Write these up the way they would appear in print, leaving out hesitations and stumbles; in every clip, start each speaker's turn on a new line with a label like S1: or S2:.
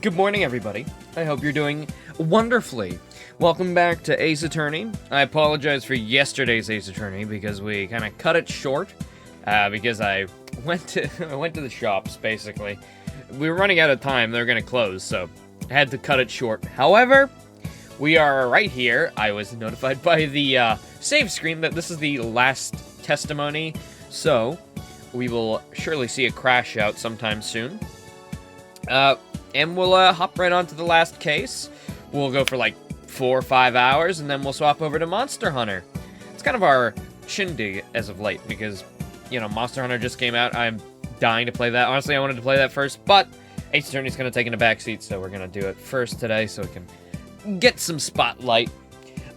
S1: Good morning, everybody. I hope you're doing wonderfully. Welcome back to Ace Attorney. I apologize for yesterday's Ace Attorney because we kind of cut it short because I went to the shops, basically. We were running out of time. They were going to close, so I had to cut it short. However, we are right here. I was notified by the save screen that this is the last testimony, so we will surely see a crash out sometime soon. And we'll hop right on to the last case. We'll go for like 4 or 5 hours, and then we'll swap over to Monster Hunter. It's kind of our shindig as of late, because, you know, Monster Hunter just came out. I'm dying to play that. Honestly, I wanted to play that first, but Ace Attorney's going to take in the backseat, so we're going to do it first today so we can get some spotlight.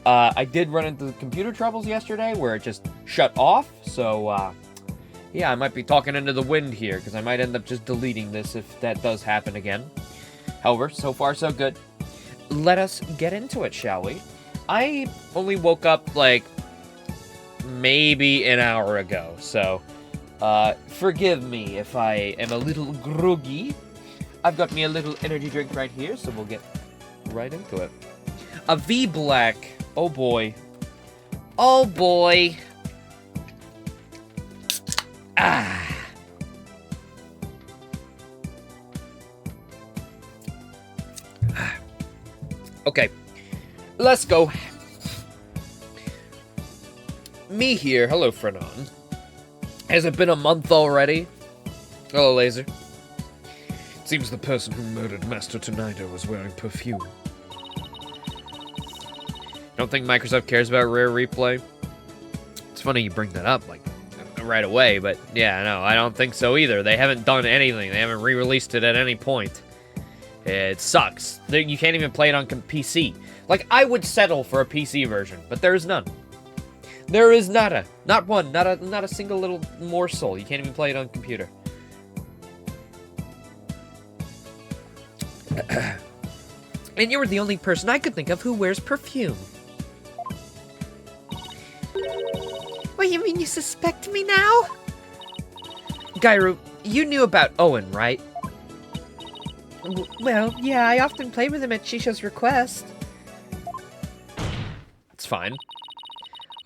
S1: I did run into computer troubles yesterday where it just shut off, so, yeah, I might be talking into the wind here, because I might end up just deleting this if that does happen again. However, so far so good. Let us get into it, shall we? I only woke up, like, maybe an hour ago, so forgive me if I am a little groggy. I've got me a little energy drink right here, so we'll get right into it. A V-Black. Oh, boy. Oh, boy. Ah. Okay, let's go. Me here. Hello, Frenon. Has it been a month already? Hello, Laser. Seems the person who murdered Master Tornado was wearing perfume. Don't think Microsoft cares about Rare Replay? It's funny you bring that up, like, right away, but yeah, no, I don't think so either. They haven't done anything. They haven't re-released it at any point. It sucks. You can't even play it on PC. Like, I would settle for a PC version, but there is none. There is nada. Not one. Not a single little morsel. You can't even play it on computer. And you were the only person I could think of who wears perfume. What, you mean you suspect me now? Gairu, you knew about Owen, right? Well, yeah, I often play with him at Shisha's request. It's fine.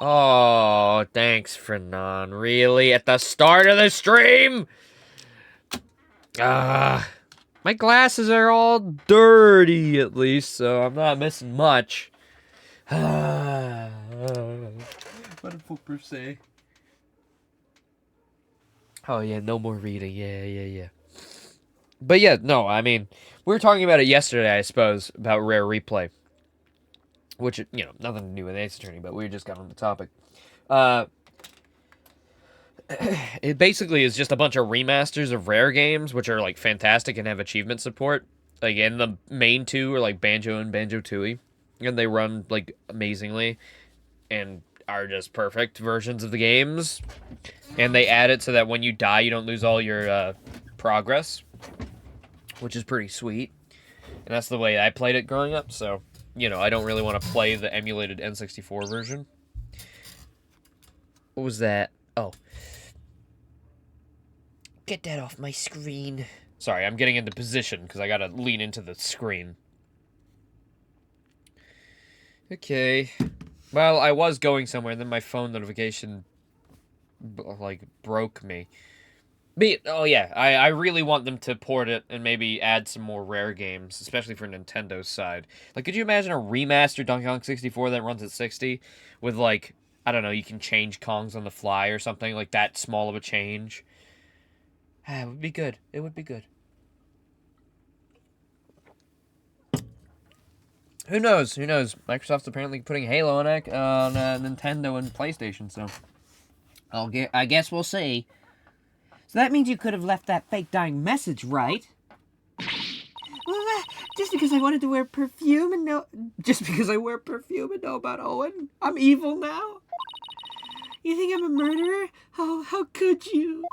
S1: Oh, thanks, Frenon. Really? At the start of the stream? My glasses are all dirty, at least, so I'm not missing much. What did Pooper say? Oh, yeah, no more reading. Yeah. But yeah, no, I mean, we were talking about it yesterday, I suppose, about Rare Replay. Which, you know, nothing to do with Ace Attorney, but we just got on the topic. It basically is just a bunch of remasters of Rare games, which are, like, fantastic and have achievement support. Like, and the main two are, like, Banjo and Banjo-Tooie. And they run, like, amazingly. And are just perfect versions of the games. And they add it so that when you die, you don't lose all your progress. Which is pretty sweet. And that's the way I played it growing up, so, you know, I don't really want to play the emulated N64 version. What was that? Oh. Get that off my screen. Sorry, I'm getting into position, because I gotta lean into the screen. Okay. Well, I was going somewhere, and then my phone notification, like, broke me. But, oh yeah, I really want them to port it and maybe add some more Rare games, especially for Nintendo's side. Like, could you imagine a remastered Donkey Kong 64 that runs at 60 with, like, I don't know, you can change Kongs on the fly or something, like that small of a change? It would be good. It would be good. Who knows? Who knows? Microsoft's apparently putting Halo on Nintendo and PlayStation, so I guess we'll see. So that means you could have left that fake dying message, right? Well, just because I wanted to wear perfume and know... Just because I wear perfume and know about Owen? I'm evil now? You think I'm a murderer? Oh, how could you?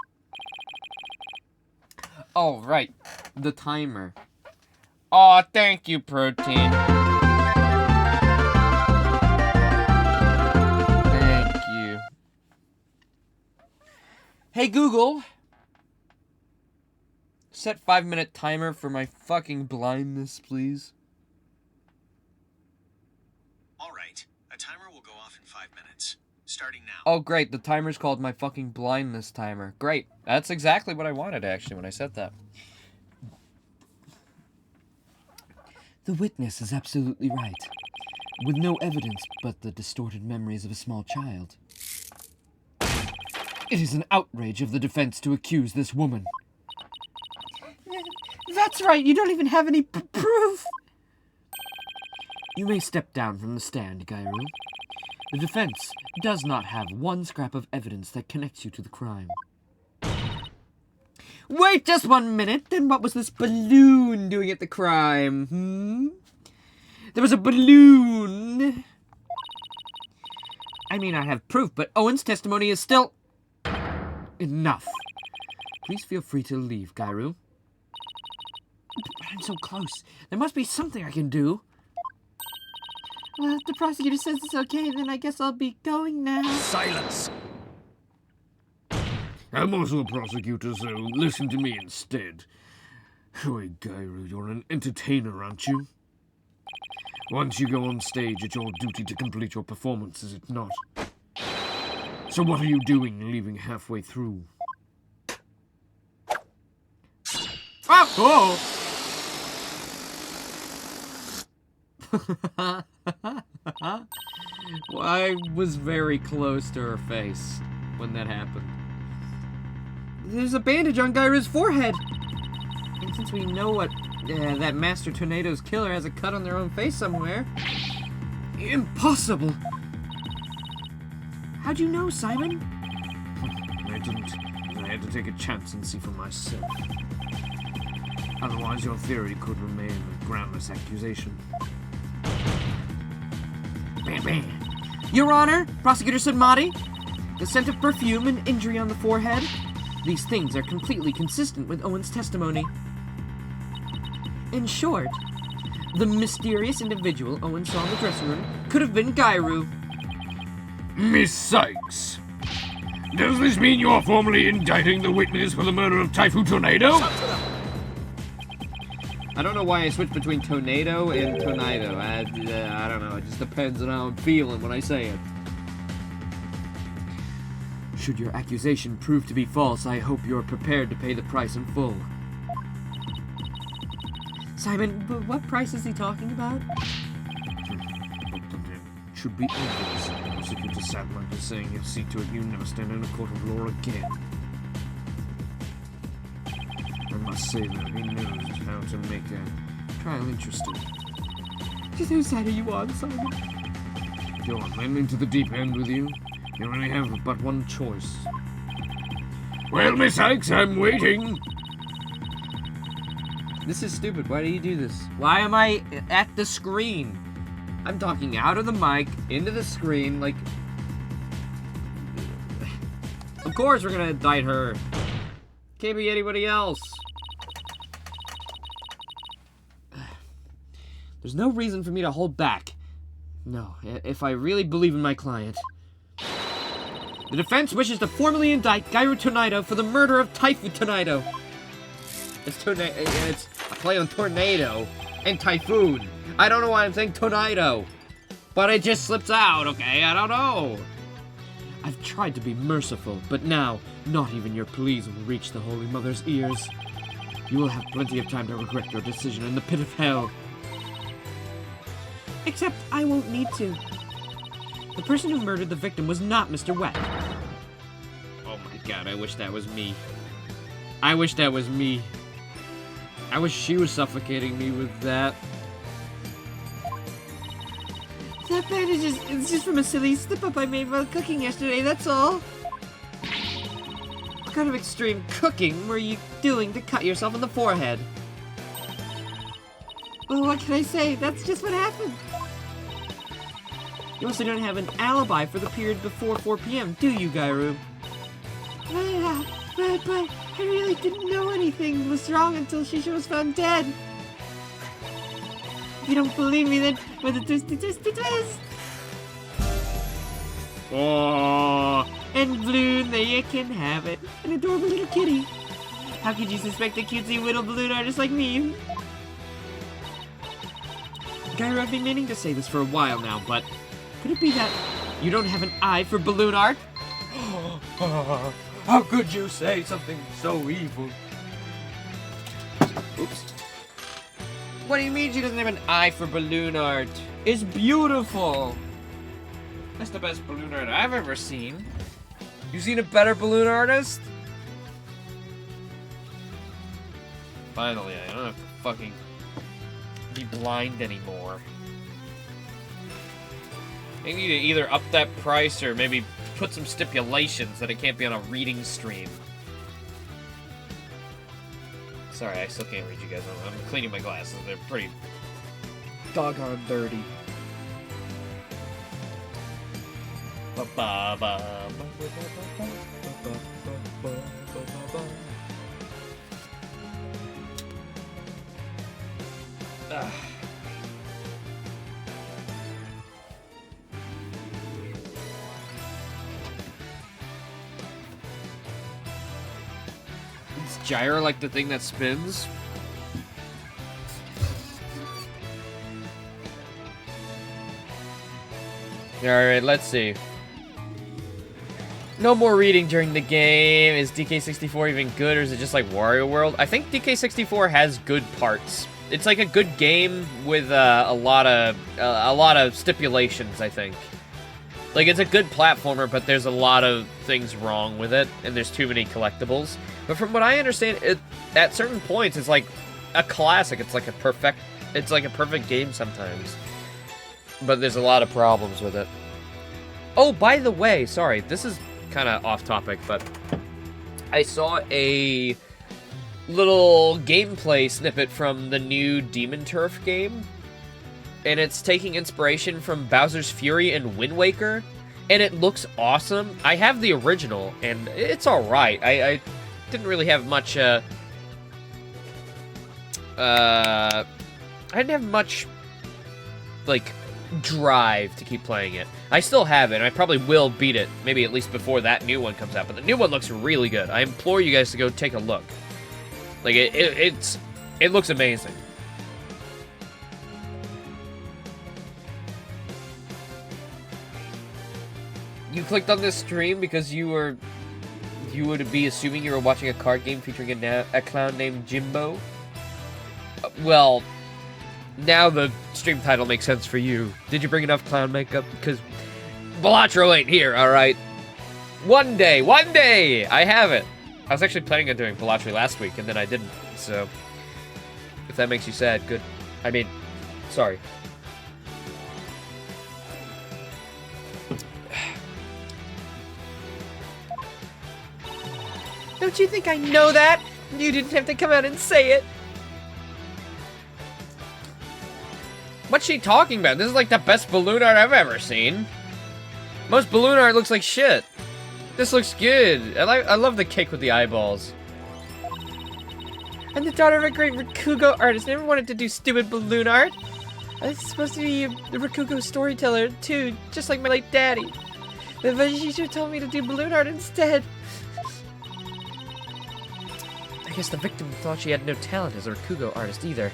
S1: Oh, right. The timer. Aw, thank you, Protein. Thank you. Hey, Google. set 5-minute timer for my fucking blindness, please?
S2: All right. A timer will go off in 5 minutes. Starting now.
S1: Oh, great. The timer's called my fucking blindness timer. Great. That's exactly what I wanted, actually, when I said that.
S3: The witness is absolutely right. With no evidence but the distorted memories of a small child. It is an outrage of the defense to accuse this woman.
S4: That's right, you don't even have any proof!
S3: You may step down from the stand, Gairu. The defense does not have one scrap of evidence that connects you to the crime.
S4: Wait just 1 minute, then what was this balloon doing at the crime, There was a balloon! I may not have proof, but Owen's testimony is still...
S3: Enough. Please feel free to leave, Gairu.
S4: But I'm so close. There must be something I can do. Well, if the prosecutor says it's okay, then I guess I'll be going now.
S5: Silence! I'm also a prosecutor, so listen to me instead. Hey, Gairu, you're an entertainer, aren't you? Once you go on stage, it's your duty to complete your performance, is it not? So what are you doing, leaving halfway through?
S4: Oh!
S1: Well, I was very close to her face when that happened.
S4: There's a bandage on Gairu's forehead. And since we know what that Master Tornado's killer has a cut on their own face somewhere... Impossible! How'd you know, Simon?
S5: I didn't. I had to take a chance and see for myself. Otherwise, your theory could remain a groundless accusation.
S4: Bam, bam. Your Honor, Prosecutor Sunmati, the scent of perfume and injury on the forehead, these things are completely consistent with Owen's testimony. In short, the mysterious individual Owen saw in the dressing room could have been Gairu.
S5: Miss Sykes, does this mean you're formally indicting the witness for the murder of Typhoon Tornado?
S1: I don't know why I switched between Tornado and Tornado. I don't know. It just depends on how I'm feeling when I say it.
S3: Should your accusation prove to be false, I hope you're prepared to pay the price in full.
S4: Simon, what price is he talking about?
S5: It should be obvious. The prosecutor sat like you're saying you'll see to it you never stand in a court of law again. I must say that he knows how to make a trial interesting.
S4: Just whose side are you on, Simon?
S5: Go on, then, into the deep end with you. You only have but one choice. Well, Miss Sykes, I'm waiting.
S1: This is stupid. Why do you do this? Why am I at the screen? I'm talking out of the mic, into the screen, like... Of course we're gonna indict her. Can't be anybody else. There's no reason for me to hold back. No, if I really believe in my client. The defense wishes to formally indict Gairu Tornado for the murder of Typhoon Tornado. It's a play on tornado and typhoon. I don't know why I'm saying tornado, but it just slips out, okay? I don't know.
S3: I've tried to be merciful, but now, not even your pleas will reach the Holy Mother's ears. You will have plenty of time to regret your decision in the pit of hell.
S4: Except I won't need to. The person who murdered the victim was not Mr. Wet.
S1: Oh my god, I wish that was me. I wish that was me. I wish she was suffocating me with that.
S4: That bandage is just from a silly slip-up I made while cooking yesterday, that's all. What kind of extreme cooking were you doing to cut yourself in the forehead? Well, what can I say? That's just what happened. You also don't have an alibi for the period before 4 p.m., do you, Gairu? But I really didn't know anything was wrong until Shisha was found dead. If you don't believe me, then with the twist.
S1: Oh.
S4: And Blue, there you can have it. An adorable little kitty. How could you suspect a cutesy little balloon artist like me? Gyro, I've been meaning to say this for a while now, but could it be that you don't have an eye for balloon art?
S1: How could you say something so evil? Oops. What do you mean she doesn't have an eye for balloon art? It's beautiful. That's the best balloon art I've ever seen. You seen a better balloon artist? Finally, I don't have to fucking be blind anymore. They need to either up that price or maybe put some stipulations that it can't be on a reading stream. Sorry, I still can't read you guys. I'm cleaning my glasses. They're pretty doggone dirty. Is gyro like the thing that spins? Alright, let's see. No more reading during the game. Is DK64 even good, or is it just like Wario World? I think DK64 has good parts. It's like a good game with a lot of stipulations, I think. Like, it's a good platformer, but there's a lot of things wrong with it, and there's too many collectibles. But from what I understand, at certain points, it's like a classic. It's like a perfect game sometimes. But there's a lot of problems with it. Oh, by the way, sorry, this is kind of off topic, but I saw a little gameplay snippet from the new Demon Turf game, and it's taking inspiration from Bowser's Fury and Wind Waker, and it looks awesome. I have the original, and it's alright. I didn't really have much, I didn't have much, like, drive to keep playing it. I still have it, and I probably will beat it, maybe at least before that new one comes out, but the new one looks really good. I implore you guys to go take a look. Like, it looks amazing. You clicked on this stream because you would be assuming you were watching a card game featuring a clown named Jimbo? Well, now the stream title makes sense for you. Did you bring enough clown makeup? Because Balatro ain't here, alright? One day, I have it. I was actually planning on doing Balatro last week, and then I didn't, so if that makes you sad, good. I mean, sorry. Don't you think I know that? You didn't have to come out and say it. What's she talking about? This is like the best balloon art I've ever seen. Most balloon art looks like shit. This looks good. I love the cake with the eyeballs. I'm the daughter of a great Rakugo artist. Never wanted to do stupid balloon art. I was supposed to be a Rakugo storyteller too, just like my late daddy. But Vajishu told me to do balloon art instead. I guess the victim thought she had no talent as a Rakugo artist either.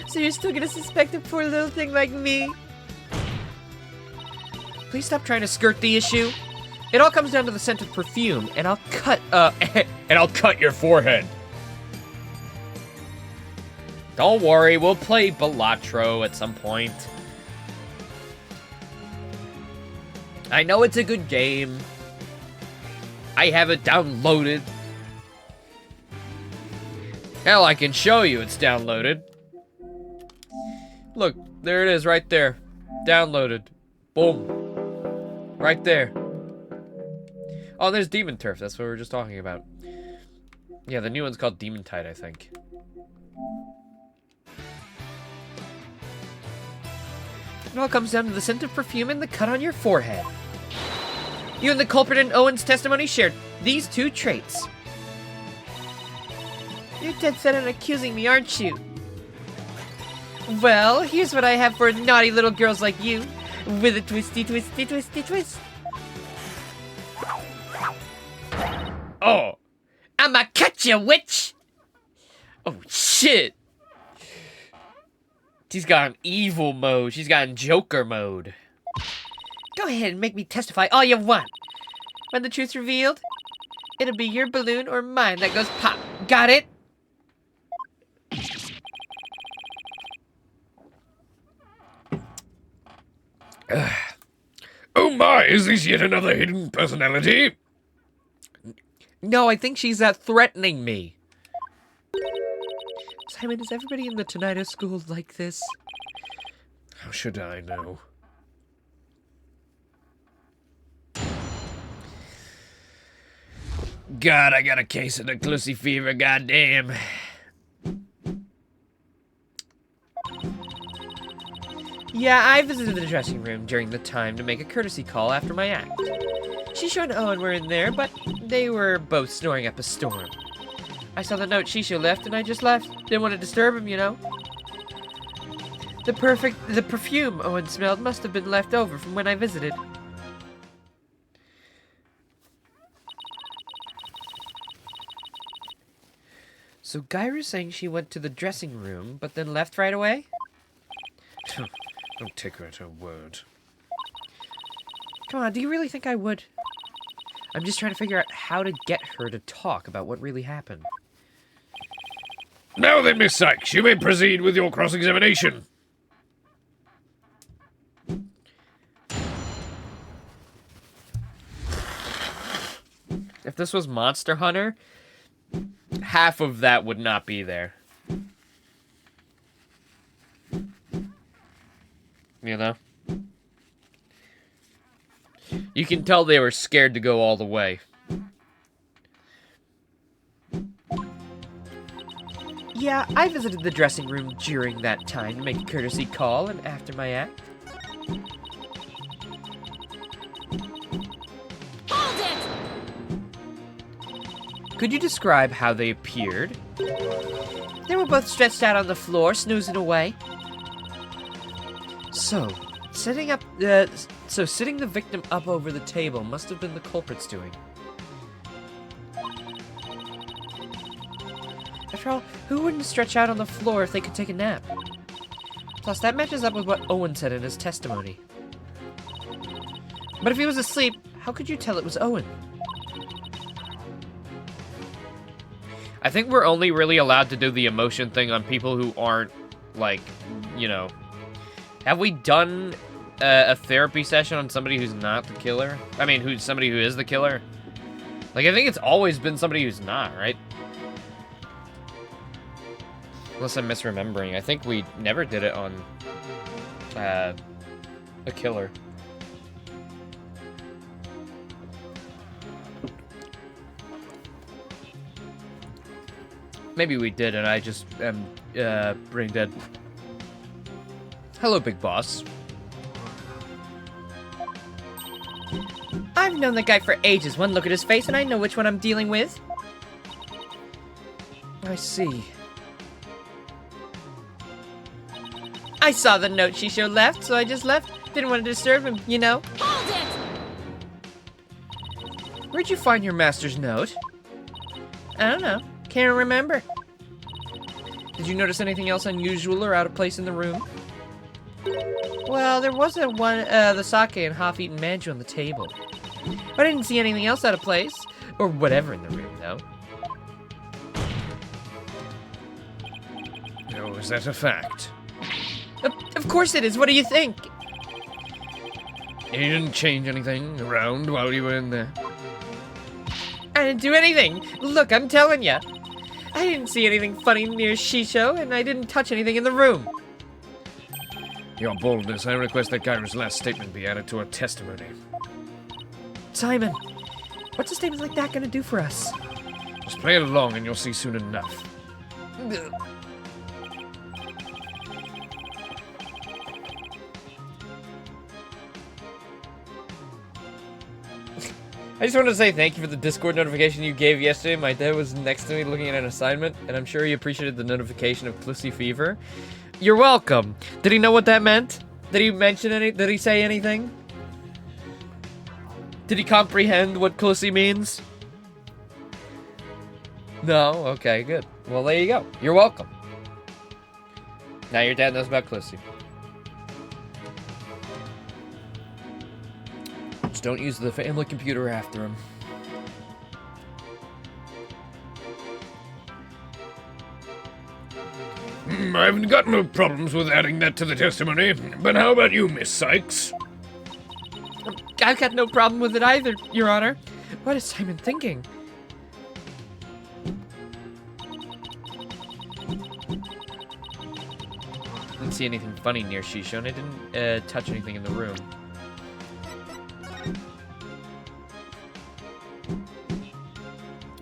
S1: So you're still gonna suspect a poor little thing like me? Please stop trying to skirt the issue. It all comes down to the scent of perfume, and I'll cut, and I'll cut your forehead. Don't worry, we'll play Balatro at some point. I know it's a good game. I have it downloaded. Hell, I can show you it's downloaded. Look, there it is right there. Downloaded. Boom. Right there. Oh, there's Demon Turf. That's what we were just talking about. Yeah, the new one's called Demon Tide, I think. It all comes down to the scent of perfume and the cut on your forehead. You and the culprit in Owen's testimony shared these two traits. You're dead set on accusing me, aren't you? Well, here's what I have for naughty little girls like you. With a twisty, twisty, twisty, twist. Oh, I'ma catch you, witch! Oh, shit. She's got an evil mode. She's got Joker mode. Go ahead and make me testify all you want. When the truth's revealed, it'll be your balloon or mine that goes pop. Got it?
S5: Oh my, is this yet another hidden personality?
S1: No, I think she's threatening me. Simon, is everybody in the Tonito school like this?
S5: How should I know?
S1: God, I got a case of the Clussy fever, goddamn. Yeah, I visited the dressing room during the time to make a courtesy call after my act. Shisho and Owen were in there, but they were both snoring up a storm. I saw the note Shisho left, and I just left. Didn't want to disturb him, you know. The perfume Owen smelled must have been left over from when I visited. So Gyru's saying she went to the dressing room, but then left right away?
S5: Don't take her at her word.
S1: Come on, do you really think I would? I'm just trying to figure out how to get her to talk about what really happened.
S5: Now then, Miss Sykes, you may proceed with your cross-examination.
S1: If this was Monster Hunter, half of that would not be there. You know? You can tell they were scared to go all the way. Yeah, I visited the dressing room during that time to make a courtesy call and after my act.
S6: Hold it!
S1: Could you describe how they appeared? They were both stretched out on the floor, snoozing away. So, sitting the victim up over the table must have been the culprit's doing. After all, who wouldn't stretch out on the floor if they could take a nap? Plus, that matches up with what Owen said in his testimony. But if he was asleep, how could you tell it was Owen? I think we're only really allowed to do the emotion thing on people who aren't, like, you know... Have we done a therapy session on somebody who's not the killer? I mean, somebody who is the killer? Like, I think it's always been somebody who's not, right? Unless I'm misremembering. I think we never did it on a killer. Maybe we did, and I just am brain dead. Hello, Big Boss. I've known that guy for ages. One look at his face and I know which one I'm dealing with. I see. I saw the note Shisho left, so I just left. Didn't want to disturb him, you know?
S6: Hold it!
S1: Where'd you find your master's note? I don't know. Can't remember. Did you notice anything else unusual or out of place in the room? Well, there was the sake and half-eaten manju on the table. I didn't see anything else out of place. Or whatever in the room, though.
S5: Oh, is that a fact?
S1: Of course it is. What do you think?
S5: You didn't change anything around while you were in there?
S1: I didn't do anything. Look, I'm telling you. I didn't see anything funny near Shisho, and I didn't touch anything in the room.
S5: Your boldness, I request that Gyru's last statement be added to her testimony.
S1: Simon, what's a statement like that gonna do for us?
S5: Just play it along and you'll see soon enough.
S1: I just want to say thank you for the Discord notification you gave yesterday. My dad was next to me looking at an assignment, and I'm sure he appreciated the notification of Clussy Fever. You're welcome. Did he know what that meant? Did he mention did he say anything? Did he comprehend what Clussy means? No? Okay, good. Well, there you go. You're welcome. Now your dad knows about Clissy. Just don't use the family computer after him.
S5: I haven't got no problems with adding that to the testimony, but how about you, Miss Sykes?
S4: I've got no problem with it either, Your Honor. What is Simon thinking?
S1: Didn't see anything funny near Shisho, and I didn't touch anything in the room.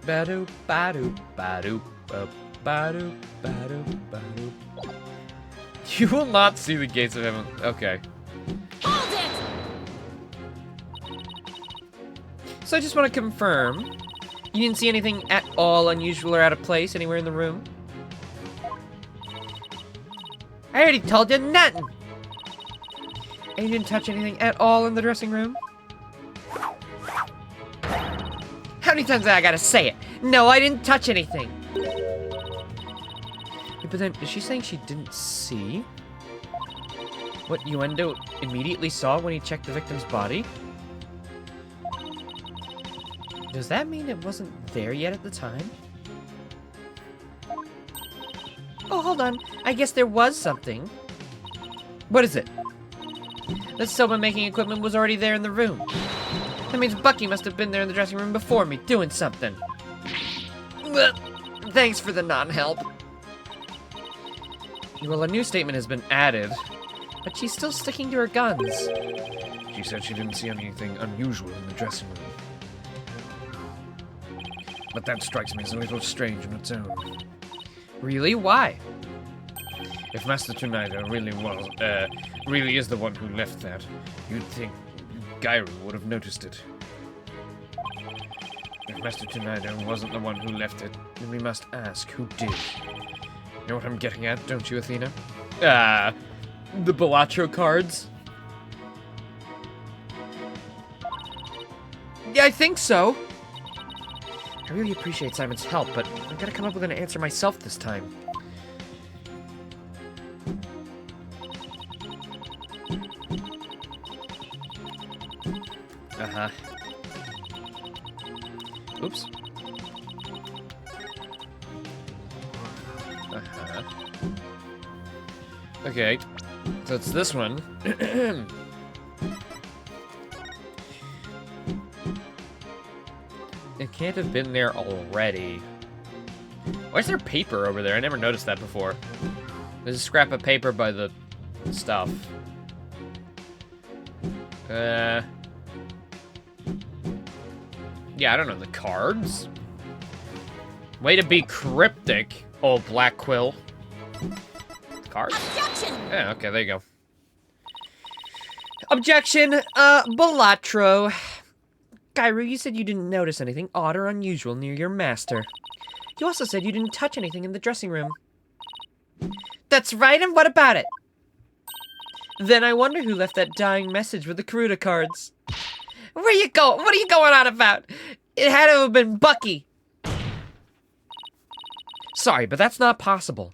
S1: Ba-do, ba-do, ba-do, ba-do, ba-do, ba-do. You will not see the gates of heaven. Okay.
S6: Hold it!
S4: So I just want to confirm, you didn't see anything at all unusual or out of place anywhere in the room? I already told you nothing! And you didn't touch anything at all in the dressing room? How many times I gotta say it? No, I didn't touch anything! But then, is she saying she didn't see what Uendo immediately saw when he checked the victim's body? Does that mean it wasn't there yet at the time? Oh, hold on. I guess there was something. What is it? The soba-making equipment was already there in the room. That means Bucky must have been there in the dressing room before me, doing something. Thanks for the non-help. Well, a new statement has been added, but she's still sticking to her guns.
S5: She said she didn't see anything unusual in the dressing room. But that strikes me as a little strange on its own.
S1: Really? Why?
S5: If Master Tonido really is the one who left that, you'd think Gairu would have noticed it. If Master Tonido wasn't the one who left it, then we must ask who did. You know what I'm getting at, don't you, Athena?
S1: The Balatro cards?
S4: Yeah, I think so. I really appreciate Simon's help, but I've got to come up with an answer myself this time.
S1: Uh-huh. Oops. Uh-huh. Okay. So it's this one. It can't have been there already. Why is there paper over there? I never noticed that before. There's a scrap of paper by the stuff. Yeah, I don't know. The cards? Way to be cryptic, old Black Quill. Cards?
S6: Objection!
S1: Yeah, okay, there you go.
S4: Objection, Balatro. Gairu, you said you didn't notice anything odd or unusual near your master. You also said you didn't touch anything in the dressing room. That's right, and what about it? Then I wonder who left that dying message with the Karuta cards. Where you go? What are you going on about? It had to have been Bucky. Sorry, but that's not possible.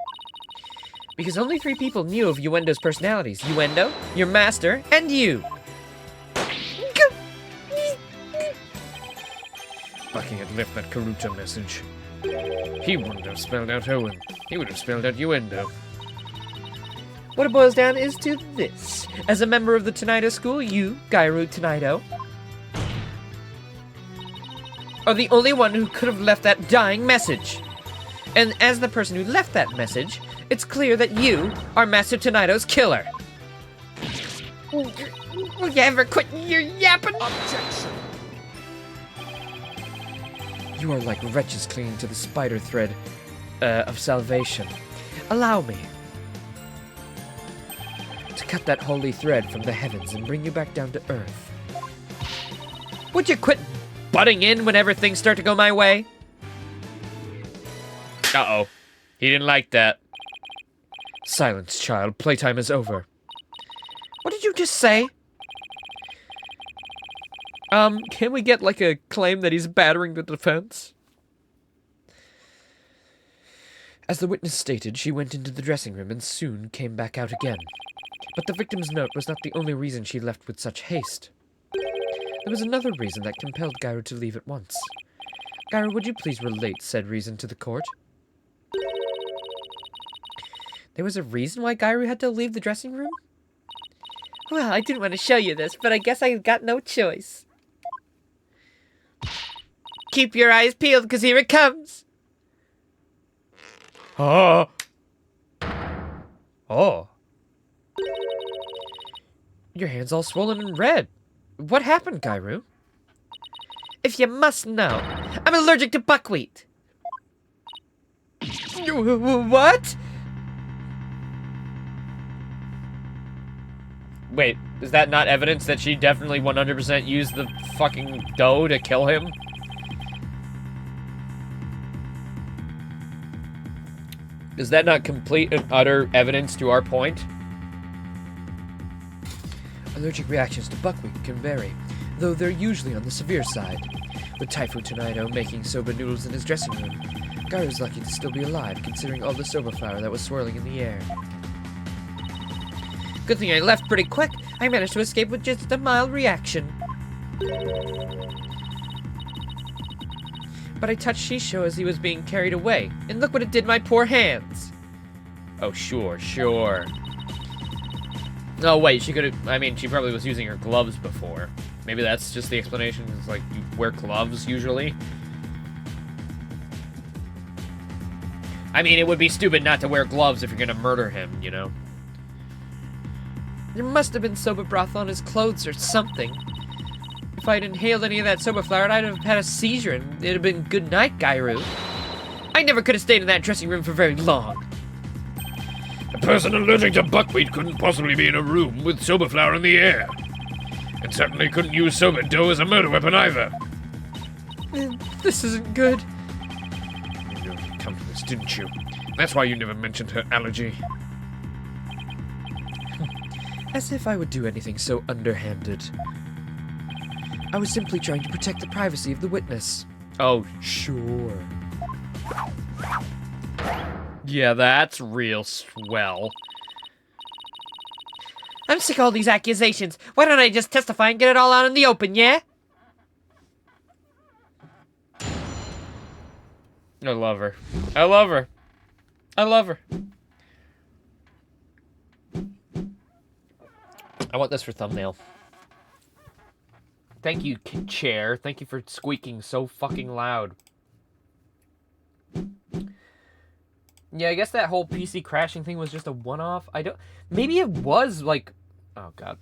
S4: Because only 3 people knew of Uendo's personalities. Uendo, your master, and you.
S5: Bucky had left that Karuta message. He wouldn't have spelled out Owen. He would have spelled out Uendo.
S4: What it boils down is to this. As a member of the Tonido School, you, Gairu Tonido, are the only one who could have left that dying message. And as the person who left that message, it's clear that you are Master Tonido's killer. Will you ever quit your yapping?
S2: Objection!
S4: You are like wretches clinging to the spider thread of salvation. Allow me to cut that holy thread from the heavens and bring you back down to earth. Would you quit butting in whenever things start to go my way?
S1: Uh-oh. He didn't like that.
S4: Silence, child. Playtime is over. What did you just say? Can we get, like, a claim that he's battering the defense?
S3: As the witness stated, she went into the dressing room and soon came back out again. But the victim's note was not the only reason she left with such haste. There was another reason that compelled Gyro to leave at once. Gyro, would you please relate said reason to the court? There was a reason why Gyro had to leave the dressing room?
S6: Well, I didn't want to show you this, but I guess I got no choice. Keep your eyes peeled, because here it comes.
S1: Oh. Oh.
S3: Your hand's all swollen and red. What happened, Gyro?
S6: If you must know, I'm allergic to buckwheat.
S1: What? Wait, is that not evidence that she definitely 100% used the fucking dough to kill him? Is that not complete and utter evidence to our point?
S3: Allergic reactions to buckwheat can vary, though they're usually on the severe side. With Typhoon Tornado making soba noodles in his dressing room, Gyro's lucky to still be alive, considering all the soba flour that was swirling in the air.
S6: Good thing I left pretty quick. I managed to escape with just a mild reaction. But I touched Shisho as he was being carried away, and look what it did my poor hands.
S1: Oh, sure, sure. Oh, wait, she could have... I mean, she probably was using her gloves before. Maybe that's just the explanation. It's like, you wear gloves, usually. I mean, it would be stupid not to wear gloves if you're gonna murder him, you know?
S6: There must have been soba broth on his clothes or something. If I'd inhaled any of that soba flour, I'd have had a seizure and it'd have been good night, Gyro. I never could have stayed in that dressing room for very long.
S5: A person allergic to buckwheat couldn't possibly be in a room with soba flour in the air. And certainly couldn't use soba dough as a murder weapon either.
S6: This isn't good.
S5: You knew you'd come to this, didn't you? That's why you never mentioned her allergy.
S3: As if I would do anything so underhanded. I was simply trying to protect the privacy of the witness.
S1: Oh, sure. Yeah, that's real swell.
S6: I'm sick of all these accusations. Why don't I just testify and get it all out in the open, yeah?
S1: I love her. I love her. I love her. I want this for thumbnail. Thank you, chair. Thank you for squeaking so fucking loud. Yeah, I guess that whole PC crashing thing was just a one-off. I don't... Maybe it was, like... Oh, God.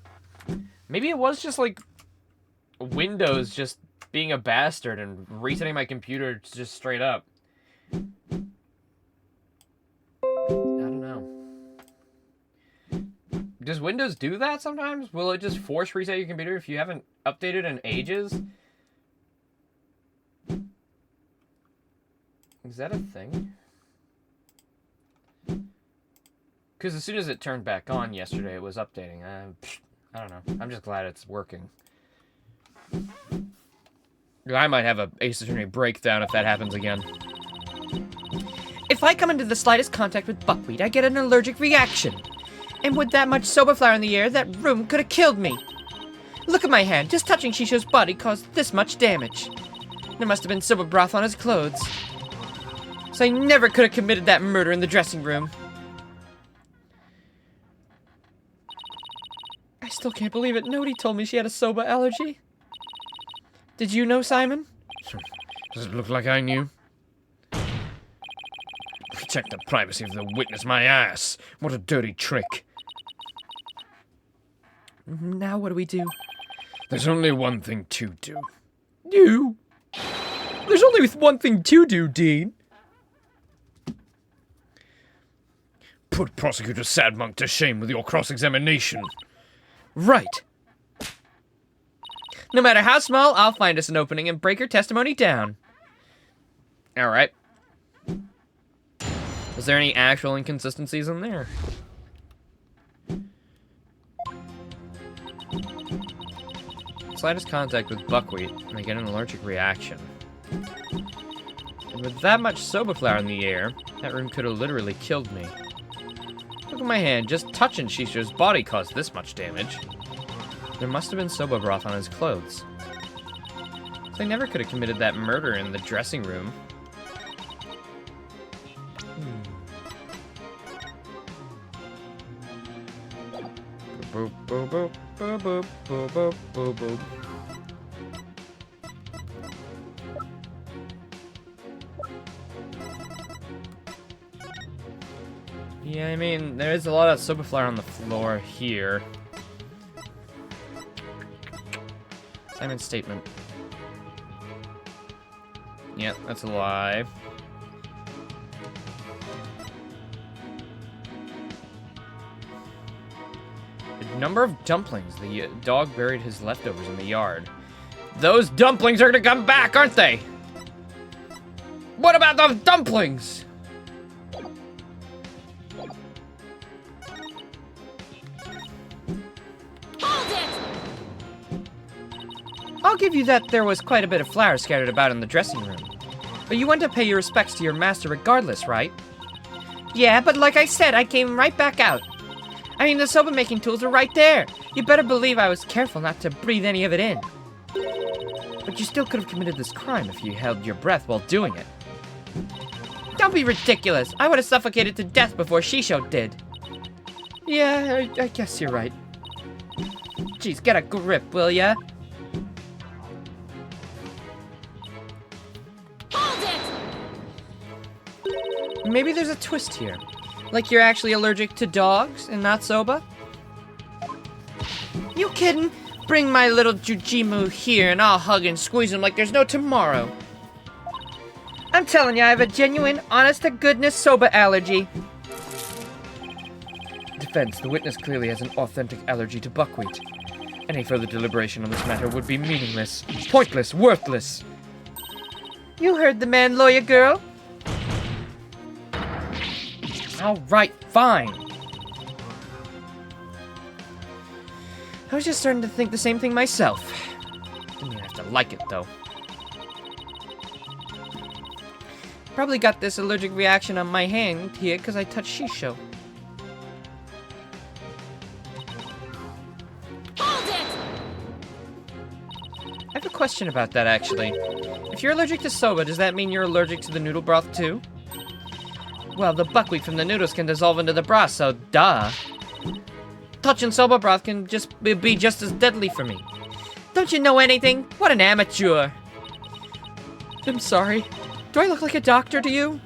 S1: Maybe it was just, like... Windows just being a bastard and resetting my computer just straight up. I don't know. Does Windows do that sometimes? Will it just force reset your computer if you haven't updated in ages? Is that a thing? Because as soon as it turned back on yesterday, it was updating. I don't know. I'm just glad it's working. I might have a Ace Attorney breakdown if that happens again.
S6: If I come into the slightest contact with buckwheat, I get an allergic reaction. And with that much soba flour in the air, that room could have killed me. Look at my hand. Just touching Shisho's body caused this much damage. There must have been soba broth on his clothes. So I never could have committed that murder in the dressing room. I still can't believe it. Nobody told me she had a soba allergy. Did you know, Simon?
S5: Does it look like I knew? Protect the privacy of the witness, my ass. What a dirty trick.
S6: Now what do we do?
S5: There's only one thing to do.
S6: Do? There's only one thing to do, Dean.
S5: Put Prosecutor Sadmonk to shame with your cross-examination.
S6: Right. No matter how small, I'll find us an opening and break her testimony down.
S1: Alright. Is there any actual inconsistencies in there? Slightest contact with buckwheat and I get an allergic reaction. And with that much soba flour in the air, that room could have literally killed me. Look at my hand, just touching Shisho's body caused this much damage. There must have been soba broth on his clothes. So I never could have committed that murder in the dressing room. Boop, boop, boop, boop, boop, boop, boop, boop, boop. Yeah, I mean, there is a lot of soba flour on the floor here. Simon's statement. Yep, that's a lie. The number of dumplings. The dog buried his leftovers in the yard. Those dumplings are gonna come back, aren't they? What about those dumplings?
S6: I'll give you that there was quite a bit of flour scattered about in the dressing room. But you went to pay your respects to your master regardless, right? Yeah, but like I said, I came right back out. I mean, the soba-making tools are right there. You better believe I was careful not to breathe any of it in. But you still could have committed this crime if you held your breath while doing it. Don't be ridiculous. I would have suffocated to death before Shisho did. Yeah, I guess you're right. Jeez, get a grip, will ya? Maybe there's a twist here. Like you're actually allergic to dogs and not soba? You kidding? Bring my little Jujimu here and I'll hug and squeeze him like there's no tomorrow. I'm telling you, I have a genuine, honest-to-goodness soba allergy.
S3: Defense, the witness clearly has an authentic allergy to buckwheat. Any further deliberation on this matter would be meaningless, pointless, worthless.
S6: You heard the man, lawyer girl.
S1: All right, fine.
S6: I was just starting to think the same thing myself.
S1: Didn't even have to like it, though.
S6: Probably got this allergic reaction on my hand here because I touched Shisho. I have a question about that, actually. If you're allergic to soba, does that mean you're allergic to the noodle broth, too? Well, the buckwheat from the noodles can dissolve into the broth, so duh. Touching soba broth can be just as deadly for me. Don't you know anything? What an amateur. I'm sorry. Do I look like a doctor to you?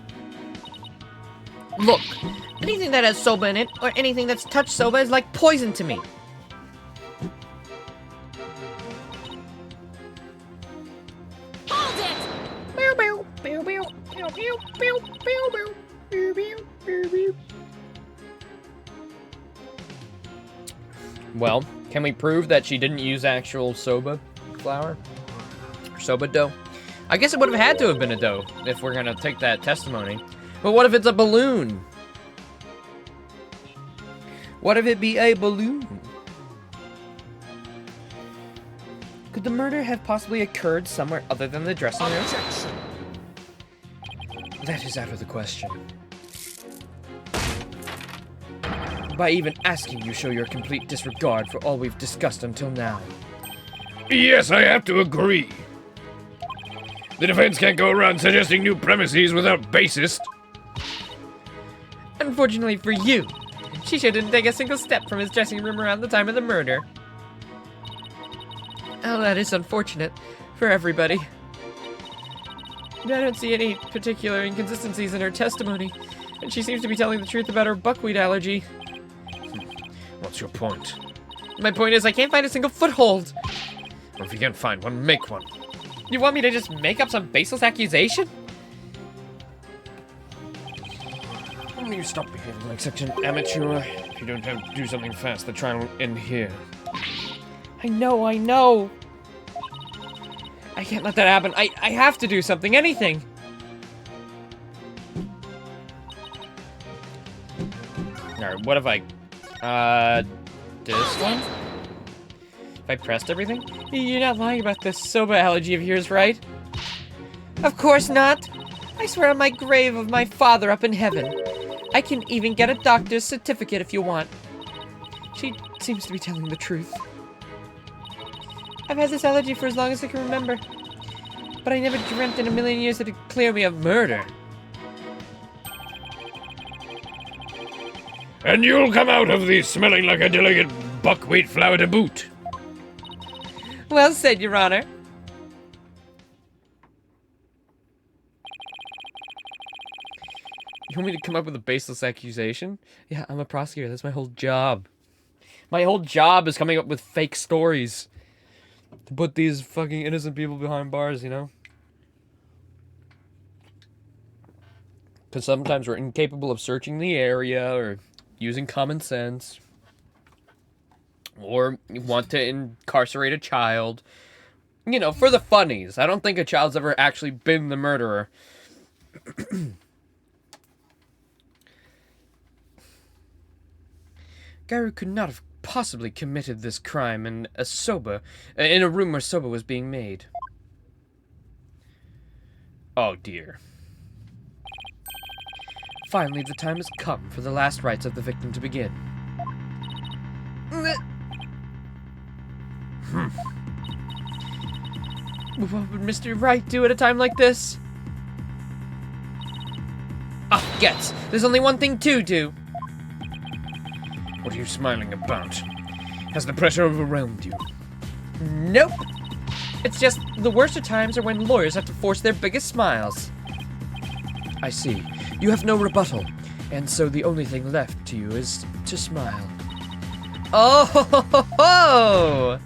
S6: Look, anything that has soba in it, or anything that's touched soba is like poison to me. Hold it! Bow, bow, bow, bow, bow, bow, bow, bow, bow.
S1: Well, can we prove that she didn't use actual soba flour? Or soba dough? I guess it would have had to have been a dough, if we're gonna take that testimony. But what if it's a balloon? What if it be a balloon?
S6: Could the murder have possibly occurred somewhere other than the dressing room?
S3: That is out of the question. By even asking, you show your complete disregard for all we've discussed until now.
S5: Yes, I have to agree. The defense can't go around suggesting new premises without basis.
S6: Unfortunately for you, Shisho didn't take a single step from his dressing room around the time of the murder. Oh, that is unfortunate for everybody. I don't see any particular inconsistencies in her testimony, and she seems to be telling the truth about her buckwheat allergy.
S5: What's your point?
S6: My point is I can't find a single foothold.
S5: Well, if you can't find one, make one.
S6: You want me to just make up some baseless accusation?
S5: Why don't you stop behaving like such an amateur? If you don't have to do something fast, the trial will end here.
S6: I know. I can't let that happen. I have to do something, anything.
S1: Alright, what if I... this one? If I pressed everything?
S6: You're not lying about this soba allergy of yours, right? Of course not. I swear on my grave of my father up in heaven. I can even get a doctor's certificate if you want. She seems to be telling the truth. I've had this allergy for as long as I can remember. But I never dreamt in a million years that it'd clear me of murder.
S5: And you'll come out of these smelling like a delicate buckwheat flour to boot.
S6: Well said, Your Honor.
S1: You want me to come up with a baseless accusation? Yeah, I'm a prosecutor. That's my whole job. My whole job is coming up with fake stories. To put these fucking innocent people behind bars, you know? Because sometimes we're incapable of searching the area or using common sense. Or want to incarcerate a child. You know, for the funnies. I don't think a child's ever actually been the murderer.
S3: Gairu could not have possibly committed this crime in a room where soba was being made.
S1: Oh dear.
S3: Finally, the time has come for the last rites of the victim to begin.
S6: What would Mr. Wright do at a time like this? Ah, yes. There's only one thing to do.
S5: What are you smiling about? Has the pressure overwhelmed you?
S6: Nope. It's just the worst of times are when lawyers have to force their biggest smiles.
S3: I see. You have no rebuttal, and so the only thing left to you is to smile.
S6: Oh, ho, ho, ho.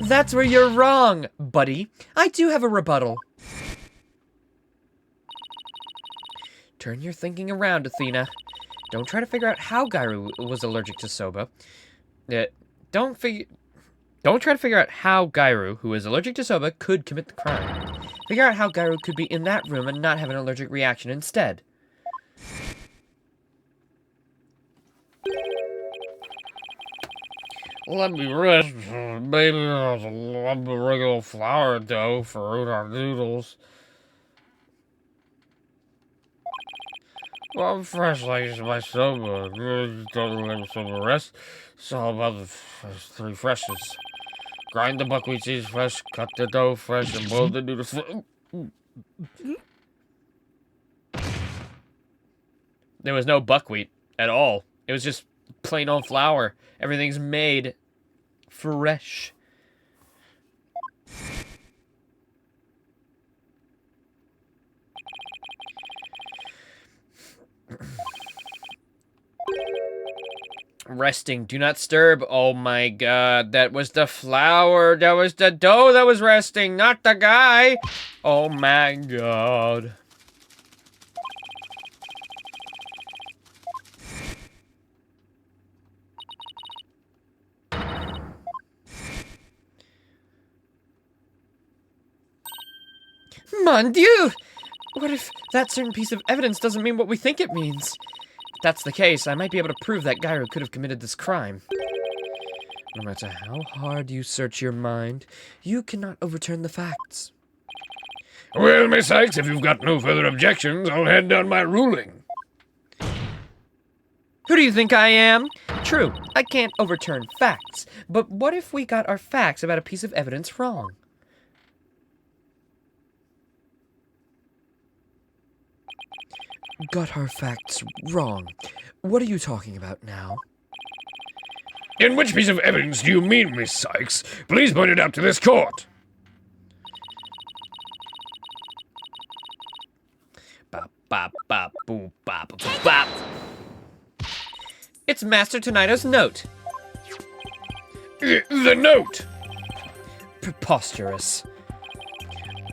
S6: That's where you're wrong, buddy. I do have a rebuttal.
S3: Turn your thinking around, Athena. Don't try to figure out how Gairu was allergic to soba.
S1: Don't try to figure out how Gairu, who is allergic to soba, could commit the crime.
S3: Figure out how Gairu could be in that room and not have an allergic reaction instead.
S5: Let me rest, baby. There's a lump of regular flour dough for our noodles. Well, I'm fresh like my soba. Don't let soba rest. It's all about the three freshes. Grind the buckwheat seeds fresh, cut the dough fresh, and boil the noodles.
S1: There was no buckwheat at all. It was just plain old flour. Everything's made fresh. Resting. Do not disturb. Oh my god. That was the flour. That was the dough that was resting, not the guy. Oh my god.
S6: Mon Dieu! What if that certain piece of evidence doesn't mean what we think it means?
S3: If that's the case, I might be able to prove that Gairu could have committed this crime. No matter how hard you search your mind, you cannot overturn the facts.
S5: Well, Miss Sykes, if you've got no further objections, I'll hand down my ruling.
S6: Who do you think I am? True, I can't overturn facts, but what if we got our facts about a piece of evidence wrong?
S3: Got our facts wrong. What are you talking about now?
S5: In which piece of evidence do you mean, Miss Sykes? Please point it out to this court.
S1: Bop, bop, bop, boop, bop, boop, bop.
S6: It's Master Tonito's note.
S5: The note!
S3: Preposterous.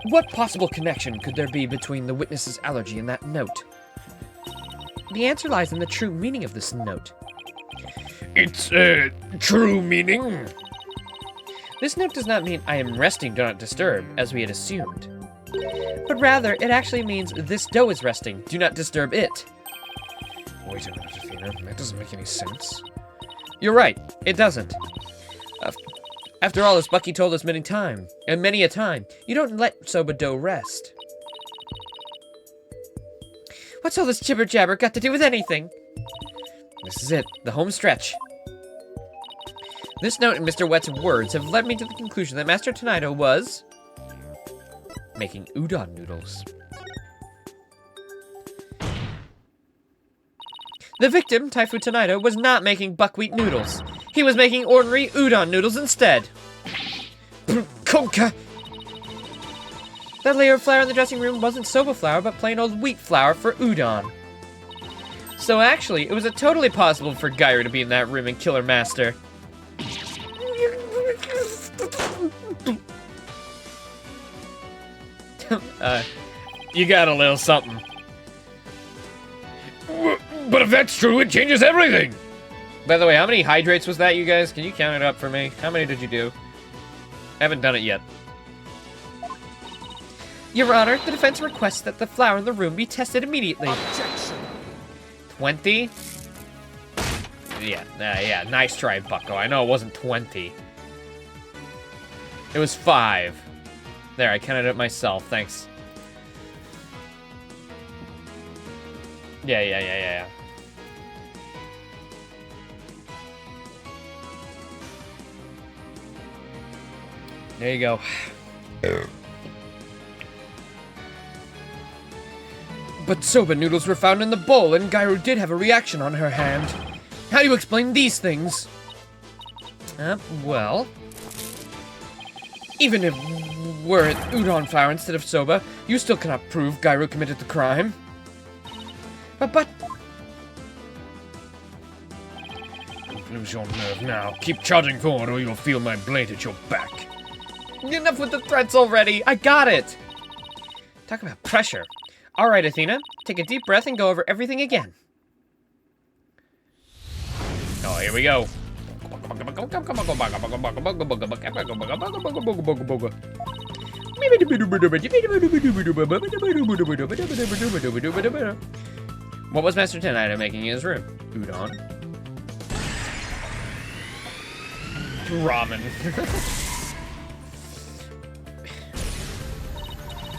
S3: What possible connection could there be between the witness's allergy and that note?
S6: The answer lies in the true meaning of this note.
S5: It's, true meaning?
S6: This note does not mean I am resting, do not disturb, as we had assumed. But rather, it actually means this dough is resting, do not disturb it.
S5: Wait a minute, Athena. That doesn't make any sense.
S6: You're right, it doesn't. After all, as Bucky told us many a time, you don't let soba dough rest. What's all this jibber-jabber got to do with anything?
S3: This is it, the home stretch. This note and Mr. Wet's words have led me to the conclusion that Master Tonito was making udon noodles.
S6: The victim, Taifu Tonito, was not making buckwheat noodles. He was making ordinary udon noodles instead.
S3: Konka!
S6: That layer of flour in the dressing room wasn't soba flour, but plain old wheat flour for udon. So actually, it was totally possible for Gyru to be in that room and kill her master.
S1: You got a little something. But if that's true, it changes everything. By the way, how many hydrates was that, you guys? Can you count it up for me? How many did you do? I haven't done it yet.
S6: Your Honor, the defense requests that the flour in the room be tested immediately.
S2: Objection.
S1: 20? Yeah, nice try, Bucko. I know it wasn't 20. It was 5. There, I counted it myself, thanks. Yeah. There you go.
S3: But soba noodles were found in the bowl, and Gyru did have a reaction on her hand. How do you explain these things?
S6: Well...
S3: Even if were it udon flour instead of soba, you still cannot prove Gyru committed the crime.
S6: But...
S1: Lose your nerve now. Keep charging forward or you'll feel my blade at your back.
S6: Enough with the threats already! I got it! Talk about pressure. Alright, Athena, take a deep breath and go over everything again.
S1: Oh, here we go. What was Master Tonito making in his room? Udon. Ramen.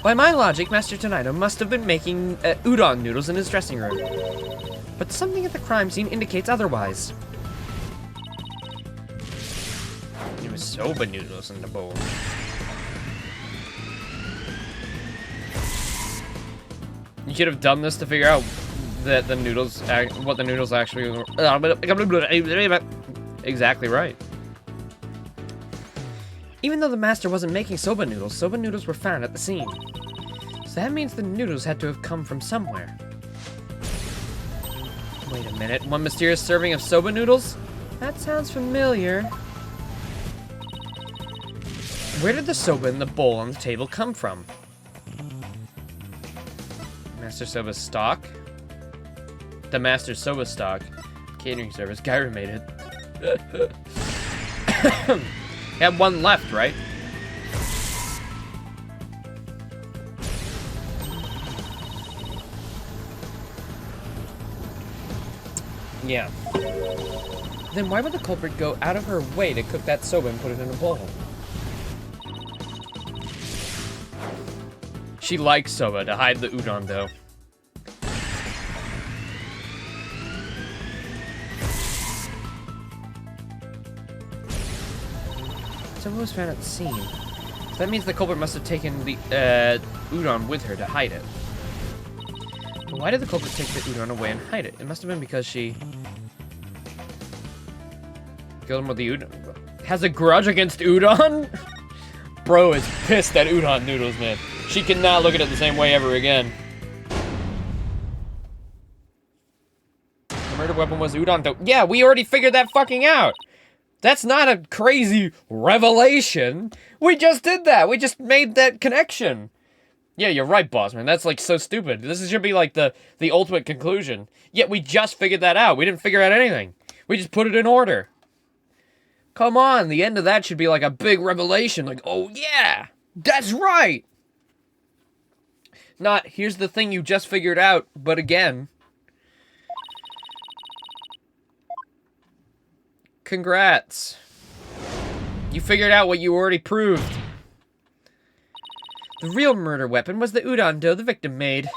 S6: By my logic, Master Tonito must have been making udon noodles in his dressing room. But something at the crime scene indicates otherwise.
S1: There was soba noodles in the bowl. You should have done this to figure out that the noodles, what the noodles actually were. Exactly right.
S6: Even though the master wasn't making soba noodles were found at the scene. So that means the noodles had to have come from somewhere. Wait a minute, one mysterious serving of soba noodles? That sounds familiar.
S3: Where did the soba in the bowl on the table come from?
S1: Master Soba stock? The Master Soba stock. Catering service. Gyru made it. You had one left, right? Yeah.
S3: Then why would the culprit go out of her way to cook that soba and put it in a bowl?
S1: She likes soba to hide the udon, though.
S6: Soba was found at the scene. So that means the culprit must have taken the udon with her to hide it. But why did the culprit take the udon away and hide it? It must have been because she
S1: Killed him with the udon. Has a grudge against udon? Bro is pissed at udon noodles, man. She cannot look at it the same way ever again. The murder weapon was udon, though. Yeah, we already figured that fucking out. That's not a crazy revelation. We just did that. We just made that connection. Yeah, you're right, boss, man. That's, like, so stupid. This should be, like, the ultimate conclusion. Yet we just figured that out. We didn't figure out anything. We just put it in order. Come on, the end of that should be, like, a big revelation. Like, oh, yeah, that's right. Not, here's the thing you just figured out, but again. Congrats. You figured out what you already proved.
S6: The real murder weapon was the udon dough the victim made.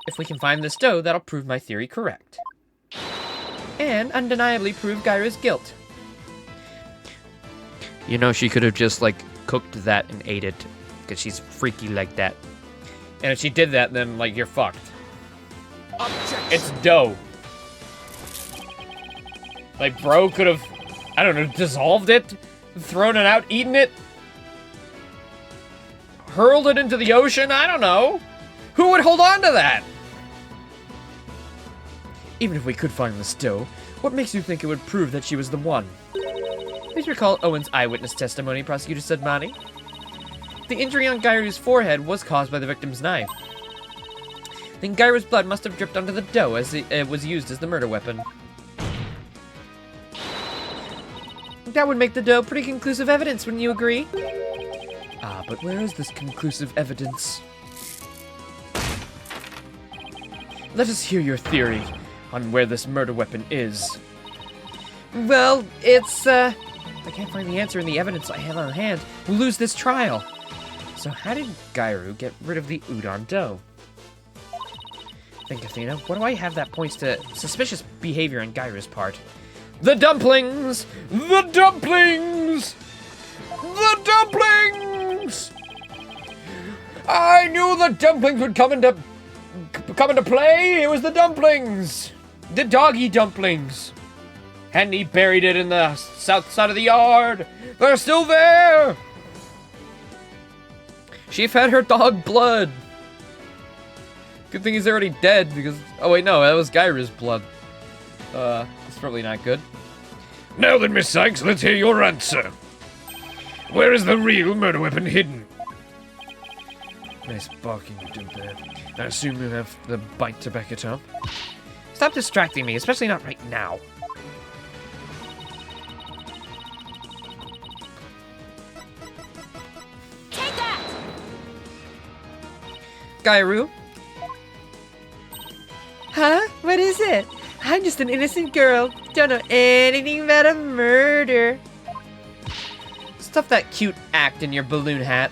S6: If we can find this dough, that'll prove my theory correct. And undeniably prove Gyra's guilt.
S1: You know, she could have just, like, cooked that and ate it, because she's freaky like that. And if she did that, then, like, you're fucked.
S2: Objection.
S1: It's dough. Like, bro could have, I don't know, dissolved it, thrown it out, eaten it, hurled it into the ocean, I don't know. Who would hold on to that?
S3: Even if we could find this dough, what makes you think it would prove that she was the one?
S6: Please recall Owen's eyewitness testimony, Prosecutor Sudmati. The injury on Gyru's forehead was caused by the victim's knife. Then Gyru's blood must have dripped onto the dough as it was used as the murder weapon. That would make the dough pretty conclusive evidence, wouldn't you agree?
S3: Ah, but where is this conclusive evidence? Let us hear your theory on where this murder weapon is.
S6: Well, it's, if I can't find the answer in the evidence I have on hand, we'll lose this trial.
S3: So how did Gyru get rid of the udon dough?
S6: Think, Athena, what do I have that points to suspicious behavior on Gyru's part?
S1: The dumplings! The dumplings! The dumplings! I knew the dumplings would come into play. It was the dumplings. The doggy dumplings. Hadn't he buried it in the south side of the yard? They're still there. She fed her dog blood. Good thing he's already dead because... Oh, wait, no, that was Gyra's blood. It's probably not good.
S5: Now then, Miss Sykes, let's hear your answer. Where is the real murder weapon hidden?
S3: Nice barking you did there. I assume you have the bite to back it up.
S6: Stop distracting me, especially not right now.
S7: Take that!
S6: Gyru? Huh? What is it? I'm just an innocent girl. Don't know anything about a murder. Stuff that cute act in your balloon hat.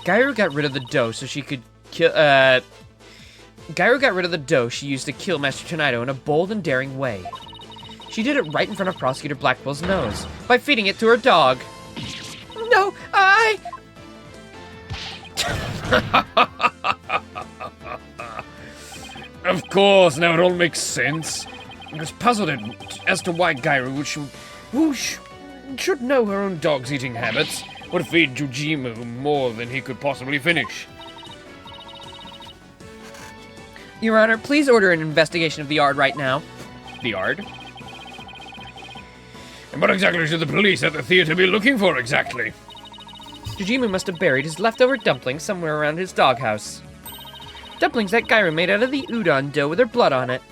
S6: Gyru got rid of the dough so she could kill, Gyru got rid of the dough she used to kill Master Tornado in a bold and daring way. She did it right in front of Prosecutor Blackwell's nose, by feeding it to her dog. No,
S5: Of course, now it all makes sense. I was puzzled as to why Gyru should know her own dog's eating habits, would feed Jujimu more than he could possibly finish.
S6: Your Honor, please order an investigation of the yard right now.
S1: The yard?
S5: And what exactly should the police at the theater be looking for exactly?
S6: Jujimu must have buried his leftover dumplings somewhere around his doghouse. Dumplings that Gyru made out of the udon dough with her blood on it.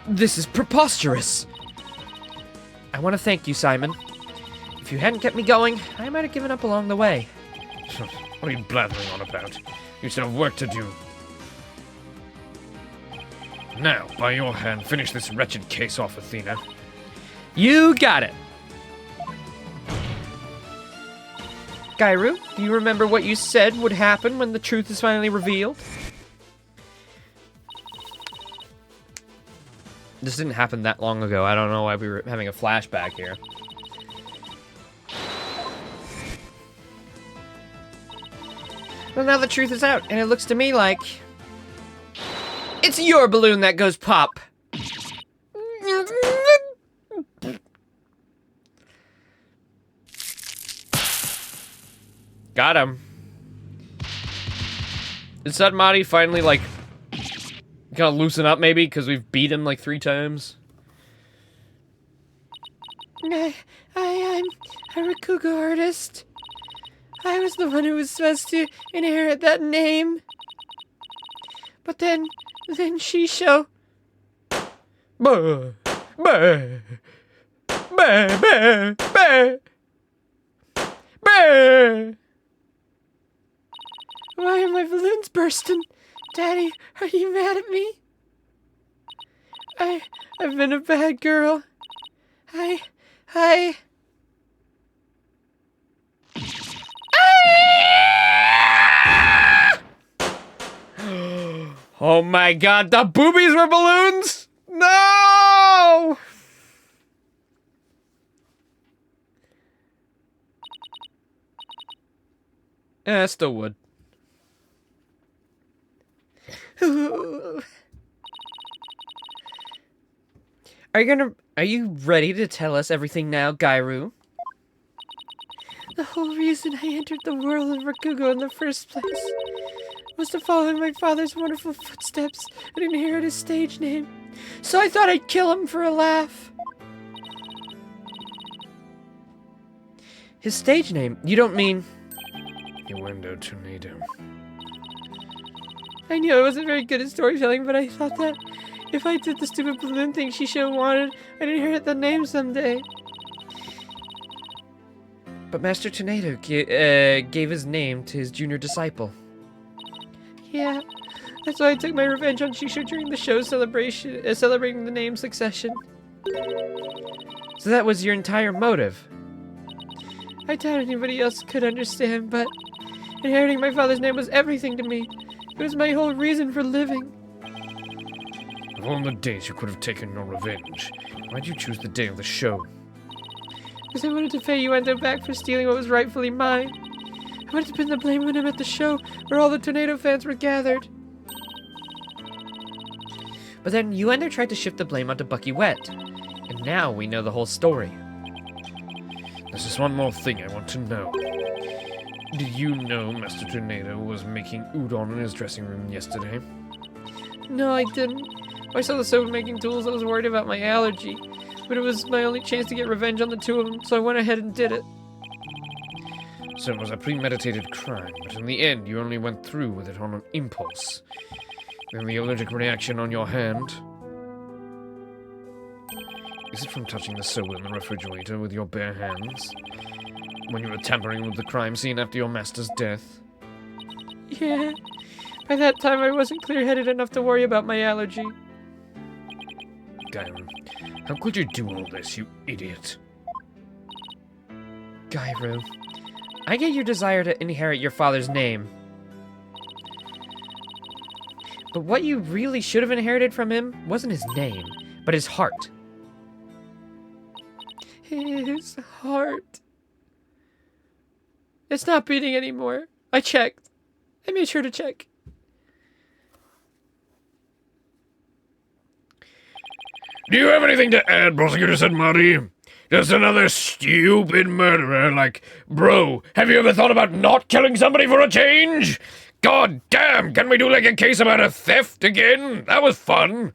S3: This is preposterous!
S6: I want to thank you, Simon. If you hadn't kept me going, I might have given up along the way.
S5: What are you blathering on about? You still have work to do. Now, by your hand, finish this wretched case off, Athena.
S6: You got it! Gyru, do you remember what you said would happen when the truth is finally revealed?
S1: This didn't happen that long ago. I don't know why we were having a flashback here.
S6: Well, now the truth is out, and it looks to me like... it's your balloon that goes pop!
S1: Got him. Did Sudmati finally, like, kind of loosen up, maybe? Because we've beat him, like, 3 times?
S6: I'm a Rakugo artist. I was the one who was supposed to inherit that name. But then Shisho...
S1: Bah, bah, bah, bah, bah, bah.
S6: Why are my balloons bursting? Daddy, are you mad at me? I've been a bad girl.
S1: Oh my god, the boobies were balloons? No! I still would. Are you ready to tell us everything now, Gairu?
S6: The whole reason I entered the world of Rakugo in the first place was to follow in my father's wonderful footsteps and inherit his stage name. So I thought I'd kill him for a laugh.
S1: His stage name? You don't mean...
S5: Innuendo Tornado.
S6: I knew I wasn't very good at storytelling, but I thought that if I did the stupid balloon thing she should have wanted, I'd inherit the name someday.
S1: But Master Tornado gave his name to his junior disciple.
S6: Yeah, that's why I took my revenge on Shisho during the show's celebration, celebrating the name succession.
S1: So that was your entire motive?
S6: I doubt anybody else could understand, but inheriting my father's name was everything to me. It was my whole reason for living.
S5: Of all the days you could have taken your revenge, why'd you choose the day of the show?
S6: Because I wanted to pay Uendo back for stealing what was rightfully mine. I wanted to pin the blame on him at the show where all the Tornado fans were gathered.
S1: But then Uendo tried to shift the blame onto Bucky Wet. And now we know the whole story.
S5: There's just one more thing I want to know. Did you know Master Tornado was making udon in his dressing room yesterday?
S6: No, I didn't. When I saw the soap-making tools, I was worried about my allergy. But it was my only chance to get revenge on the two of them, so I went ahead and did it.
S5: So it was a premeditated crime, but in the end you only went through with it on an impulse. Then the allergic reaction on your hand... Is it from touching the soda in the refrigerator with your bare hands? When you were tampering with the crime scene after your master's death?
S6: Yeah. By that time, I wasn't clear-headed enough to worry about my allergy.
S5: Gairu, how could you do all this, you idiot?
S1: Gairu, I get your desire to inherit your father's name. But what you really should have inherited from him wasn't his name, but his heart.
S6: His heart. It's not beating anymore. I checked. I made sure to check.
S5: Do you have anything to add, Prosecutor Senmari? Just another stupid murderer like... Bro, have you ever thought about not killing somebody for a change? God damn, can we do like a case about a theft again? That was fun.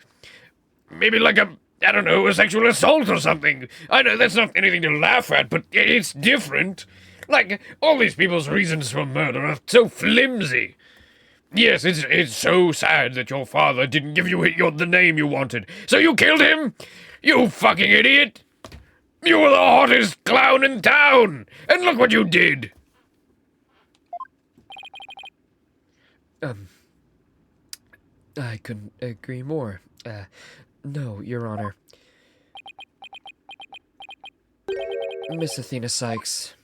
S5: Maybe like a... I don't know, a sexual assault or something. I know that's not anything to laugh at, but it's different. Like, all these people's reasons for murder are so flimsy. Yes, it's so sad that your father didn't give you the name you wanted. So you killed him? You fucking idiot! You were the hottest clown in town! And look what you did!
S3: I couldn't agree more. No, Your Honor. Miss Athena Sykes.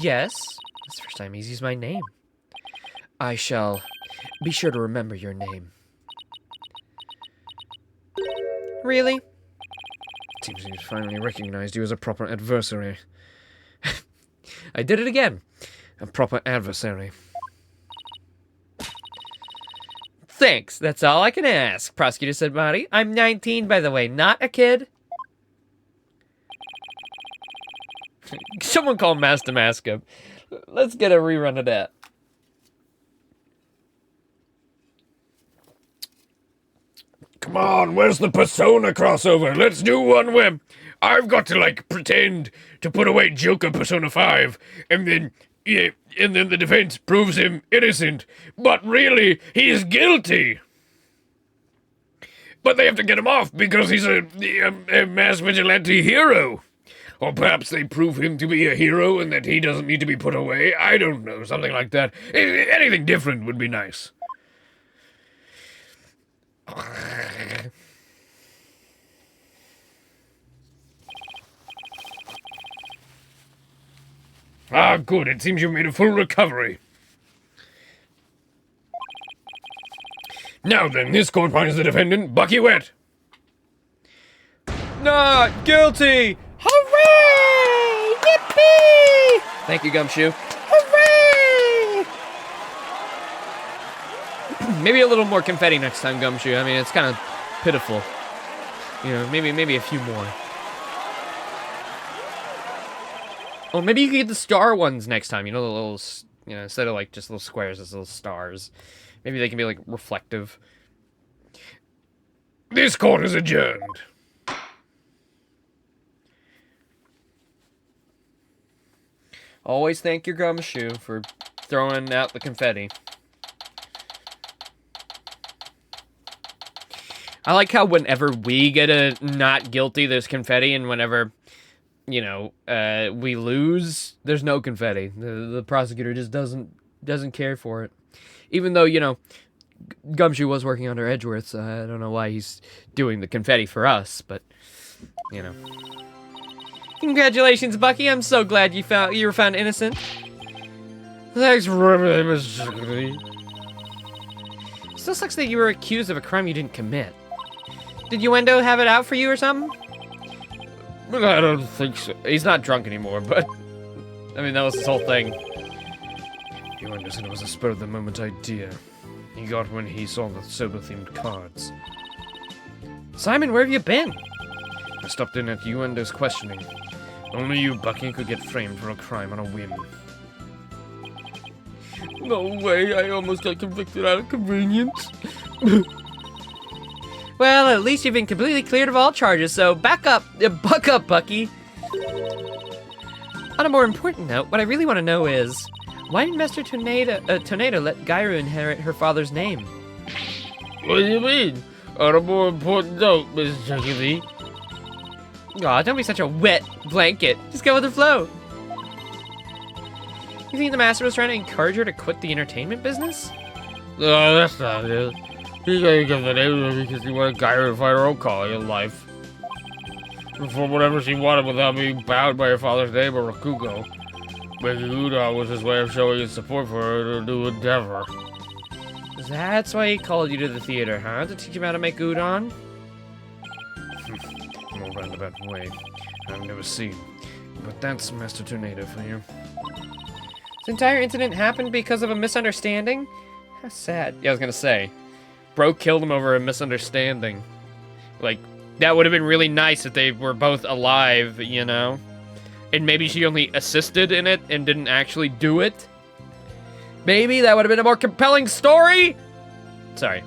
S1: Yes? That's the first time he's used my name.
S3: I shall be sure to remember your name.
S1: Really?
S5: Seems he's finally recognized you as a proper adversary.
S1: I did it again.
S5: A proper adversary.
S1: Thanks, that's all I can ask, Prosecutor said Marty. I'm 19, by the way, not a kid. Someone call Master Mask up. Let's get a rerun of that.
S5: Come on, where's the Persona crossover? Let's do one where I've got to, like, pretend to put away Joker Persona 5, and then the defense proves him innocent, but really, he's guilty. But they have to get him off because he's a mass vigilante hero. Or perhaps they prove him to be a hero and that he doesn't need to be put away. I don't know, something like that. Anything different would be nice. Ah, good. It seems you made a full recovery. Now then, this court finds the defendant, Bucky Wet.
S1: Not guilty!
S6: Hooray! Yippee!
S1: Thank you, Gumshoe.
S6: Hooray!
S1: Maybe a little more confetti next time, Gumshoe. I mean, it's kind of pitiful. You know, maybe a few more. Oh, maybe you could get the star ones next time. You know, the little, you know, instead of like just little squares, it's little stars. Maybe they can be like reflective.
S5: This court is adjourned.
S1: Always thank your Gumshoe for throwing out the confetti. I like how whenever we get a not guilty, there's confetti, and whenever, you know, we lose, there's no confetti. The prosecutor just doesn't care for it. Even though, you know, Gumshoe was working under Edgeworth, so I don't know why he's doing the confetti for us, but, you know. Congratulations, Bucky. I'm so glad you were found innocent.
S5: Thanks for everything, Mr. Secretary.
S1: Still sucks that you were accused of a crime you didn't commit. Did Uendo have it out for you or something?
S5: But I don't think so.
S1: He's not drunk anymore, but I mean that was his whole thing.
S5: Uendo said it was a spur-of-the-moment idea. He got when he saw the sober-themed cards.
S1: Simon, where have you been?
S5: I stopped in at Uendo's questioning. Only you, Bucky, could get framed for a crime on a whim.
S1: No way, I almost got convicted out of convenience. Well, at least you've been completely cleared of all charges, so buck up, Bucky. On a more important note, what I really want to know is, why did Master Tornado let Gairu inherit her father's name?
S5: What do you mean? On a more important note, Miss Chuckity.
S1: Aw, don't be such a wet blanket. Just go with the flow. You think the master was trying to encourage her to quit the entertainment business?
S5: No, that's not it. He gave the name to her because he wanted Gairu to find her own calling in life. Perform whatever she wanted without being bound by her father's name or Rakugo. Making udon was his way of showing his support for her new endeavor.
S1: That's why he called you to the theater, huh? To teach him how to make udon?
S5: No roundabout way. I've never seen. But that's Master Tornado for you.
S1: This entire incident happened because of a misunderstanding? How sad. Yeah, I was gonna say. Bro killed him over a misunderstanding. Like, that would have been really nice if they were both alive, you know? And maybe she only assisted in it and didn't actually do it? Maybe that would have been a more compelling story? Sorry.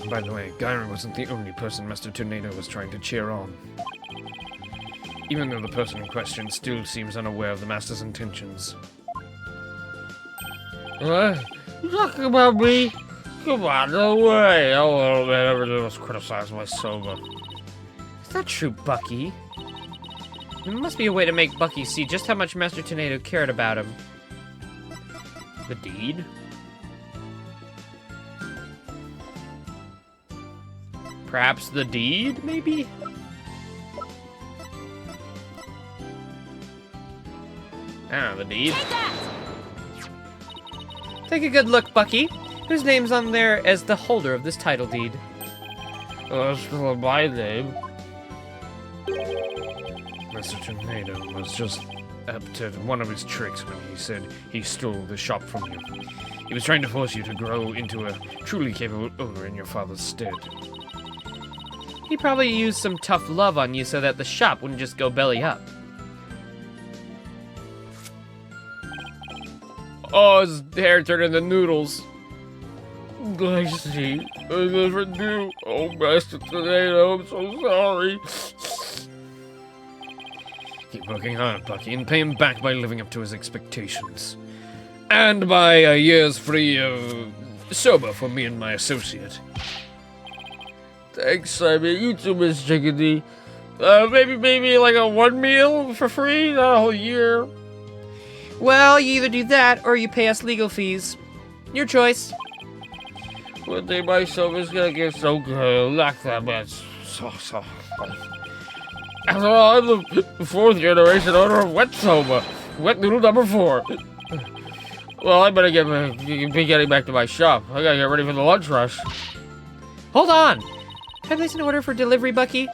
S5: By the way, Gairu wasn't the only person Master Tornado was trying to cheer on. Even though the person in question still seems unaware of the Master's intentions. What? You talking about me? Come on, no way! Oh, all man ever did was criticize my soba.
S1: Is that true, Bucky? There must be a way to make Bucky see just how much Master Tornado cared about him. The deed? Perhaps the deed, maybe? I don't know, the deed? Take a good look, Bucky. Whose name's on there as the holder of this title deed?
S5: That's still my name. Master Tornado was just up to one of his tricks when he said he stole the shop from you. He was trying to force you to grow into a truly capable owner in your father's stead.
S1: He probably used some tough love on you so that the shop wouldn't just go belly up. Oh, his hair turned into noodles.
S5: I see. I never knew. Oh, Master Tornado, I'm so sorry. Keep working hard, Bucky, and pay him back by living up to his expectations. And by a year's free of sober for me and my associate. Thanks, Simon. You too, Miss Chickadee. Maybe like a one meal for free, not a whole year.
S1: Well, you either do that or you pay us legal fees. Your choice.
S5: One day my sober's gonna get so good, like that much. So. After all, I'm the fourth generation owner of Wet Soba. Wet Noodle number 4. Well, I better be getting back to my shop. I gotta get ready for the lunch rush.
S6: Hold on! Can I place an order for delivery, Bucky?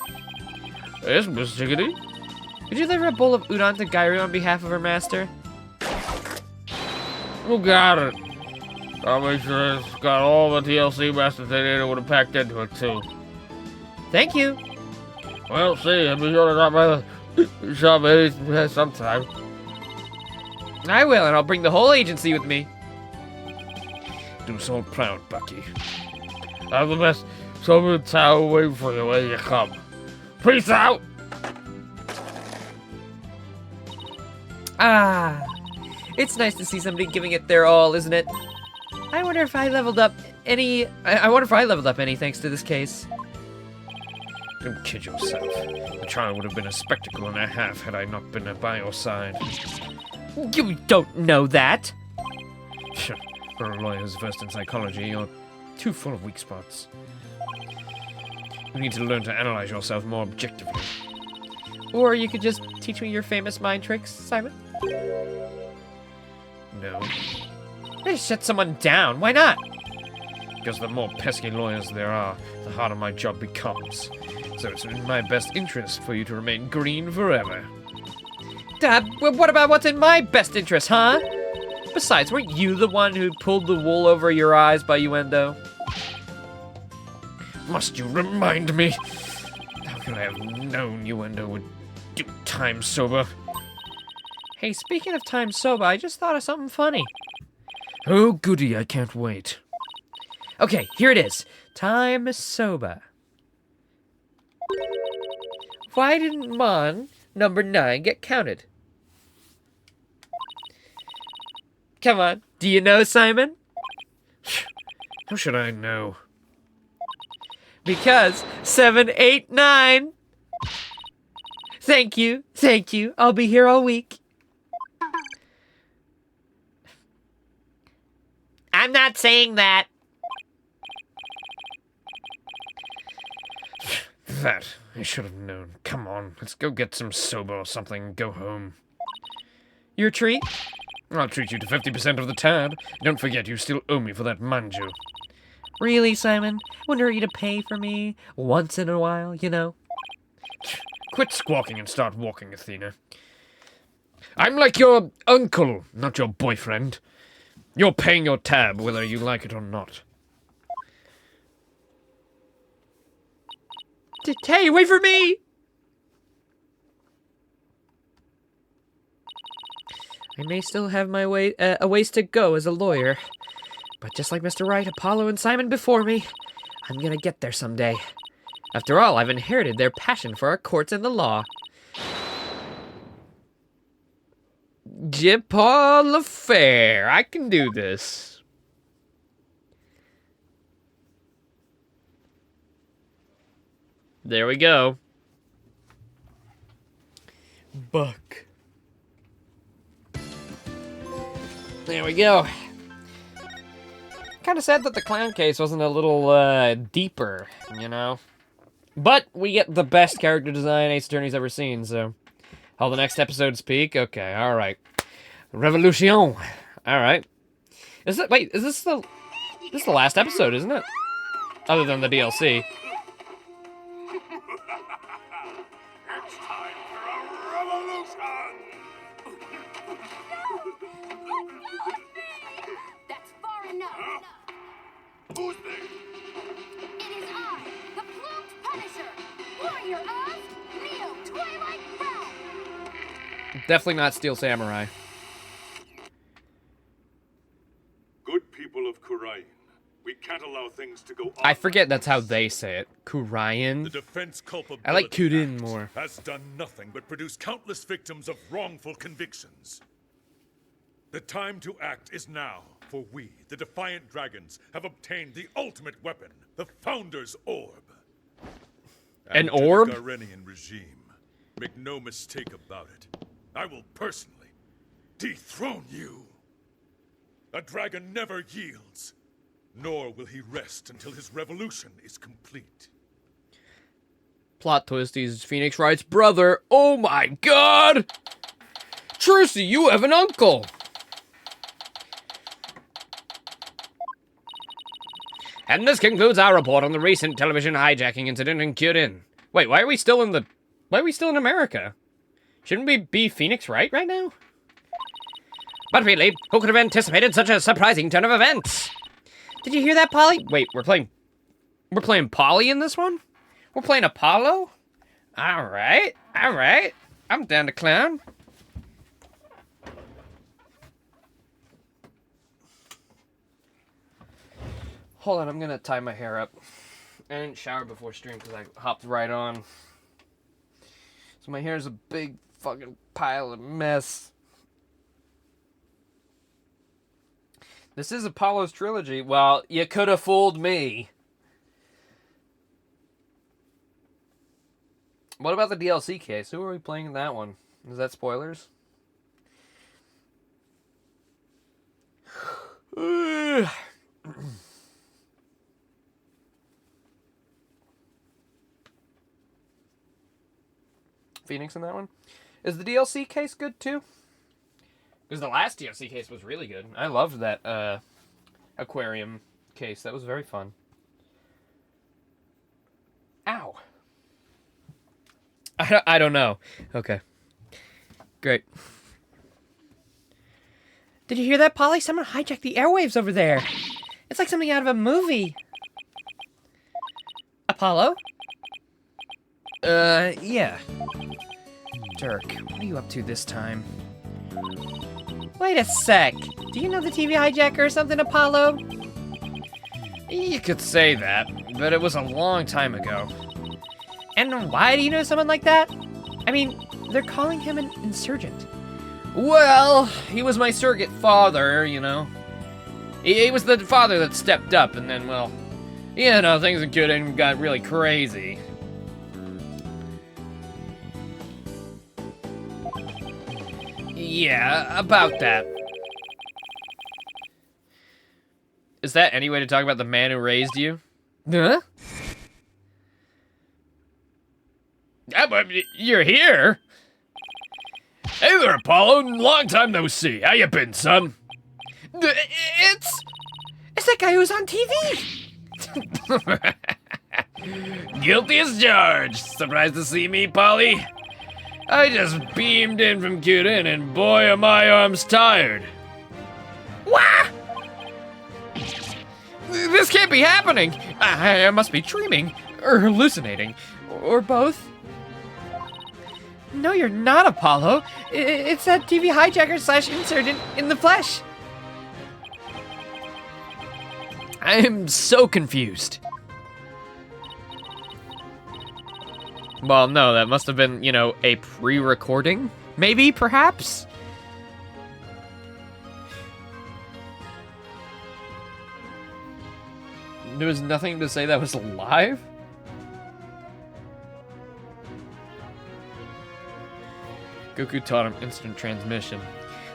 S5: Yes, Miss Chickadee?
S6: Would you deliver a bowl of udon to Gairu on behalf of her master?
S5: Who got it? I'll make sure it's got all the TLC Master Data would have packed into it, too.
S6: Thank you.
S5: Well, see, I'll be sure to drop by the shop sometime.
S6: I will, and I'll bring the whole agency with me.
S5: Do so proud, Bucky. Have the best Soba Tao waiting for you when you come. Peace out!
S6: Ah, it's nice to see somebody giving it their all, isn't it? I wonder if I leveled up any. I wonder if I leveled up any thanks to this case.
S5: Don't kid yourself. The trial would have been a spectacle and a half had I not been by your side.
S6: You don't know that.
S5: For a lawyer's versed in psychology, you're too full of weak spots. You need to learn to analyze yourself more objectively.
S6: Or you could just teach me your famous mind tricks, Simon.
S5: No,
S6: Just shut someone down. Why not?
S5: because the more pesky lawyers there are, the harder my job becomes. So it's in my best interest for you to remain green forever.
S6: Well, what about what's in my best interest, huh? Besides, weren't you the one who pulled the wool over your eyes by Uendo?
S5: Must you remind me? How could I have known Uendo would do time sober?
S6: Hey, speaking of time soba, I just thought of something funny.
S5: Oh, goody, I can't wait.
S6: Okay, here it is. Time soba. Why didn't Mon number 9 get counted? Come on, do you know, Simon?
S5: How should I know?
S6: Because 7, 8, 9. Thank you, thank you. I'll be here all week. I'm not saying that.
S5: That I should have known. Come on, let's go get some soba or something and go home.
S6: Your treat?
S5: I'll treat you to 50% of the tab. Don't forget, you still owe me for that manju.
S6: Really, Simon? Wouldn't hurt you to pay for me once in a while, you know?
S5: Quit squawking and start walking, Athena. I'm like your uncle, not your boyfriend. You're paying your tab whether you like it or not.
S6: Hey, wait for me! I may still have my a ways to go as a lawyer, but just like Mr. Wright, Apollo, and Simon before me, I'm gonna get there someday. After all, I've inherited their passion for our courts and the law.
S1: Paul LaFair, I can do this. There we go. Buck. There we go. Kind of sad that the clown case wasn't a little deeper, you know? But we get the best character design Ace Attorney's ever seen, so... How the next episodes peak? Okay, alright. Revolution! Alright. Is this the last episode, isn't it? Other than the DLC.
S7: It's time for a revolution!
S8: That's far enough.
S7: Who's they?
S8: It is I, the Plumed Punisher, warrior of Neo Twilight Realm.
S1: Definitely not Steel Samurai.
S7: Good people of Kurain, we can't allow things to go on.
S1: I forget that's how they say it.
S7: The
S1: Kurian.
S7: defense culpability
S1: I like Kudin
S7: Act
S1: more.
S7: has done nothing but produce countless victims of wrongful convictions. The time to act is now, for we, the Defiant Dragons, have obtained the ultimate weapon, the Founder's Orb.
S1: An
S7: And to
S1: orb?
S7: the Garenian regime, make no mistake about it, I will personally dethrone you. A dragon never yields, nor will he rest until his revolution is complete.
S1: Plot twist, he's Phoenix Wright's brother. Oh my god! Trucy, you have an uncle! And this concludes our report on the recent television hijacking incident in Curin. Wait, why are we still in America? Shouldn't we be Phoenix Wright right now? But really, who could have anticipated such a surprising turn of events?
S6: Did you hear that, Polly?
S1: Wait, we're playing Polly in this one? We're playing Apollo? Alright. I'm down to clown. Hold on, I'm gonna tie my hair up. I didn't shower before stream because I hopped right on. So my hair is a big fucking pile of mess. This is Apollo's trilogy. Well, you could have fooled me. What about the DLC case? Who are we playing in that one? Is that spoilers? Phoenix in that one? Is the DLC case good too? Because the last DLC case was really good. I loved that aquarium case. That was very fun. Ow. I don't know. Okay. Great.
S6: Did you hear that, Polly? Someone hijacked the airwaves over there. It's like something out of a movie. Apollo?
S3: Yeah. Dirk, what are you up to this time?
S6: Wait a sec. Do you know the TV hijacker or something, Apollo?
S1: You could say that, but it was a long time ago.
S6: And why do you know someone like that? I mean, they're calling him an insurgent.
S1: Well, he was my surrogate father, you know. He was the father that stepped up, and then, well, you know, things in Curin got really crazy. Yeah, about that. Is that any way to talk about the man who raised you?
S6: Huh?
S1: Yeah, but you're here. Hey there, Apollo. Long time no see. How you been, son?
S6: It's that guy who was on TV.
S1: Guilty as charged. Surprised to see me, Polly? I just beamed in from Curin, and boy, are my arms tired.
S6: Wah!
S1: This can't be happening. I must be dreaming, or hallucinating, or both.
S6: No, you're not, Apollo. It's that TV hijacker / insurgent in the flesh.
S1: I am so confused. Well, no, that must have been, you know, a pre-recording? Maybe, perhaps? There was nothing to say that was live? Goku taught him instant transmission.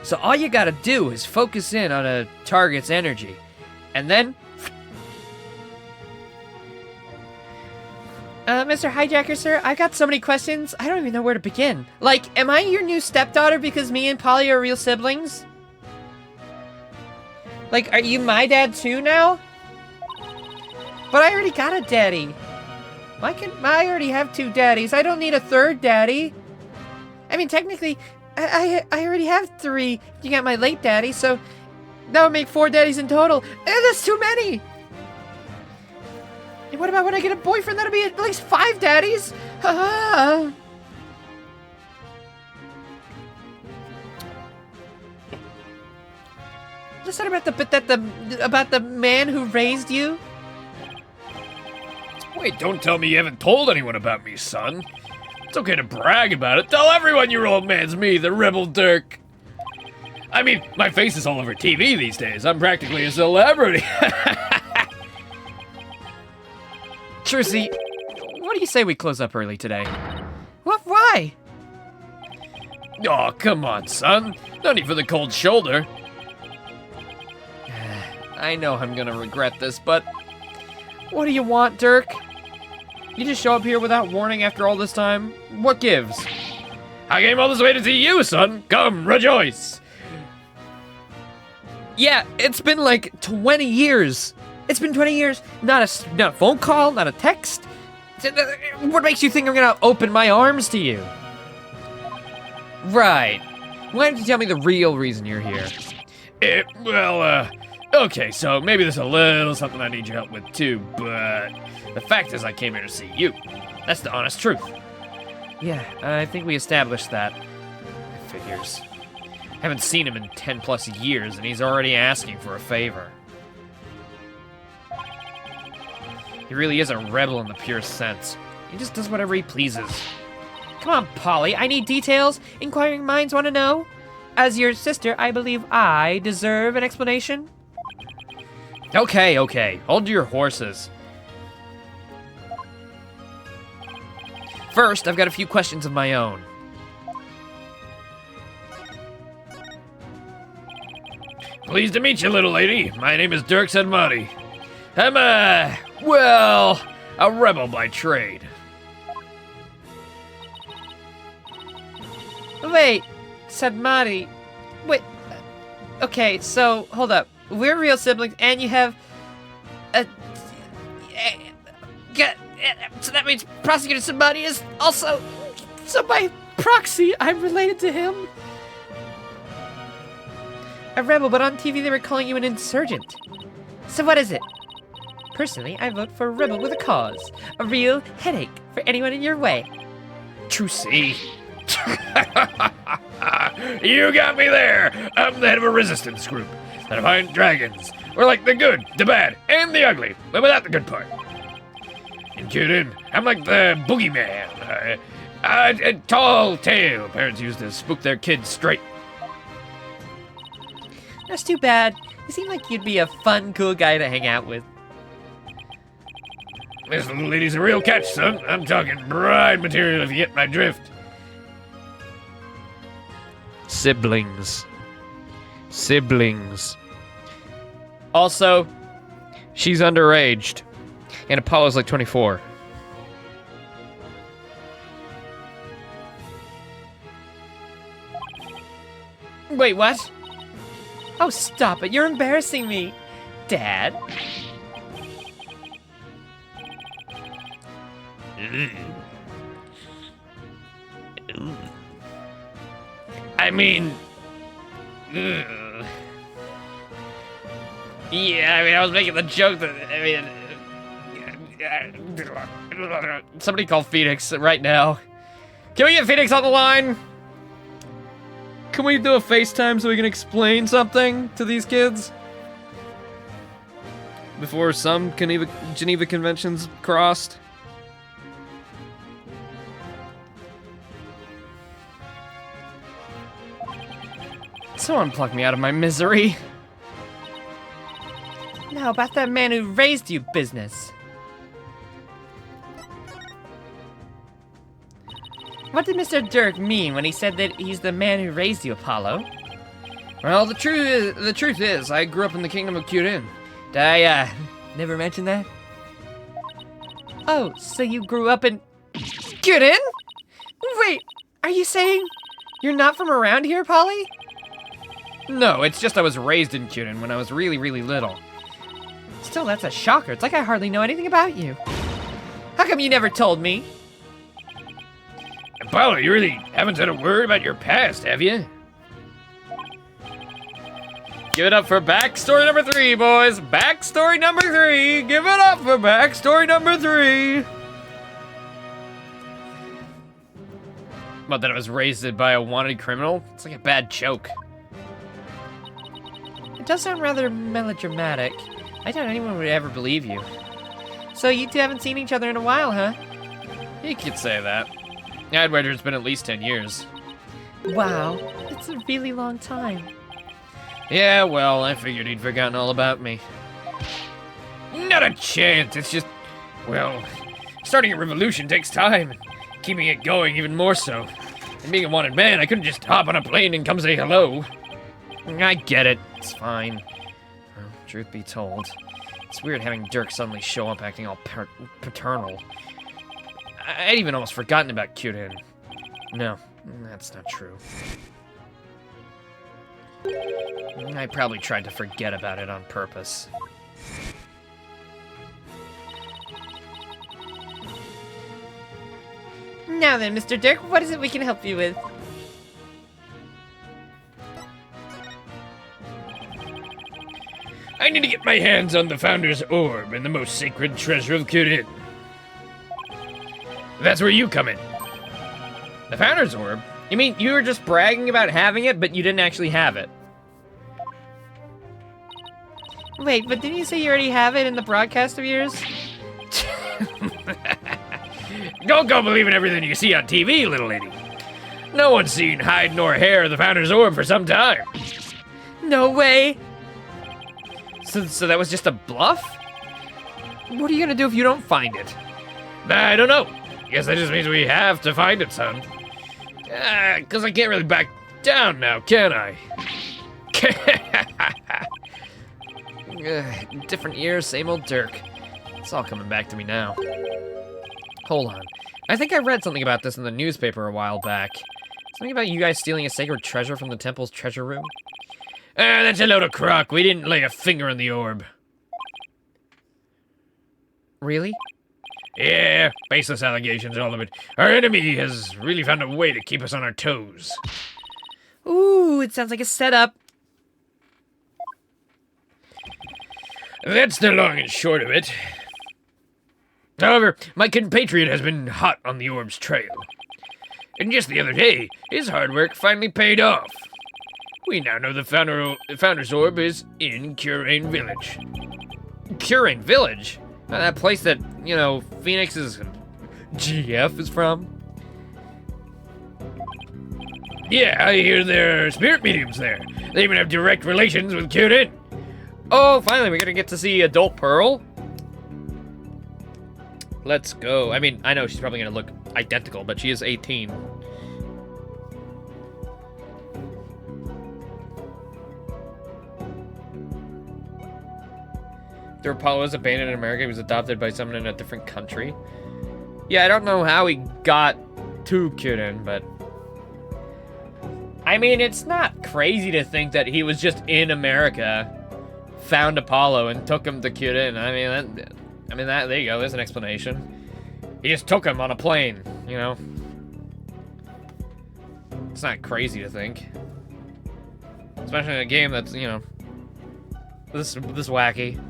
S1: So all you gotta do is focus in on a target's energy, and then...
S6: Mr. Hijacker, sir, I've got so many questions, I don't even know where to begin. Like, am I your new stepdaughter because me and Polly are real siblings? Like, are you my dad too now? But I already got a daddy. I already have 2 daddies. I don't need a 3rd daddy. I mean, technically, I already have 3. You got my late daddy, so that would make 4 daddies in total. And that's too many! And what about when I get a boyfriend? That'll be at least 5 daddies! Listen about the man who raised you?
S1: Wait, don't tell me you haven't told anyone about me, son. It's okay to brag about it. Tell everyone your old man's me, the rebel Dirk. I mean, my face is all over TV these days. I'm practically a celebrity.
S6: Trucy, what do you say we close up early today? What? Why?
S1: Oh, come on, son. No need for the cold shoulder. I know I'm gonna regret this, but...
S6: What do you want, Dirk?
S1: You just show up here without warning after all this time? What gives? I came all this way to see you, son. Come, rejoice. Yeah, it's been like 20 years. It's been 20 years. Not a phone call, not a text. What makes you think I'm gonna open my arms to you? Right. Why don't you tell me the real reason you're here? Okay, so maybe there's a little something I need your help with too, but the fact is I came here to see you. That's the honest truth. Yeah, I think we established that. It figures. Haven't seen him in 10 plus years, and he's already asking for a favor. He really is a rebel in the purest sense. He just does whatever he pleases.
S6: Come on, Polly, I need details. Inquiring minds want to know. As your sister, I believe I deserve an explanation.
S1: Okay, hold your horses. First, I've got a few questions of my own. Pleased to meet you, little lady. My name is Dirk Sedmati. I'm a rebel by trade.
S6: Wait, Sedmati. Wait. Okay, so hold up. We're real siblings, and you have a. So that means Prosecutor Sedmati is also. So by proxy, I'm related to him. A rebel, but on TV they were calling you an insurgent. So what is it? Personally, I vote for a rebel with a cause. A real headache for anyone in your way.
S1: Trucy. You got me there. I'm the head of a resistance group. The Defiant Dragons. We're like the good, the bad, and the ugly, but without the good part. In Kuden, I'm like the boogeyman. A tall tale parents used to spook their kids straight.
S6: That's too bad. You seem like you'd be a fun, cool guy to hang out with.
S1: This little lady's a real catch, son. I'm talking bride material if you get my drift. Siblings. Also, she's underaged. And Apollo's like 24.
S6: Wait, what? Oh, stop it. You're embarrassing me. Dad?
S1: I mean... Yeah, I was making the joke that, somebody call Phoenix right now. Can we get Phoenix on the line? Can we do a FaceTime so we can explain something to these kids? Before some Geneva Conventions crossed? Someone pluck me out of my misery.
S6: Now about that man who raised you business. What did Mr. Dirk mean when he said that he's the man who raised you, Apollo?
S1: Well, the truth is, I grew up in the kingdom of Kuden. Did I, never mention that?
S6: Oh, so you grew up in... Kuden? Wait, are you saying you're not from around here, Polly?
S1: No, it's just I was raised in Kuden when I was really, really little.
S6: Still, that's a shocker. It's like I hardly know anything about you. How come you never told me?
S1: Apollo, you really haven't said a word about your past, have you? Give it up for backstory number 3, boys. Backstory number 3. Give it up for backstory number 3. Well, that I was raised by a wanted criminal? It's like a bad joke.
S6: It does sound rather melodramatic. I doubt anyone would ever believe you. So you two haven't seen each other in a while, huh?
S1: You could say that. I'd wager it's been at least 10 years.
S6: Wow, it's a really long time.
S1: Yeah, well, I figured he'd forgotten all about me. Not a chance, it's just... Well, starting a revolution takes time. Keeping it going even more so. And being a wanted man, I couldn't just hop on a plane and come say hello. I get it, it's fine. Well, truth be told, it's weird having Dirk suddenly show up acting all paternal. I'd even almost forgotten about Kyuden. No, that's not true. I probably tried to forget about it on purpose.
S6: Now then, Mr. Dirk, what is it we can help you with?
S1: I need to get my hands on the Founder's Orb and the most sacred treasure of Kyuden. That's where you come in. The Founder's Orb? You mean you were just bragging about having it, but you didn't actually have it?
S6: Wait, but didn't you say you already have it in the broadcast of yours?
S1: Don't go believing everything you see on TV, little lady. No one's seen hide nor hair of the Founder's Orb for some time.
S6: No way!
S1: So that was just a bluff?
S6: What are you gonna do if you don't find it?
S1: I don't know. Guess that just means we have to find it, son. Because I can't really back down now, can I? Different year, same old Dirk. It's all coming back to me now. Hold on. I think I read something about this in the newspaper a while back. Something about you guys stealing a sacred treasure from the temple's treasure room? That's a load of crock. We didn't lay a finger on the orb.
S6: Really?
S1: Yeah, baseless allegations, all of it. Our enemy has really found a way to keep us on our toes.
S6: Ooh, it sounds like a setup.
S1: That's the long and short of it. However, my compatriot has been hot on the orb's trail. And just the other day, his hard work finally paid off. We now know the Founder's Orb is in Kurain Village. Kurain Village? That place that, you know, Phoenix's GF is from? Yeah, I hear there are spirit mediums there. They even have direct relations with Kurain. Oh, finally, we're gonna get to see Adult Pearl? Let's go. I mean, I know she's probably gonna look identical, but she is 18. The Apollo was abandoned in America. He was adopted by someone in a different country. Yeah, I don't know how he got to Kyuden, but... I mean, it's not crazy to think that he was just in America, found Apollo, and took him to Kyuden. I mean, there you go. There's an explanation. He just took him on a plane, you know? It's not crazy to think. Especially in a game that's, you know, this wacky.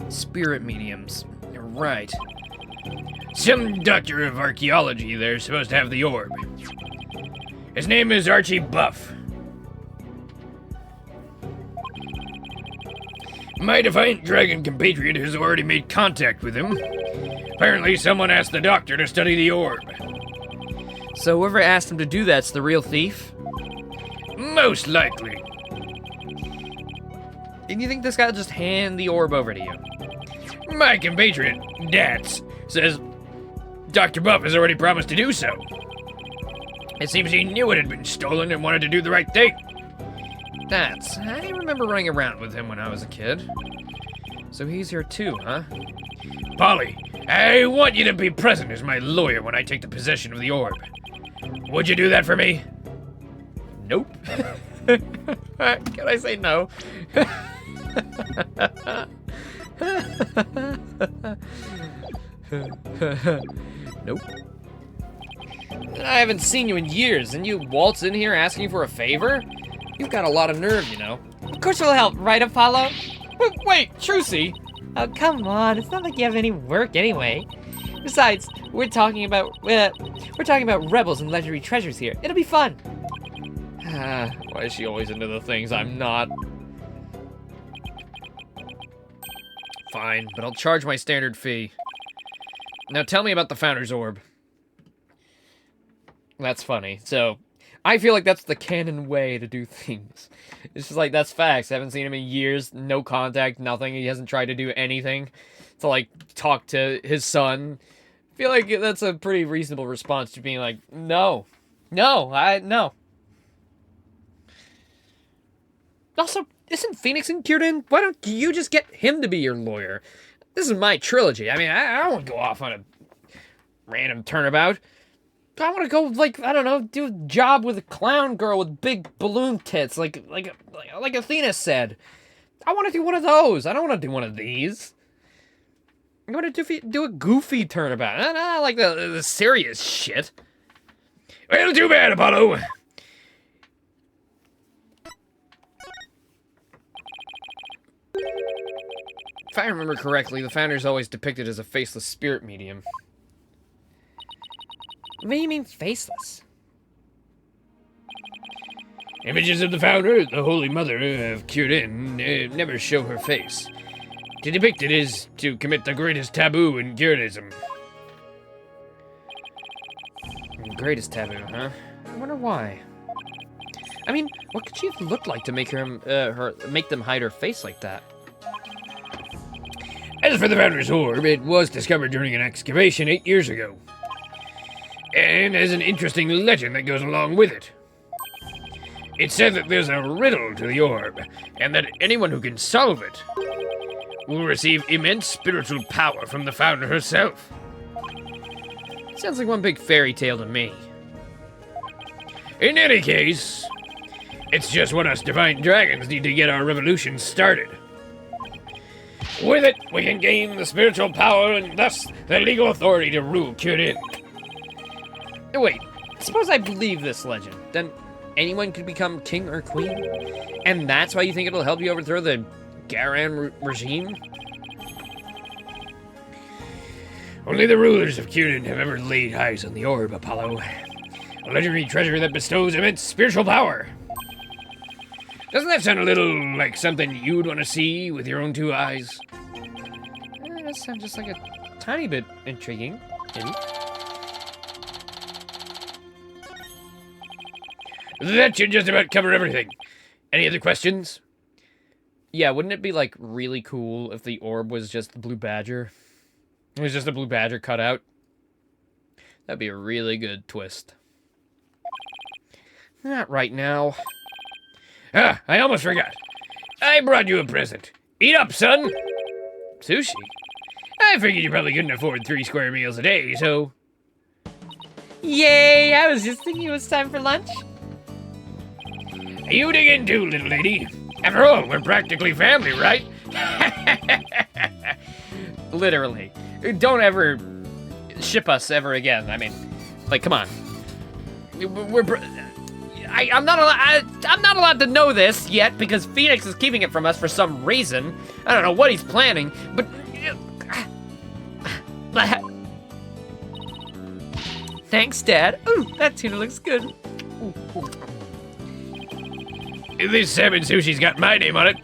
S1: Spirit mediums. You're right. Some doctor of archaeology there's supposed to have the orb. His name is Archie Buff. My defiant dragon compatriot has already made contact with him. Apparently someone asked the doctor to study the orb.
S6: So whoever asked him to do that's the real thief?
S1: Most likely.
S6: And you think this guy will just hand the orb over to you?
S1: My compatriot, Dats, says Dr. Buff has already promised to do so. It seems he knew it had been stolen and wanted to do the right thing.
S6: Dats, I remember running around with him when I was a kid. So he's here too, huh?
S1: Polly, I want you to be present as my lawyer when I take the possession of the orb. Would you do that for me?
S6: Nope. Can I say no? Nope. I haven't seen you in years, and you waltz in here asking for a favor? You've got a lot of nerve, you know. Of course we'll help, right, Apollo? Wait, Trucy! Oh, come on, it's not like you have any work anyway. Besides, we're talking about rebels and legendary treasures here. It'll be fun.
S1: Why is she always into the things I'm not? Fine, but I'll charge my standard fee. Now tell me about the Founder's Orb. That's funny. So, I feel like that's the canon way to do things. It's just like, that's facts. I haven't seen him in years. No contact, nothing. He hasn't tried to do anything to, like, talk to his son. I feel like that's a pretty reasonable response to being like, no. No. Also, isn't Phoenix in Kieran? Why don't you just get him to be your lawyer? This is my trilogy. I mean, I don't want to go off on a random turnabout. I want to go, like, I don't know, do a job with a clown girl with big balloon tits, like Athena said. I want to do one of those. I don't want to do one of these. I want to do a goofy turnabout. I don't like the serious shit. Well, too bad, Apollo. If I remember correctly, the Founder's always depicted as a faceless spirit medium.
S3: What do you mean faceless?
S1: Images of the Founder, the Holy Mother of Kieran, never show her face. To depict it is to commit the greatest taboo in Kiranism. Greatest taboo, huh? I wonder why. I mean, what could she have looked like to make make them hide her face like that? As for the Founder's Orb, it was discovered during an excavation 8 years ago. And there's an interesting legend that goes along with it. It's said that there's a riddle to the orb, and that anyone who can solve it will receive immense spiritual power from the Founder herself. Sounds like one big fairy tale to me. In any case, it's just what us Divine Dragons need to get our revolution started. With it, we can gain the spiritual power and thus the legal authority to rule Kieran. Wait, suppose I believe this legend, then anyone could become king or queen? And that's why you think it'll help you overthrow the Garan regime? Only the rulers of Kieran have ever laid eyes on the orb, Apollo. A legendary treasure that bestows immense spiritual power. Doesn't that sound a little like something you'd want to see with your own two eyes? That does sound just like a tiny bit intriguing, maybe. That should just about cover everything. Any other questions? Yeah, wouldn't it be, like, really cool if the orb was just the blue badger? It was just a blue badger cut out. That'd be a really good twist. Not right now. Ah, I almost forgot. I brought you a present. Eat up, son! Sushi? I figured you probably couldn't afford 3 square meals a day, so...
S6: Yay! I was just thinking it was time for lunch.
S1: You dig in too, little lady. After all, we're practically family, right? Literally. Don't ever ship us ever again. I mean, like, come on. I'm not allowed to know this yet because Phoenix is keeping it from us for some reason. I don't know what he's planning, but...
S6: Thanks, Dad. Ooh, that tuna looks good. Ooh, ooh.
S1: This salmon sushi's got my name on it.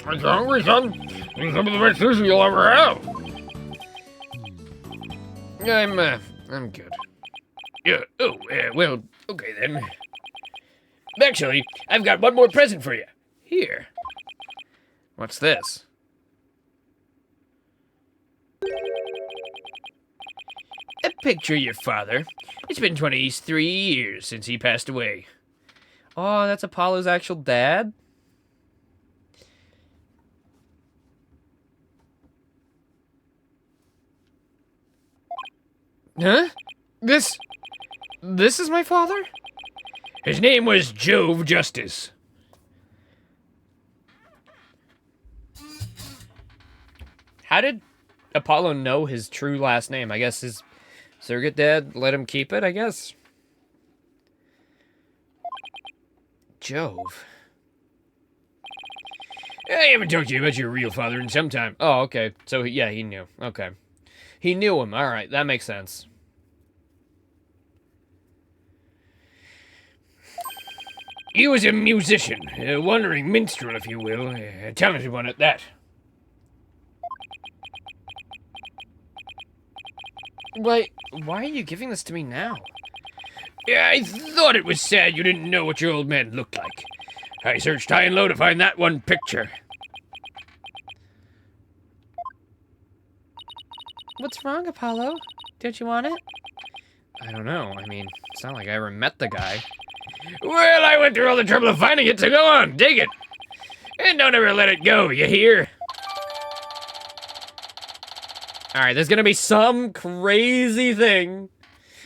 S1: I'm hungry, son. It's some of the best sushi you'll ever have. I'm good. Yeah, well, okay then. Actually, I've got one more present for you. Here. What's this? A picture of your father. It's been 23 years since he passed away. Oh, that's Apollo's actual dad? Huh? This is my father? His name was Jove Justice. How did Apollo know his true last name? I guess his surrogate dad let him keep it, I guess. Jove. I haven't talked to you about your real father in some time. Oh, okay. So, yeah, he knew. Okay. He knew him. All right, that makes sense. He was a musician, a wandering minstrel, if you will, a talented one at that. Why are you giving this to me now? I thought it was sad you didn't know what your old man looked like. I searched high and low to find that one picture.
S6: What's wrong, Apollo? Don't you want it?
S1: I don't know. I mean, it's not like I ever met the guy. Well, I went through all the trouble of finding it, so go on, dig it. And don't ever let it go, you hear? Alright, there's gonna be some crazy thing.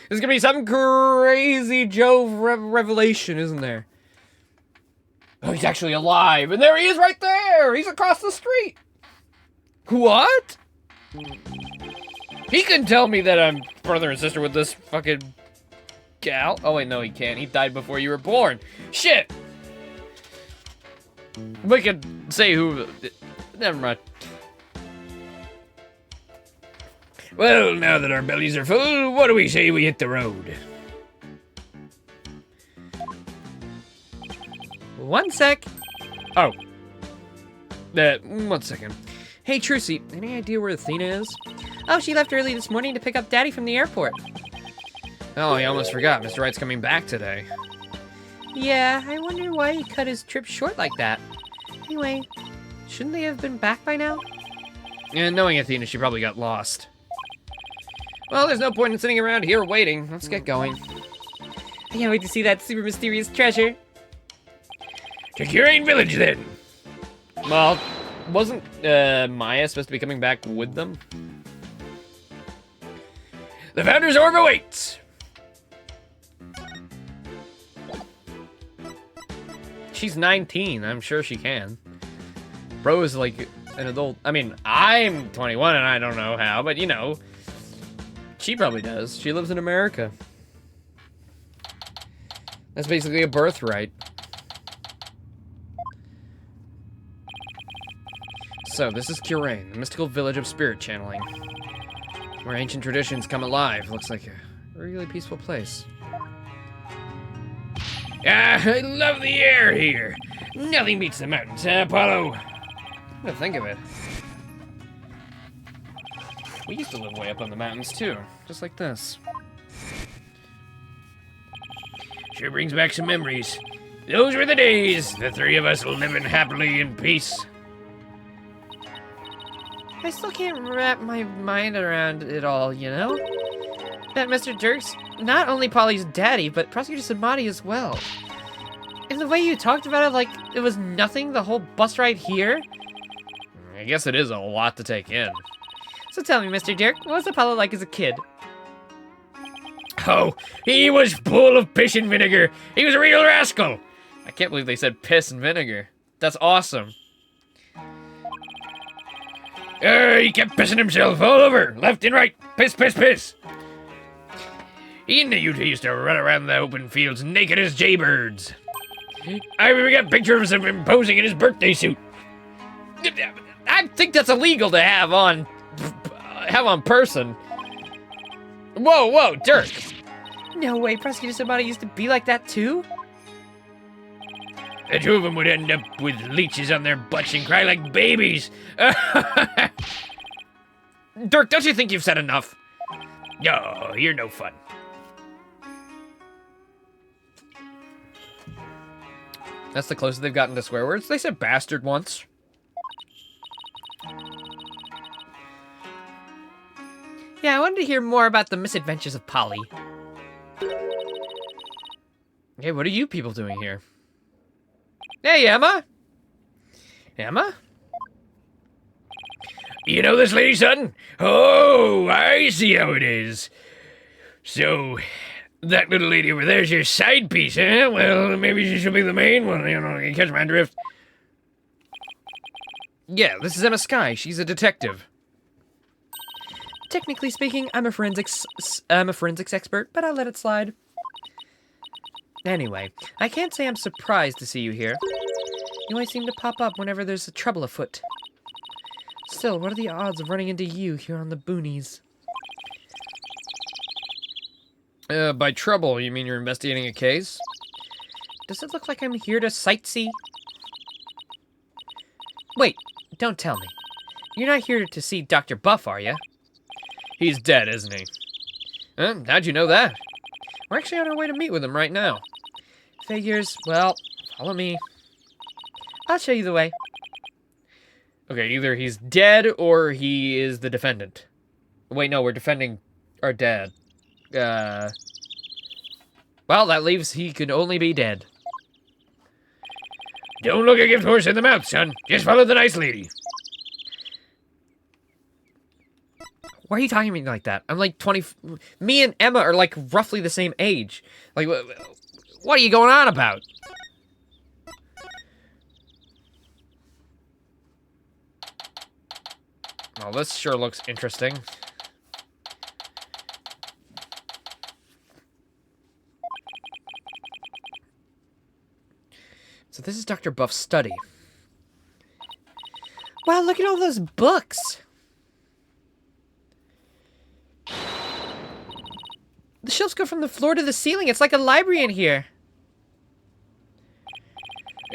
S1: There's gonna be some crazy Jove revelation, isn't there? Oh, he's actually alive, and there he is right there! He's across the street! What? He can tell me that I'm brother and sister with this fucking gal. Oh wait, no he can't. He died before you were born. Shit! We could say who... Never mind. Well, now that our bellies are full, what do we say we hit the road?
S6: One sec.
S1: Oh. 1 second.
S6: Hey, Trucy, any idea where Athena is? Oh, she left early this morning to pick up Daddy from the airport.
S1: Oh, I almost forgot. Mr. Wright's coming back today.
S6: Yeah, I wonder why he cut his trip short like that. Anyway, shouldn't they have been back by now?
S1: And knowing Athena, she probably got lost. Well, there's no point in sitting around here waiting. Let's get going.
S6: I can't wait to see that super mysterious treasure.
S1: To Curain Village, then. Well, wasn't Maya supposed to be coming back with them? The Founder's Orb awaits! She's 19. I'm sure she can. Bro is like an adult. I mean, I'm 21 and I don't know how, but you know, she probably does. She lives in America. That's basically a birthright. So, this is Curain, the mystical village of spirit channeling, where ancient traditions come alive. Looks like a really peaceful place. Ah, I love the air here. Nothing beats the mountains, huh, Apollo? Come to think of it. We used to live way up on the mountains, too. Just like this. Sure brings back some memories. Those were the days, the three of us living happily in peace.
S6: I still can't wrap my mind around it all, you know? That Mr. Dirk's not only Polly's daddy, but Prosecutor Samadi as well. And the way you talked about it like it was nothing, the whole bus ride here?
S1: I guess it is a lot to take in.
S6: So tell me, Mr. Dirk, what was Apollo like as a kid?
S1: Oh, he was full of piss and vinegar. He was a real rascal. I can't believe they said piss and vinegar. That's awesome. He kept pissing himself all over, left and right. Piss, piss, piss. He and the Utah used to run around the open fields naked as jaybirds. I even got pictures of him posing in his birthday suit. I think that's illegal to have on person. Whoa, whoa, Dirk.
S6: No way, Prosecutor Samadi used to be like that too?
S1: The two of them would end up with leeches on their butts and cry like babies. Dirk, don't you think you've said enough? No, you're no fun. That's the closest they've gotten to swear words. They said bastard once.
S6: Yeah, I wanted to hear more about the misadventures of Polly.
S1: Hey, what are you people doing here? Hey, Emma! Emma? You know this lady, son? Oh, I see how it is. So, that little lady over there's your side piece, huh? Well, maybe she should be the main one, you know, you catch my drift. Yeah, this is Emma Skye. She's a detective.
S6: Technically speaking, I'm a forensics expert, but I'll let it slide. Anyway, I can't say I'm surprised to see you here. You always seem to pop up whenever there's trouble afoot. Still, what are the odds of running into you here on the boonies?
S1: By trouble, you mean you're investigating a case?
S6: Does it look like I'm here to sightsee? Wait, don't tell me. You're not here to see Dr. Buff, are you?
S1: He's dead, isn't he? How'd you know that? We're actually on our way to meet with him right now.
S6: Figures. Well, follow me. I'll show you the way.
S1: Okay, either he's dead or he is the defendant. Wait, no, we're defending our dad. Well, that leaves he could only be dead.
S5: Don't look a gift horse in the mouth, son. Just follow the nice lady.
S1: Why are you talking to me like that? I'm like 20... Me and Emma are like roughly the same age. Like, what are you going on about? Well, this sure looks interesting. So this is Dr. Buff's study.
S6: Wow, look at all those books. The shelves go from the floor to the ceiling. It's like a library in here.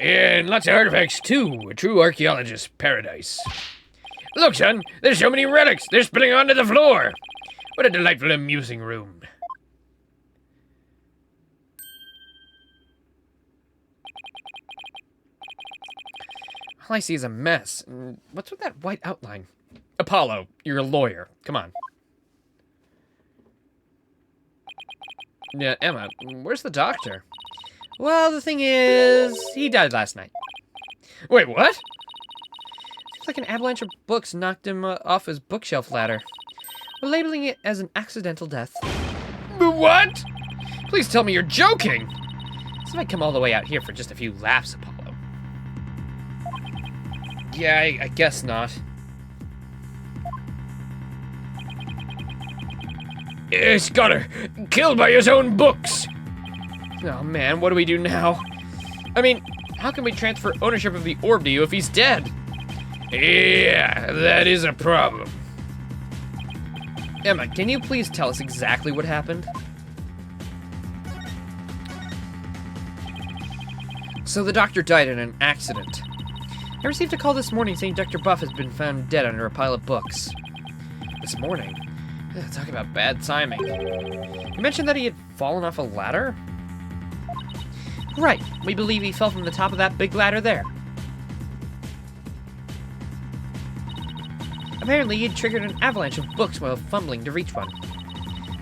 S5: And lots of artifacts, too. A true archaeologist's paradise. Look, son, there's so many relics. They're spilling onto the floor. What a delightful, amusing room.
S1: All I see is a mess. What's with that white outline? Apollo, you're a lawyer. Come on. Yeah, Emma, where's the doctor?
S6: Well, the thing is, he died last night.
S1: Wait, what?
S6: Seems like an avalanche of books knocked him off his bookshelf ladder. We're labeling it as an accidental death.
S1: What? Please tell me you're joking. So if I come all the way out here for just a few laughs, Apollo. Yeah, I guess not.
S5: Scholar, killed by his own books.
S1: Oh man, what do we do now? I mean, how can we transfer ownership of the orb to you if he's dead?
S5: Yeah, that is a problem.
S1: Emma, can you please tell us exactly what happened? So the doctor died in an accident. I received a call this morning saying Dr. Buff has been found dead under a pile of books. This morning? Ugh, talk about bad timing. You mentioned that he had fallen off a ladder?
S6: Right, we believe he fell from the top of that big ladder there. Apparently, he'd triggered an avalanche of books while fumbling to reach one.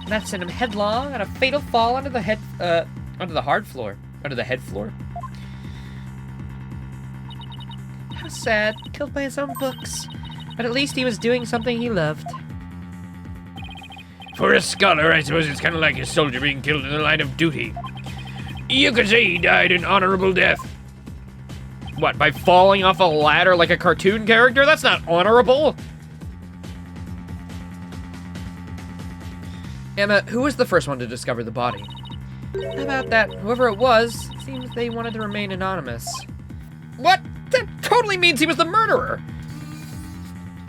S6: That sent him headlong on a fatal fall onto the hard floor. Onto the head floor. How sad, killed by his own books. But at least he was doing something he loved.
S5: For a scholar, I suppose it's kind of like a soldier being killed in the line of duty. You could say he died an honorable death.
S1: What, by falling off a ladder like a cartoon character? That's not honorable. Emma, who was the first one to discover the body?
S6: How about that? Whoever it was, it seems they wanted to remain anonymous.
S1: What? That totally means he was the murderer.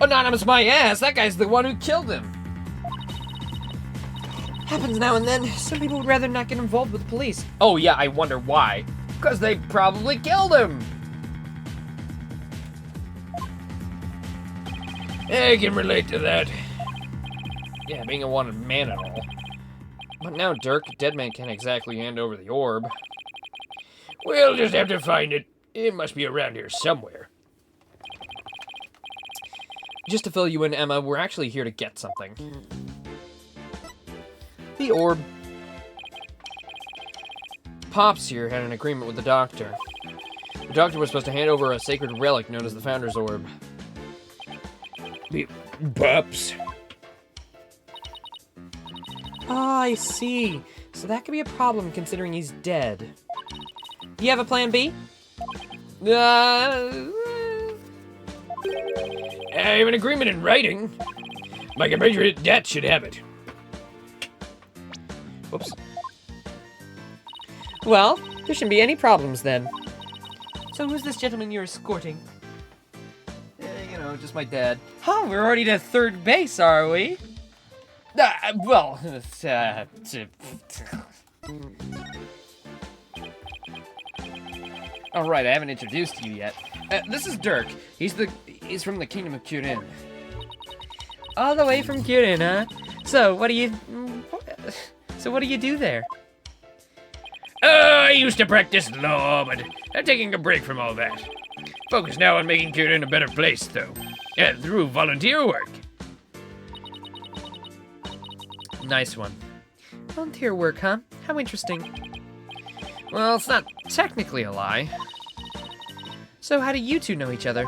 S1: Anonymous my ass, that guy's the one who killed him.
S6: Happens now and then. Some people would rather not get involved with the police.
S1: Oh yeah, I wonder why. Because they probably killed him.
S5: I can relate to that.
S1: Yeah, being a wanted man and all. But now Dirk, dead man, can't exactly hand over the orb.
S5: We'll just have to find it. It must be around here somewhere.
S1: Just to fill you in, Emma, we're actually here to get something. The orb. Pops here had an agreement with the doctor. The doctor was supposed to hand over a sacred relic known as the Founder's Orb.
S5: Pops.
S6: Oh, I see. So that could be a problem considering he's dead. Do you have a plan B?
S5: I have an agreement in writing. My compatriot Dat should have it.
S1: Whoops.
S6: Well, there shouldn't be any problems then. So who's this gentleman you're escorting?
S1: You know, just my dad.
S6: Oh, we're already to third base, are we?
S1: All right, I haven't introduced you yet. This is Dirk. He's from the Kingdom of Kyurin.
S6: All the way from Kyurin, huh? So what do you do there?
S5: I used to practice law, but I'm taking a break from all that. Focus now on making Kyurin a better place, though. And through volunteer work.
S1: Nice one.
S6: Volunteer work, huh? How interesting.
S1: Well, it's not technically a lie.
S6: So how do you two know each other?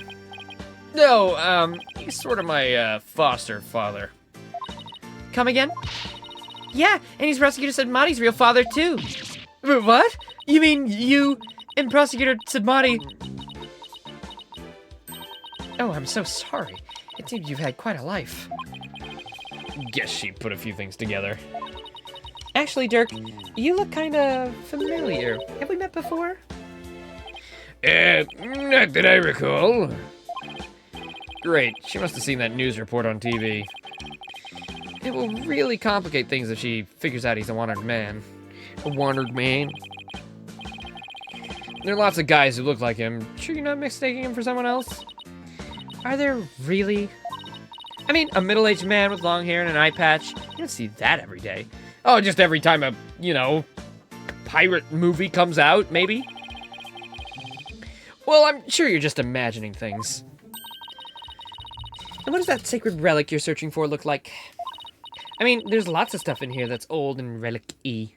S1: No, he's sort of my, foster father.
S6: Come again? Yeah, and he's Prosecutor Sadmati's real father, too. What? You mean you and Prosecutor Sadmati... Oh, I'm so sorry. It seems you've had quite a life.
S1: Guess she put a few things together.
S6: Actually, Dirk, you look kinda familiar. Have we met before?
S1: Not that I recall. Great, she must have seen that news report on TV. It will really complicate things if she figures out he's a wanted man. A wanted man? There are lots of guys who look like him. Sure you're not mistaking him for someone else?
S6: Are there really? I mean, a middle-aged man with long hair and an eye patch. You don't see that every day.
S1: Oh, just every time a, pirate movie comes out, maybe?
S6: Well, I'm sure you're just imagining things. And what does that sacred relic you're searching for look like? I mean, there's lots of stuff in here that's old and relic-y.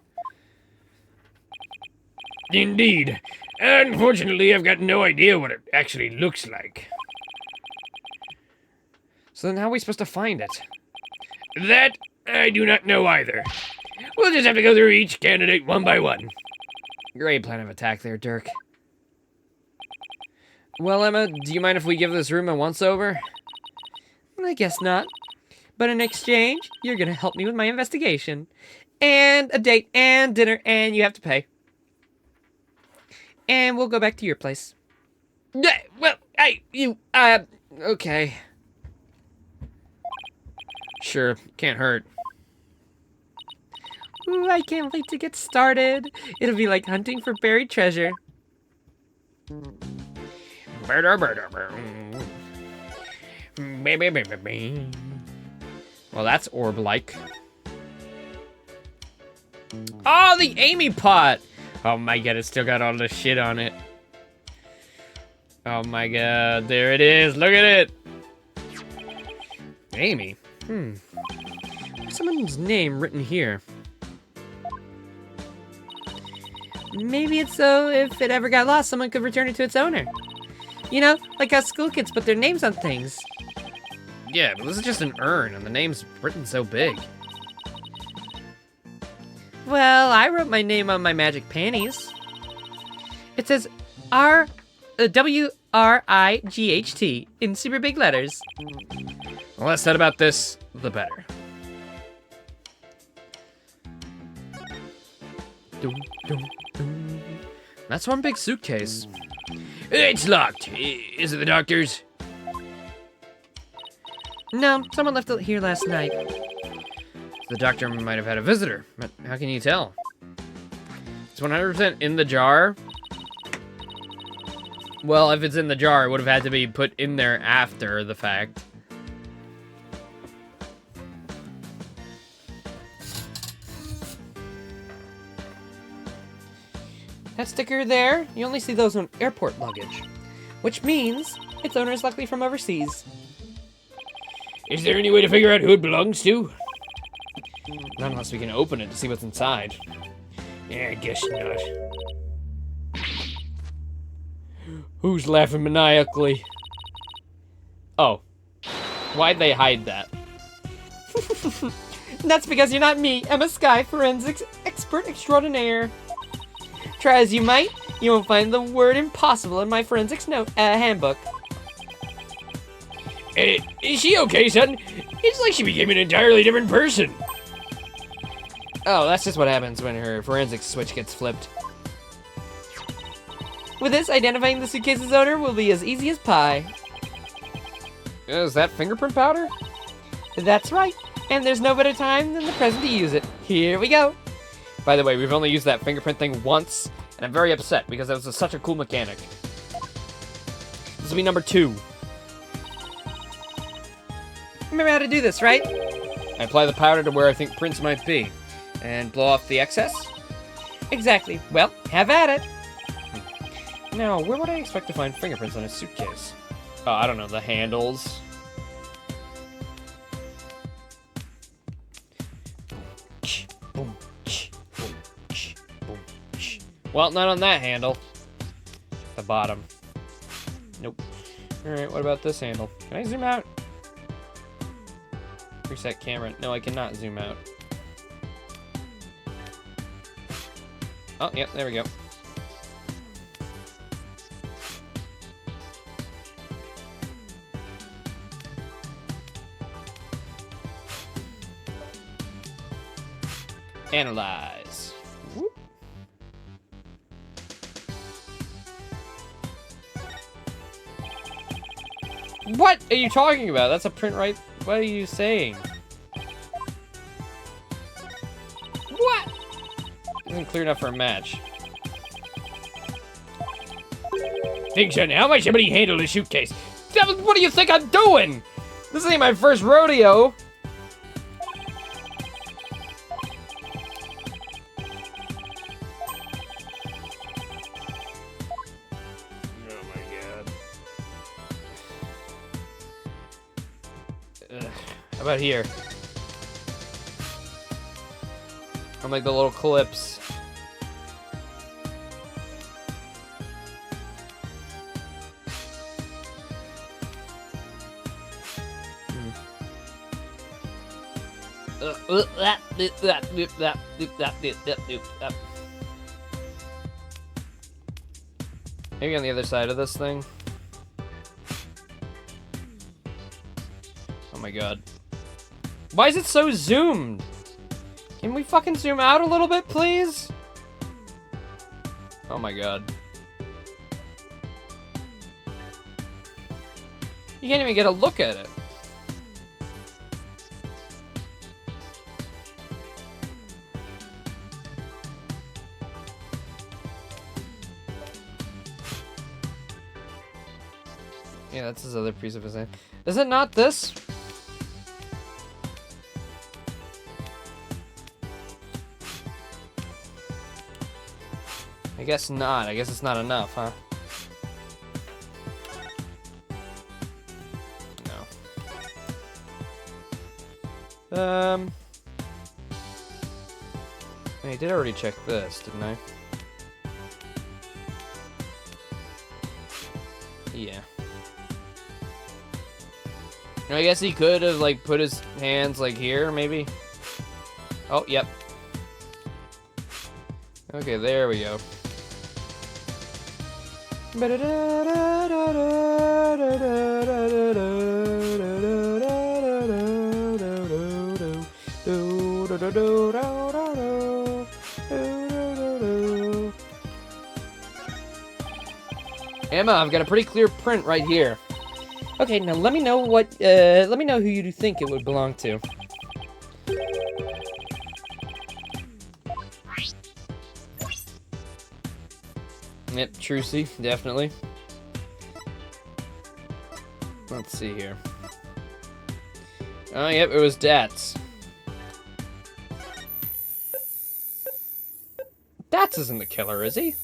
S1: Indeed. Unfortunately, I've got no idea what it actually looks like.
S6: So then how are we supposed to find it?
S1: That, I do not know either. We'll just have to go through each candidate one by one.
S6: Great plan of attack there, Dirk. Well, Emma, do you mind if we give this room a once-over? I guess not. But in exchange, you're gonna help me with my investigation. And a date, and dinner, and you have to pay. And we'll go back to your place.
S1: Well, okay. Sure, can't hurt.
S6: Ooh, I can't wait to get started. It'll be like hunting for buried treasure.
S1: Well, that's orb-like. Oh, the Amy pot! Oh my god, it's still got all the shit on it. Oh my god, there it is, look at it! Amy?
S6: There's someone's name written here. Maybe it's so if it ever got lost, someone could return it to its owner. You know, like how school kids put their names on things.
S1: Yeah, but this is just an urn, and the name's written so big.
S6: Well, I wrote my name on my magic panties. It says W-R-I-G-H-T in super big letters.
S1: The less said about this, the better.
S6: Dum, dum, dum. That's one big suitcase.
S1: It's locked. Is it the doctor's?
S6: No, someone left it here last night.
S1: The doctor might have had a visitor, but how can you tell? It's 100% in the jar. Well, if it's in the jar, it would have had to be put in there after the fact.
S6: That sticker there, you only see those on airport luggage. Which means its owner is likely from overseas.
S1: Is there any way to figure out who it belongs to? Not unless we can open it to see what's inside. Yeah, I guess not. Who's laughing maniacally? Oh. Why'd they hide that?
S6: That's because you're not me, Emma Sky, forensics expert extraordinaire. Try as you might, you won't find the word impossible in my forensics handbook.
S1: Is she okay, son? It's like she became an entirely different person.
S6: Oh, that's just what happens when her forensics switch gets flipped. With this, identifying the suitcase's owner will be as easy as pie.
S1: Is that fingerprint powder?
S6: That's right, and there's no better time than the present to use it. Here we go.
S1: By the way, we've only used that fingerprint thing once, and I'm very upset because that was such a cool mechanic. This will be number 2.
S6: Remember how to do this, right?
S1: I apply the powder to where I think prints might be, and blow off the excess?
S6: Exactly. Well, have at it.
S1: Now, where would I expect to find fingerprints on a suitcase? Oh, I don't know, the handles. Well, not on that handle. The bottom. Nope. Alright, what about this handle? Can I zoom out? Reset camera. No, I cannot zoom out. Oh, yep, there we go. Analyze. Whoop. What are you talking about? That's a print right. What are you saying? What? Isn't clear enough for a match. Thanks, Johnny. How might somebody handle a suitcase? What do you think I'm doing? This ain't my first rodeo. How about here? I'm like the little clips. Maybe on the other side of this thing. Oh my god. Why is it so zoomed? Can we fucking zoom out a little bit, please? Oh my god. You can't even get a look at it. Yeah, that's his other piece of his name. Is it not this? I guess not. I guess it's not enough, huh? No. I did already check this, didn't I? Yeah. I guess he could have, like, put his hands, like, here, maybe? Oh, yep. Okay, there we go. Emma, I've got a pretty clear print right here. Okay, now let me know what, let me know who you think it would belong to. Yep, Trucy, definitely. Let's see here. Oh, yep, it was Dats. Dats isn't the killer, is he?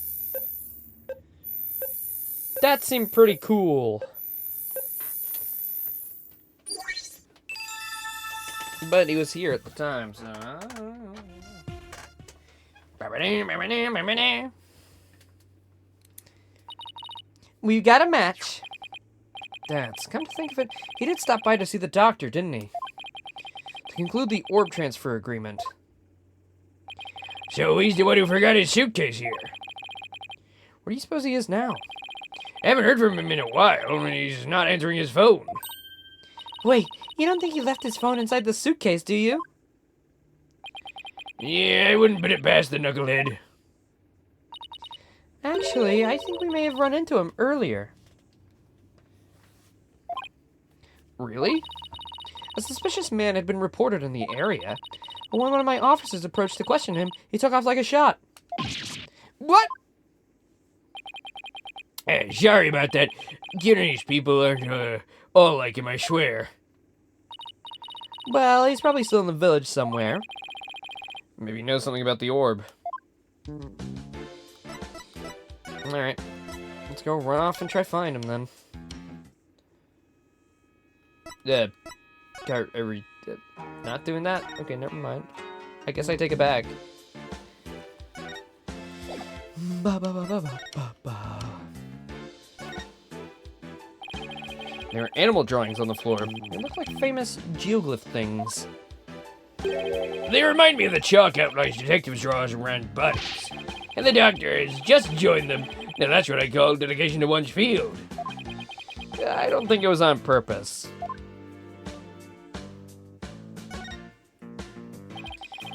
S1: That seemed pretty cool. But he was here at the time, so... We got a match. Dats, come to think of it, he did stop by to see the doctor, didn't he? To conclude the orb transfer agreement. So he's the one who forgot his suitcase here. Where do you suppose he is now? I haven't heard from him in a while, and he's not answering his phone. Wait, you don't think he left his phone inside the suitcase, do you? Yeah, I wouldn't put it past the knucklehead. Actually, I think we may have run into him earlier. Really? A suspicious man had been reported in the area, but when one of my officers approached to question him, he took off like a shot. What? Sorry about that. These people aren't all like him, I swear. Well, he's probably still in the village somewhere. Maybe he knows something about the orb. Alright. Let's go run off and try find him then. Not doing that? Okay, never mind. I guess I take it back. There are animal drawings on the floor. They look like famous geoglyph things.
S9: They remind me of the chalk outlines detectives draw around bodies. And the doctor has just joined them. Now that's what I call dedication to one's field.
S1: I don't think it was on purpose.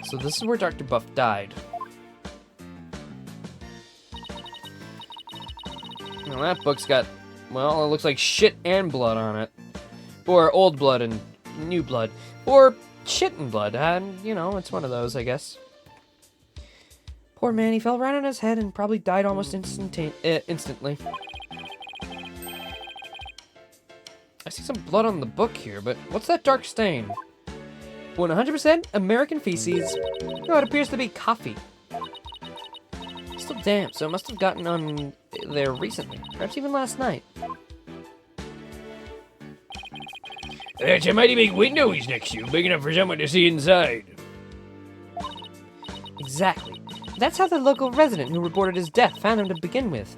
S1: So this is where Dr. Buff died. Well, that book's got, well, it looks like shit and blood on it. Or old blood and new blood. Or shit and blood. And, you know, it's one of those, I guess. Poor man, he fell right on his head and probably died almost instantly. I see some blood on the book here, but what's that dark stain? 100% American feces. No, it appears to be coffee. It's still damp, so it must have gotten on there recently. Perhaps even last night.
S9: That's a mighty big window he's next to, big enough for someone to see inside.
S6: Exactly. That's how the local resident who reported his death found him to begin with.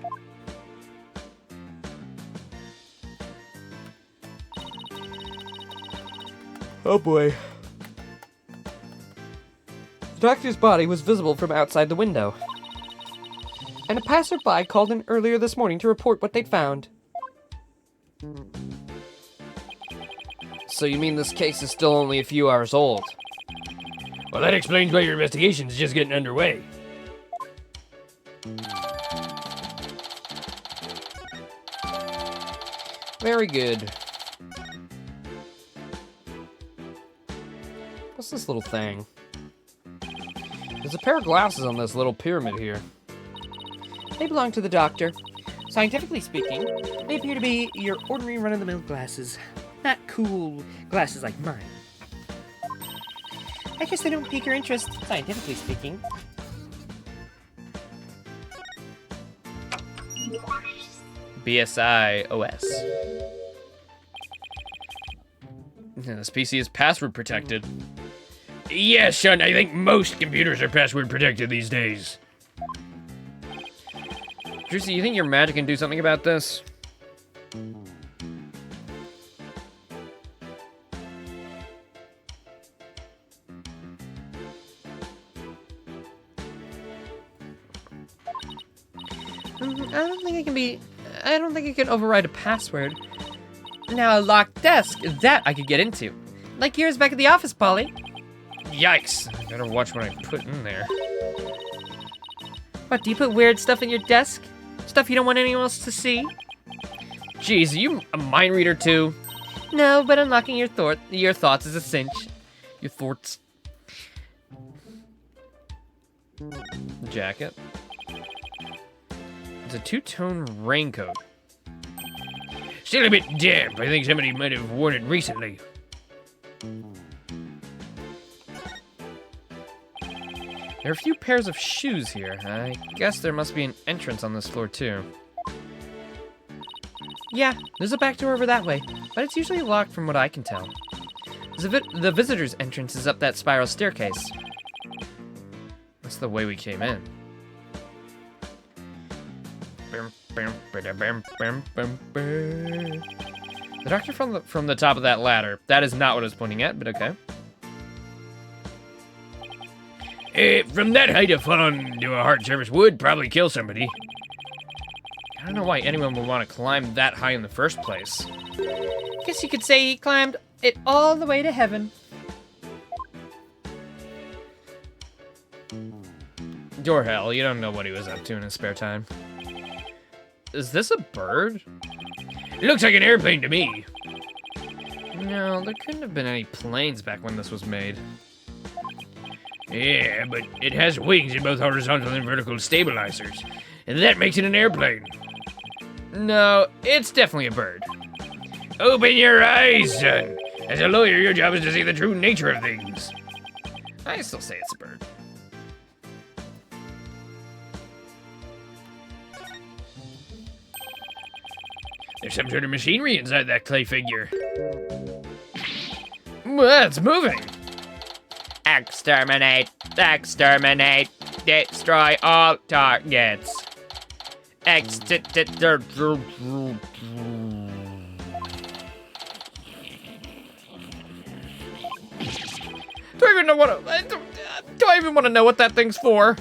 S1: Oh boy. The doctor's body was visible from outside the window.
S6: And a passerby called in earlier this morning to report what they'd found.
S1: So you mean this case is still only a few hours old?
S9: Well, that explains why your investigation's just getting underway.
S1: Very good. What's this little thing? There's a pair of glasses on this little pyramid here.
S6: They belong to the doctor. Scientifically speaking, they appear to be your ordinary run-of-the-mill glasses. Not cool glasses like mine. I guess they don't pique your interest, scientifically speaking.
S1: BSI OS. This PC is password protected.
S9: Yes, son, I think most computers are password protected these days.
S1: Juicy, you think your magic can do something about this?
S6: I don't think it can override a password. Now a locked desk, that I could get into. Like yours back at the office, Polly.
S1: Yikes! I better watch what I put in there.
S6: What, do you put weird stuff in your desk? Stuff you don't want anyone else to see?
S1: Jeez, are you a mind reader too?
S6: No, but unlocking your thoughts is a cinch.
S1: Your thoughts. Jacket. It's a two-tone raincoat.
S9: Still a bit damp. I think somebody might have worn it recently.
S1: There are a few pairs of shoes here. I guess there must be an entrance on this floor too.
S6: Yeah, there's a back door over that way, but it's usually locked from what I can tell. The visitor's entrance is up that spiral staircase.
S1: That's the way we came in. The doctor from the top of that ladder. That is not what I was pointing at, but okay.
S9: From that height, a fall onto a hard surface would probably kill somebody.
S1: I don't know why anyone would want to climb that high in the first place.
S6: Guess you could say he climbed it all the way to heaven.
S1: Or hell, you don't know what he was up to in his spare time. Is this a bird?
S9: It looks like an airplane to me.
S1: No, there couldn't have been any planes back when this was made.
S9: Yeah, but it has wings in both horizontal and vertical stabilizers, and that makes it an airplane.
S1: No, it's definitely a bird.
S9: Open your eyes, son. As a lawyer, your job is to see the true nature of things.
S1: I still say it's a bird.
S9: There's some sort of machinery inside that clay figure.
S1: Well, it's moving.
S6: Exterminate, exterminate, destroy all targets.
S1: Do I even know what? Do I even want to know what that thing's for?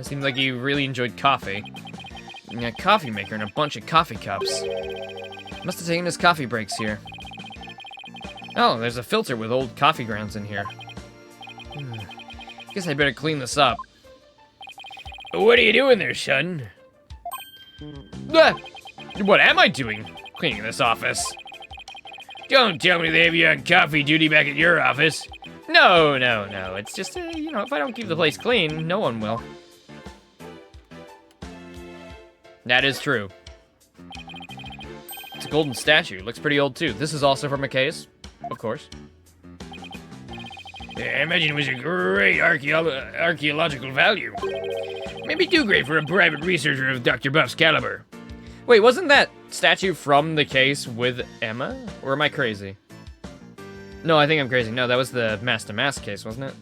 S1: Seems like you really enjoyed coffee. And a coffee maker and a bunch of coffee cups. Must have taken his coffee breaks here. Oh, there's a filter with old coffee grounds in here. Guess I better clean this up.
S9: What are you doing there, son?
S1: What am I doing? Cleaning this office.
S9: Don't tell me they have you on coffee duty back at your office.
S1: No. It's just, you know, if I don't keep the place clean, no one will. That is true. It's a golden statue. Looks pretty old, too. This is also from a case, of course.
S9: I imagine it was a great archaeological value. Maybe too great for a private researcher of Dr. Buff's caliber.
S1: Wait, wasn't that statue from the case with Emma? Or am I crazy? No, I think I'm crazy. No, that was the mask case, wasn't it?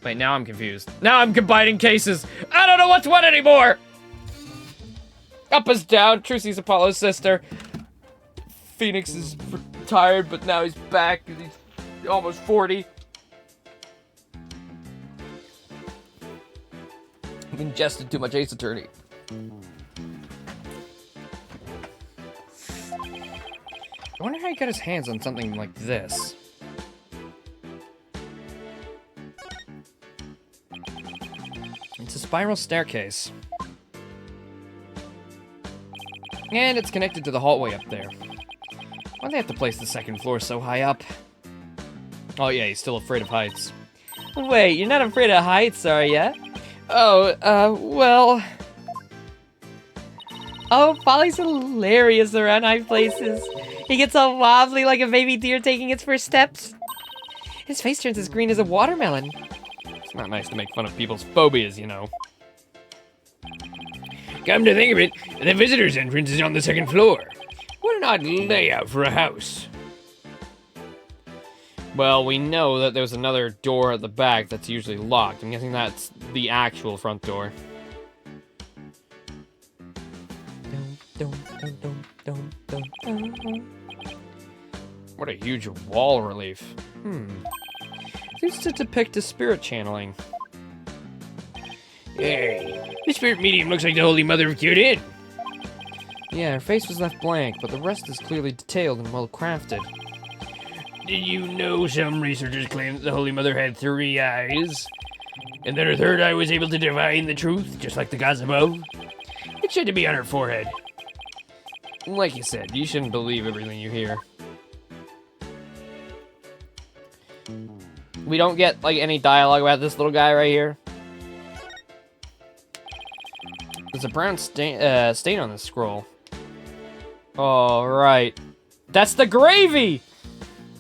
S1: Wait, now I'm confused. Now I'm combining cases. I don't know what's what anymore! Up is down. Trucy's Apollo's sister. Phoenix is retired, but now he's back. He's almost 40. I've ingested too much Ace Attorney. I wonder how he got his hands on something like this. It's a spiral staircase. And it's connected to the hallway up there. Why'd they have to place the second floor so high up? Oh yeah, he's still afraid of heights. Wait, you're not afraid of heights, are ya? Oh, well... Oh, Polly's hilarious around high places. He gets all wobbly like a baby deer taking its first steps. His face turns as green as a watermelon. It's not nice to make fun of people's phobias, you know.
S9: Come to think of it, the visitor's entrance is on the second floor. What an odd layout for a house.
S1: Well, we know that there's another door at the back that's usually locked. I'm guessing that's the actual front door. What a huge wall relief. Seems to depict a spirit channeling.
S9: Hey, this spirit medium looks like the Holy Mother of Kyudin.
S1: Yeah, her face was left blank, but the rest is clearly detailed and well crafted.
S9: Did you know some researchers claim that the Holy Mother had 3 eyes? And that her third eye was able to divine the truth, just like the gods above? It should be on her forehead.
S1: Like you said, you shouldn't believe everything you hear. We don't get, like, any dialogue about this little guy right here. There's a brown stain on this scroll. Oh, right. That's the gravy!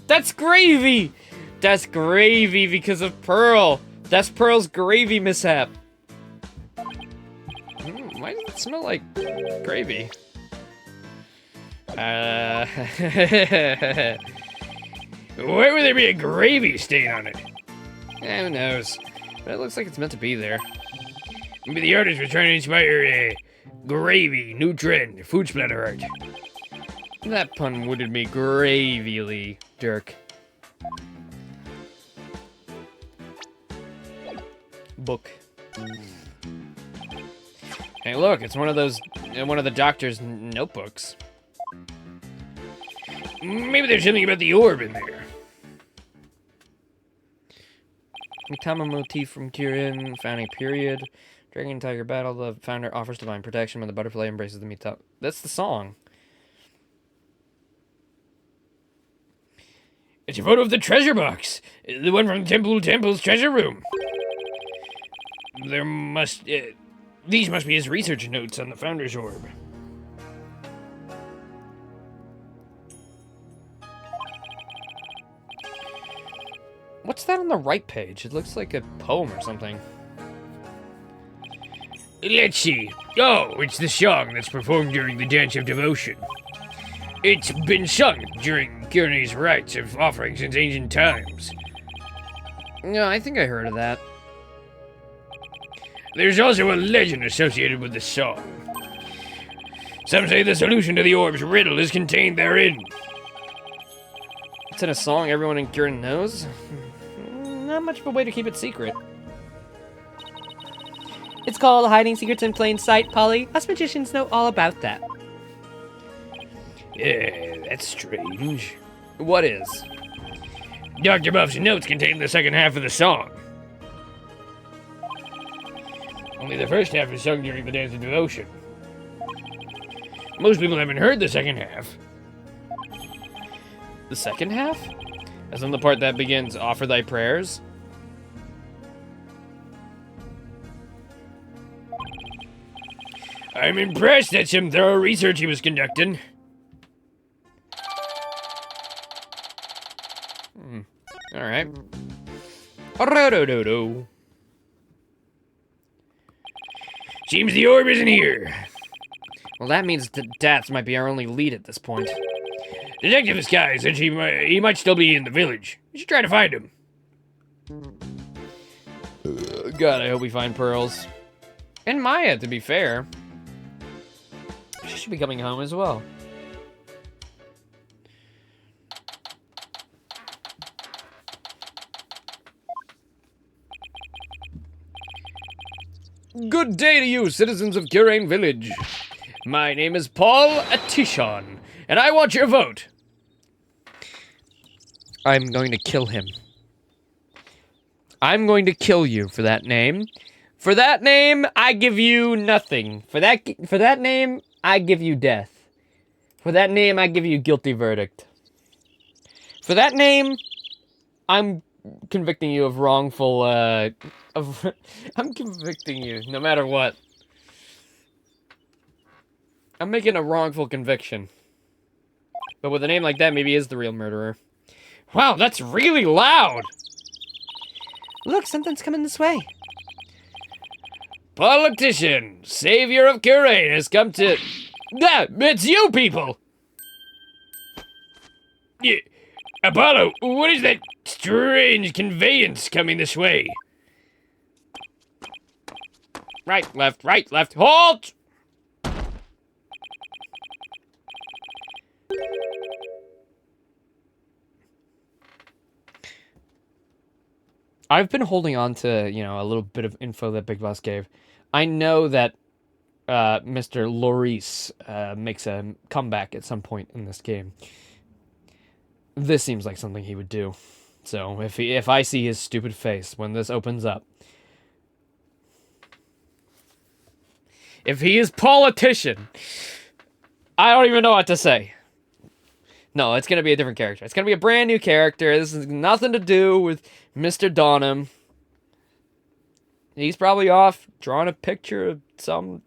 S1: That's gravy! That's gravy because of Pearl. That's Pearl's gravy mishap. Why does it smell like gravy?
S9: Why would there be a gravy stain on it?
S1: Who knows? But it looks like it's meant to be there.
S9: Maybe the artist was trying to inspire gravy, new trend, food splatter art.
S1: That pun wounded me gravyly, Dirk. Book. Hey, look, it's one of the doctor's notebooks.
S9: Maybe there's something about the orb in there.
S1: Mitama motif from Kirin, found a period. Dragon and Tiger battle, the founder offers divine protection when the butterfly embraces the Mitama. That's the song.
S9: It's a photo of the treasure box. The one from Temple's treasure room. These must be his research notes on the founder's orb.
S1: What's that on the right page? It looks like a poem or something.
S9: Let's see. Oh, it's the song that's performed during the Dance of Devotion. It's been sung during Gurney's rites of offering since ancient times.
S1: No, I think I heard of that.
S9: There's also a legend associated with the song. Some say the solution to the Orbs riddle is contained therein.
S1: It's in a song everyone in Gurn knows. Not much of a way to keep it secret.
S6: It's called hiding secrets in plain sight, Polly. Us magicians know all about that.
S9: Yeah, that's strange.
S1: What is?
S9: Dr. Buff's notes contain the second half of the song. Only the first half is sung during the Dance of Devotion. Most people haven't heard the second half.
S1: The second half? As in the part that begins, offer thy prayers?
S9: I'm impressed at some thorough research he was conducting.
S1: Alright. Ro-do-do-do.
S9: Seems the orb isn't here.
S1: Well, that means that Dats might be our only lead at this point.
S9: Detective Sky said he might still be in the village. We should try to find him.
S1: God, I hope we find Pearls. And Maya, to be fair. She should be coming home as well. Good day to you, citizens of Kurain Village. My name is Paul Atishon, and I want your vote. I'm going to kill him. I'm going to kill you for that name. For that name, I give you nothing. For that name, I give you death. For that name, I give you guilty verdict. For that name, I'm convicting you of wrongful, I'm convicting you, no matter what. I'm making a wrongful conviction. But with a name like that, maybe he is the real murderer. Wow, that's really loud!
S6: Look, something's coming this way.
S9: Politician, savior of Kurain has come to... Ah, it's you people! Yeah, Apollo, what is that strange conveyance coming this way?
S1: Right, left, halt! I've been holding on to, a little bit of info that Big Boss gave. I know that Mr. Loris makes a comeback at some point in this game. This seems like something he would do. So if I see his stupid face when this opens up, if he is politician, I don't even know what to say. No, it's gonna be a different character. It's gonna be a brand new character. This has nothing to do with Mr. Donham. He's probably off drawing a picture of some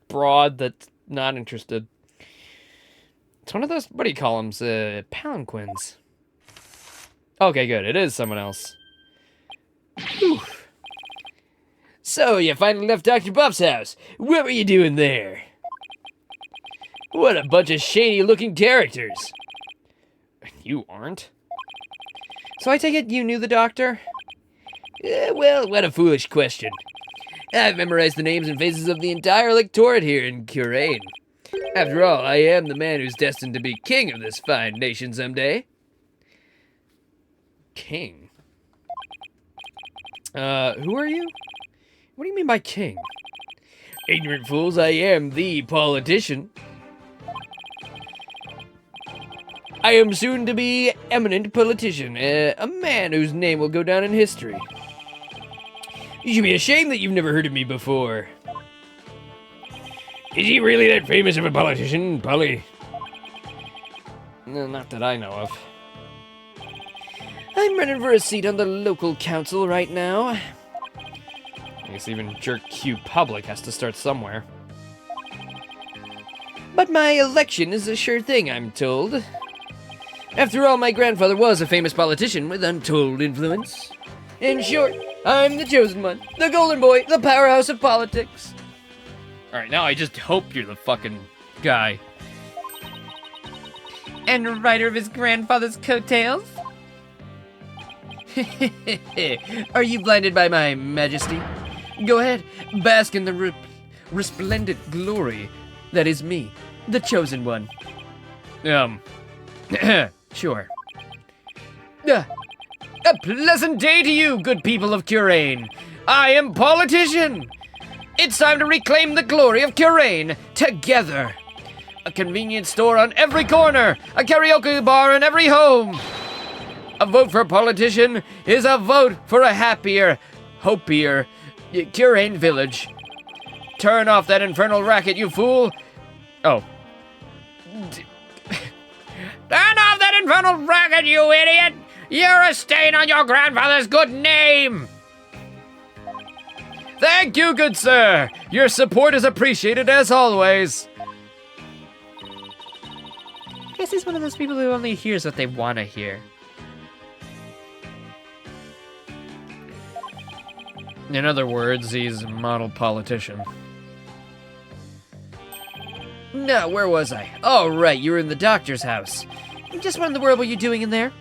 S1: broad that's not interested. It's one of those, what do you call them? Palanquins. Okay, good. It is someone else. Whew.
S9: So, you finally left Dr. Buff's house. What were you doing there? What a bunch of shady-looking characters.
S1: You aren't?
S6: So I take it you knew the doctor?
S9: Well, what a foolish question. I've memorized the names and faces of the entire electorate here in Kurain. After all, I am the man who's destined to be king of this fine nation someday.
S1: King? Who are you? What do you mean by king?
S9: Ignorant fools, I am the politician. I am soon to be eminent politician, a man whose name will go down in history. You should be ashamed that you've never heard of me before. Is he really that famous of a politician, Polly?
S1: No, not that I know of.
S9: I'm running for a seat on the local council right now.
S1: I guess even Jerk Q Public has to start somewhere.
S9: But my election is a sure thing, I'm told. After all, my grandfather was a famous politician with untold influence. In short, I'm the chosen one, the golden boy, the powerhouse of politics.
S1: Alright, now I just hope you're the fucking guy.
S6: and rider of his grandfather's coattails?
S9: Are you blinded by my majesty? Go ahead, bask in the resplendent glory that is me, the chosen one. Sure. A pleasant day to you, good people of Curain. I am Politician. It's time to reclaim the glory of Curain together. A convenience store on every corner, a karaoke bar in every home. A vote for Politician is a vote for a happier, hopier Curain village. Turn off that infernal racket, you fool. Oh. Turn off that infernal racket, you idiot! You're a stain on your grandfather's good name! Thank you, good sir! Your support is appreciated as always.
S6: I guess he's one of those people who only hears what they want to hear.
S1: In other words, he's a model politician.
S9: Now, where was I? Oh, right, you were in the doctor's house.
S6: Just what in the world were you doing in there?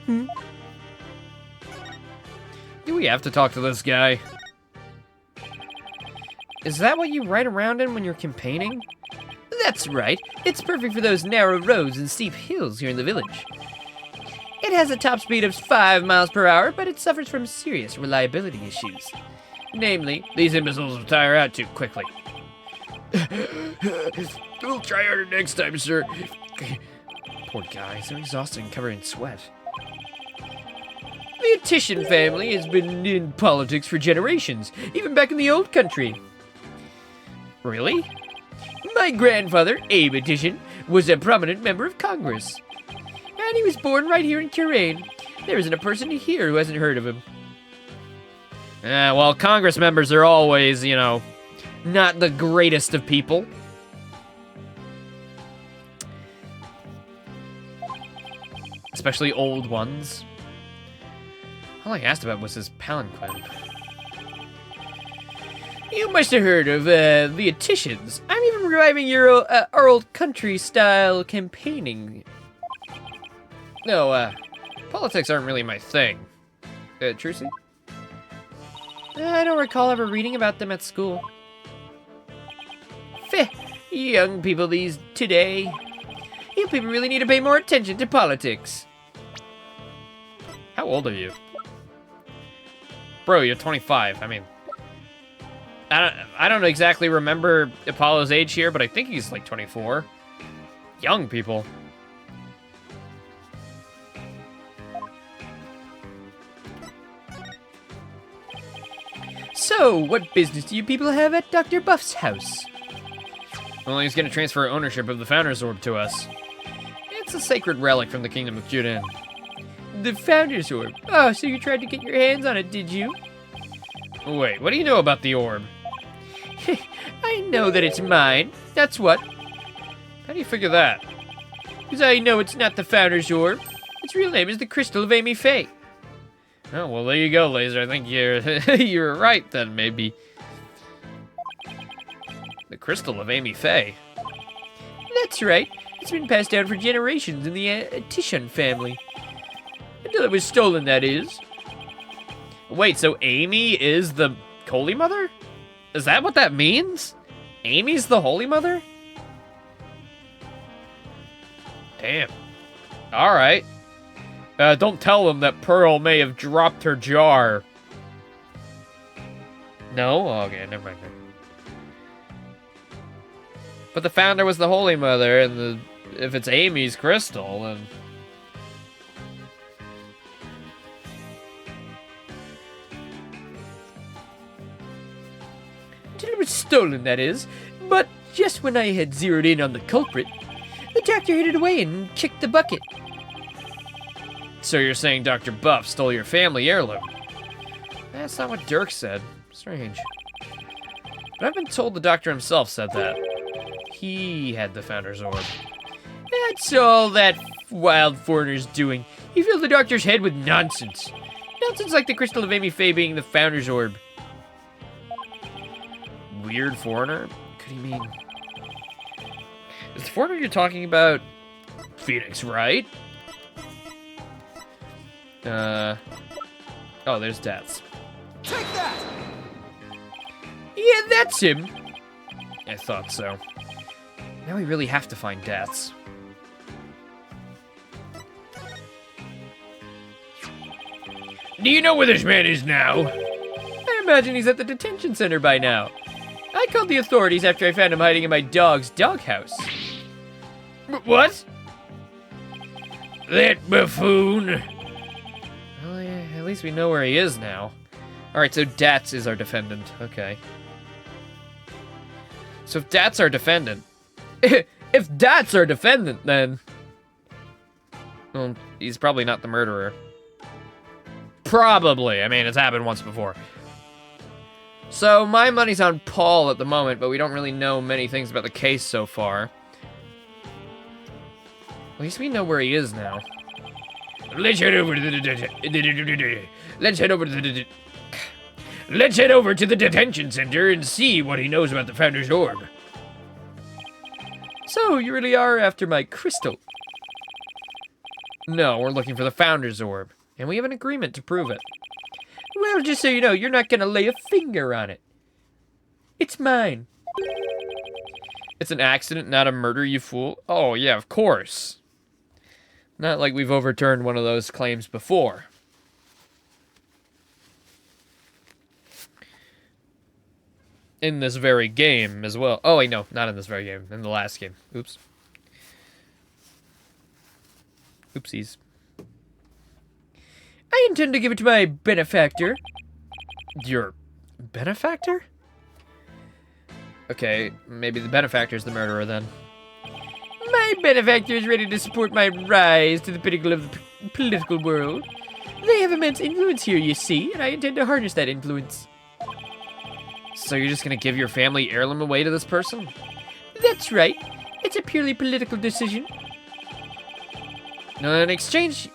S1: Do we have to talk to this guy?
S6: Is that what you ride around in when you're campaigning?
S9: That's right. It's perfect for those narrow roads and steep hills here in the village.
S6: It has a top speed of 5 miles per hour, but it suffers from serious reliability issues. Namely,
S1: These imbeciles will tire out too quickly. We'll try harder next time, sir.
S6: poor guy, so exhausted and covered in sweat.
S9: The Titian family has been in politics for generations, even back in the old country.
S6: Really?
S9: My grandfather, Abe Titian, was a prominent member of Congress. And he was born right here in Curain. There isn't a person here who hasn't heard of him.
S1: Well, Congress members are always, you know, not the greatest of people. Especially old ones. All I asked about was his palanquin.
S9: You must have heard of the Titians. I'm even reviving your our old country-style campaigning.
S1: No, politics aren't really my thing. Trucy?
S6: I don't recall ever reading about them at school.
S9: Feh, young people today. You people really need to pay more attention to politics.
S1: How old are you? Bro, you're 25. I mean, I don't exactly remember Apollo's age here, but I think he's like 24. Young people.
S9: So, what business do you people have at Dr. Buff's house?
S1: Well, he's going to transfer ownership of the Founder's Orb to us. It's a sacred relic from the Kingdom of Kyuden.
S9: The Founder's Orb? Oh, so you tried to get your hands on it, did you?
S1: Wait, what do you know about the orb?
S9: I know that it's mine. That's what.
S1: How do you figure that?
S9: Because I know it's not the Founder's Orb. Its real name is the Crystal of Amy Faye.
S1: Oh, well, there you go, Laser. I think you're right then, maybe. The Crystal of Amy Faye.
S9: That's right. It's been passed down for generations in the Titian family. Until it was stolen, that is.
S1: Wait, so Amy is the Holy Mother? Is that what that means? Amy's the Holy Mother? Damn. Alright. Don't tell them that Pearl may have dropped her jar. No? Okay, never mind. But the founder was the Holy Mother, and if it's Amy's crystal, then...
S9: It was stolen, that is. But just when I had zeroed in on the culprit, the doctor hid it away and kicked the bucket.
S1: So you're saying Dr. Buff stole your family heirloom? That's not what Dirk said. Strange. But I've been told the doctor himself said that. He had the Founder's Orb.
S9: That's all that wild foreigner's doing. He filled the doctor's head with nonsense. Nonsense like the Crystal of Amy Faye being the Founder's Orb.
S1: Weird foreigner? Could he mean... Is the foreigner you're talking about Phoenix, right? Oh, there's Dats.
S10: Take that!
S1: Yeah, that's him. I thought so. Now we really have to find Dats. Do you know where this man is now? I imagine he's at the detention center by now. I called the authorities after I found him hiding in my dog's doghouse. What? That buffoon. Well, yeah, at least we know where he is now. Alright, so Dats is our defendant. Okay. So if Dats our defendant... if Dats our defendant, then... Well, he's probably not the murderer. Probably. I mean, it's happened once before. So, my money's on Paul at the moment, but we don't really know many things about the case so far. At least we know where he is now. Let's head over to the... Let's head over to the... Let's head over to the detention center and see what he knows about the Founder's Orb. So, you really are after my crystal? No, we're looking for the Founder's Orb. And we have an agreement to prove it. Well, just so you know, you're not gonna lay a finger on it. It's mine. It's an accident, not a murder, you fool. Oh, yeah, of course. Not like we've overturned one of those claims before. In this very game as well. Oh, wait, no, not in this very game. In the last game. Oops. Oopsies. I intend to give it to my benefactor. Your benefactor? Okay, maybe the benefactor's the murderer then. My benefactor is ready to support my rise to the pinnacle of the political world. They have immense influence here, you see, and I intend to harness that influence. So you're just gonna give your family heirloom away to this person? That's right. It's a purely political decision. Now, in exchange...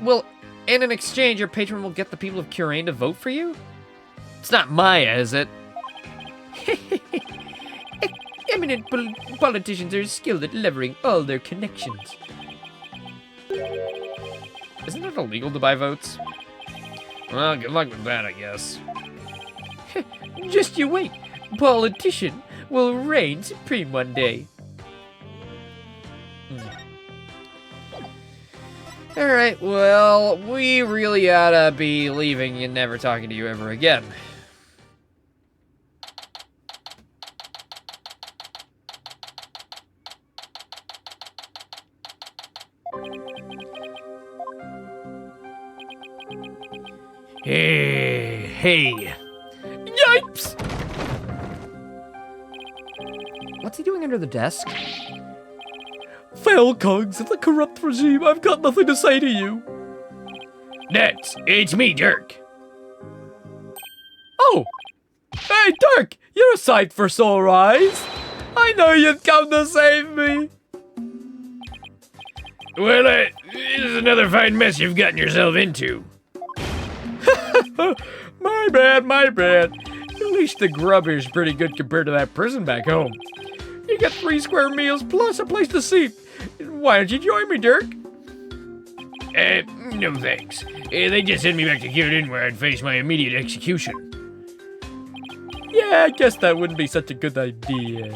S1: Well, in an exchange, your patron will get the people of Curain to vote for you? It's not Maya, is it? Eminent politicians are skilled at levering all their connections. Isn't it illegal to buy votes? Well, good luck with that, I guess. Just you wait. Politician will reign supreme one day. Alright, well, we really oughta be leaving and never talking to you ever again. Hey. Yipes! What's he doing under the desk? Foul cogs of the corrupt regime, I've got nothing to say to you. It's me, Dirk. Oh! Hey, Dirk! You're a sight for sore eyes. I know you'd come to save me. Well, this is another fine mess you've gotten yourself into. My bad. At least the grub here's pretty good compared to that prison back home. You get 3 square meals plus a place to sleep. Why don't you join me, Dirk? No thanks. They just sent me back to Curain where I'd face my immediate execution. Yeah, I guess that wouldn't be such a good idea.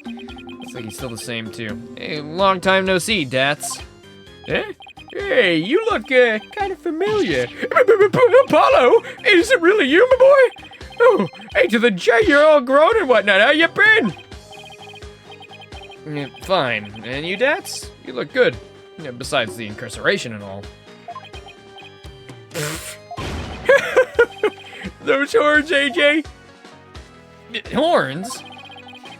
S1: Looks like he's still the same, too. Hey, long time no see, Dats. Eh? Hey, you look, kind of familiar. Apollo, is it really you, my boy? Oh, hey, to the J, you're all grown and whatnot. How you been? Fine. And you, Dats? You look good. Yeah, besides the incarceration and all. Those horns, AJ? Horns?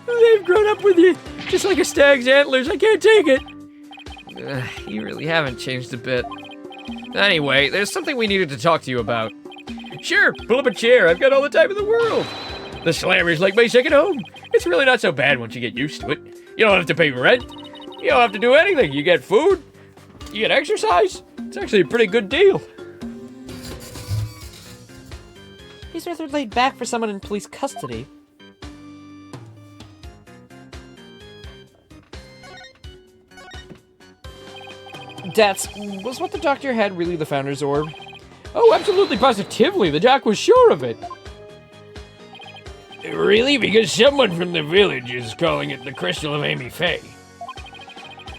S1: They've grown up with you, just like a stag's antlers. I can't take it. You really haven't changed a bit. Anyway, there's something we needed to talk to you about. Sure, pull up a chair. I've got all the time in the world. The Slammer's like my second home. It's really not so bad once you get used to it. You don't have to pay rent. You don't have to do anything. You get food. You get exercise. It's actually a pretty good deal.
S6: He's rather laid back for someone in police custody.
S1: Was what the doctor had really the Founder's Orb? Oh, absolutely positively. The doc was sure of it.
S9: Really? Because someone from the village is calling it the Crystal of Amy Faye.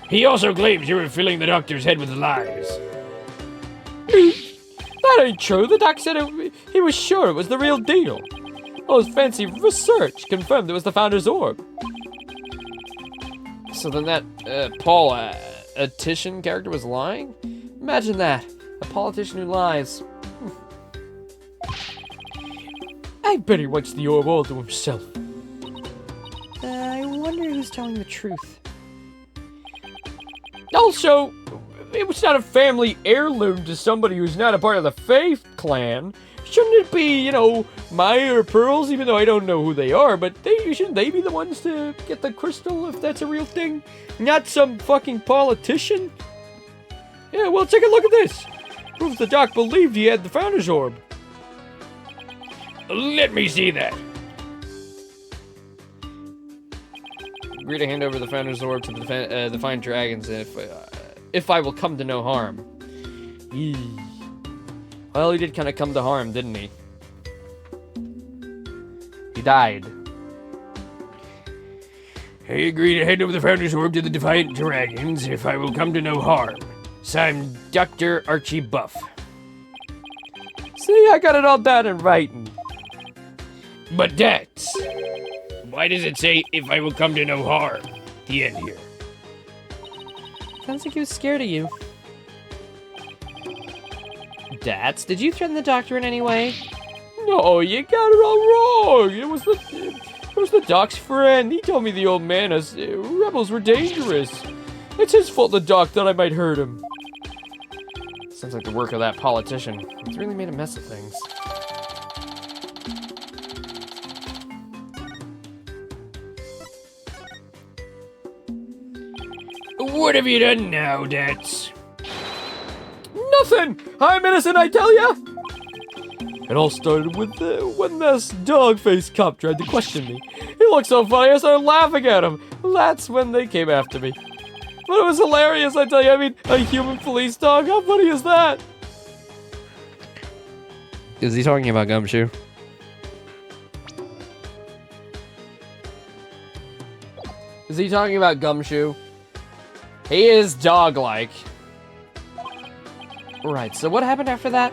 S9: He also claims you were filling the doctor's head with lies.
S1: That ain't true. The doc said he was sure it was the real deal. All his fancy research confirmed it was the Founder's Orb. So then that politician character was lying? Imagine that. A politician who lies. I bet he wants the orb all to himself. I wonder who's telling the truth. Also, it was not a family heirloom to somebody who's not a part of the Faith clan. Shouldn't it be, you know, Maya or Pearls, even though I don't know who they are, but shouldn't they be the ones to get the crystal if that's a real thing? Not some fucking politician? Yeah, well, take a look at this. Proves the doc believed he had the Founder's Orb.
S9: Let me see that.
S1: Agree to hand over the Founder's Orb to the Defiant Dragons if I will come to no harm. Yee. Well, he did kind of come to harm, didn't he? He died.
S9: I agree to hand over the Founder's Orb to the Defiant Dragons if I will come to no harm. Signed, Dr. Archie Buff.
S1: See, I got it all down in writing.
S9: But that's... Why does it say, if I will come to no harm? The end here.
S1: Sounds like he was scared of you. Dats, did you threaten the doctor in any way? No, you got it all wrong. It was the doc's friend. He told me the old man rebels were dangerous. It's his fault the doc thought I might hurt him. Sounds like the work of that politician. He's really made a mess of things.
S9: What have you done now, Dats?
S1: Nothing! I'm innocent, I tell ya! It all started with when this dog-faced cop tried to question me. He looked so funny, I started laughing at him. That's when they came after me. But it was hilarious, I tell you. I mean, a human police dog? How funny is that? Is he talking about Gumshoe? Is he talking about Gumshoe? He is dog-like. Right, so what happened after that?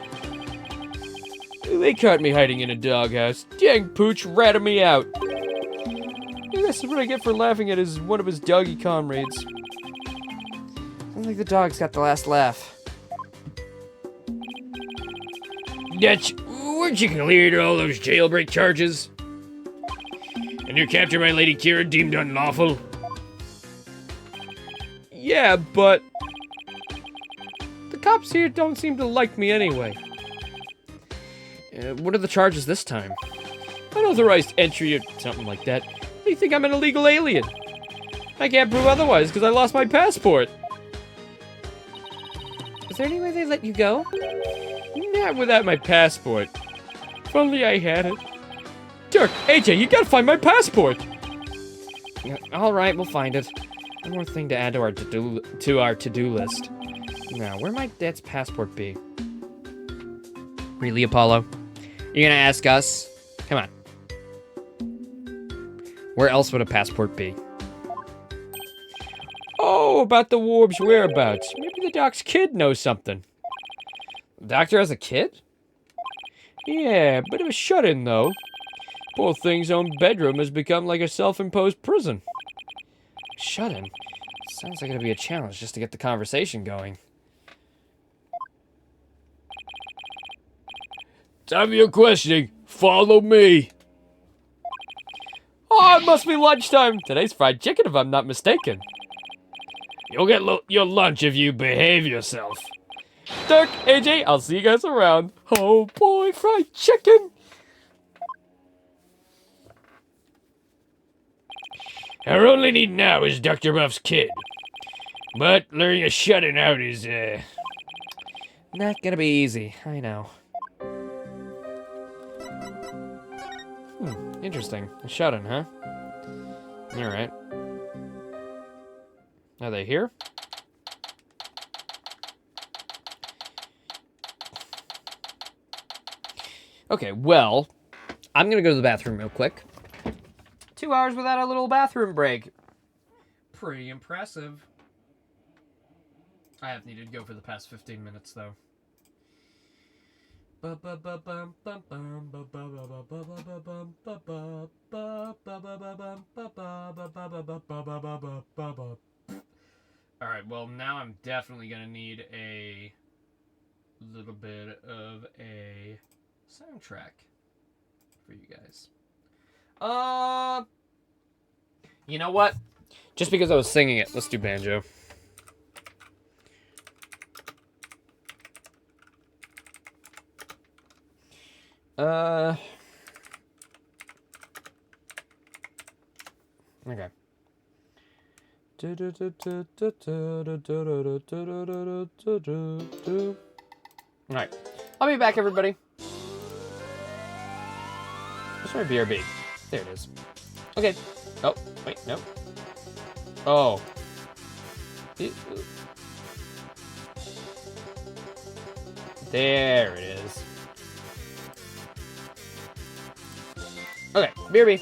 S1: They caught me hiding in a doghouse. Dang pooch ratted me out. This is what I get for laughing at one of his doggy comrades. Sounds like the dog's got the last laugh.
S9: Dats, weren't you cleared of all those jailbreak charges? And your capture by Lady Kira deemed unlawful?
S1: Yeah, but... the cops here don't seem to like me anyway. What are the charges this time? Unauthorized entry or something like that. They think I'm an illegal alien. I can't prove otherwise because I lost my passport. Is there any way they let you go? Not without my passport. If only I had it. Dirk, AJ, you gotta find my passport! Alright, we'll find it. One more thing to add to our to-do list. Now, where might Dad's passport be? Really, Apollo? You're gonna ask us? Come on. Where else would a passport be? Oh, about the Orbs' whereabouts. Maybe the doc's kid knows something. The doctor has a kid? Yeah, bit of a shut-in, though. Poor thing's own bedroom has become like a self-imposed prison. Shut-in? Sounds like it'll be a challenge just to get the conversation going.
S9: Time for your questioning. Follow me.
S1: Oh, it must be lunchtime. Today's fried chicken, if I'm not mistaken.
S9: You'll get your lunch if you behave yourself.
S1: Dirk, AJ, I'll see you guys around. Oh boy, fried chicken.
S9: Our only need now is Dr. Buff's kid. But luring a shut-in out is,
S1: not gonna be easy, I know. Interesting. A shut-in, huh? Alright. Are they here? Okay, well, I'm gonna go to the bathroom real quick. 2 hours without a little bathroom break. Pretty impressive. I have needed to go for the past 15 minutes, though. Alright, well, now I'm definitely gonna need a little bit of a soundtrack for you guys. You know what? Just because I was singing it, let's do banjo. Okay. Alright. I'll be back, everybody. Where's my BRB? There it is. Okay. Oh, wait, no. Oh. There it is. Okay, BRB.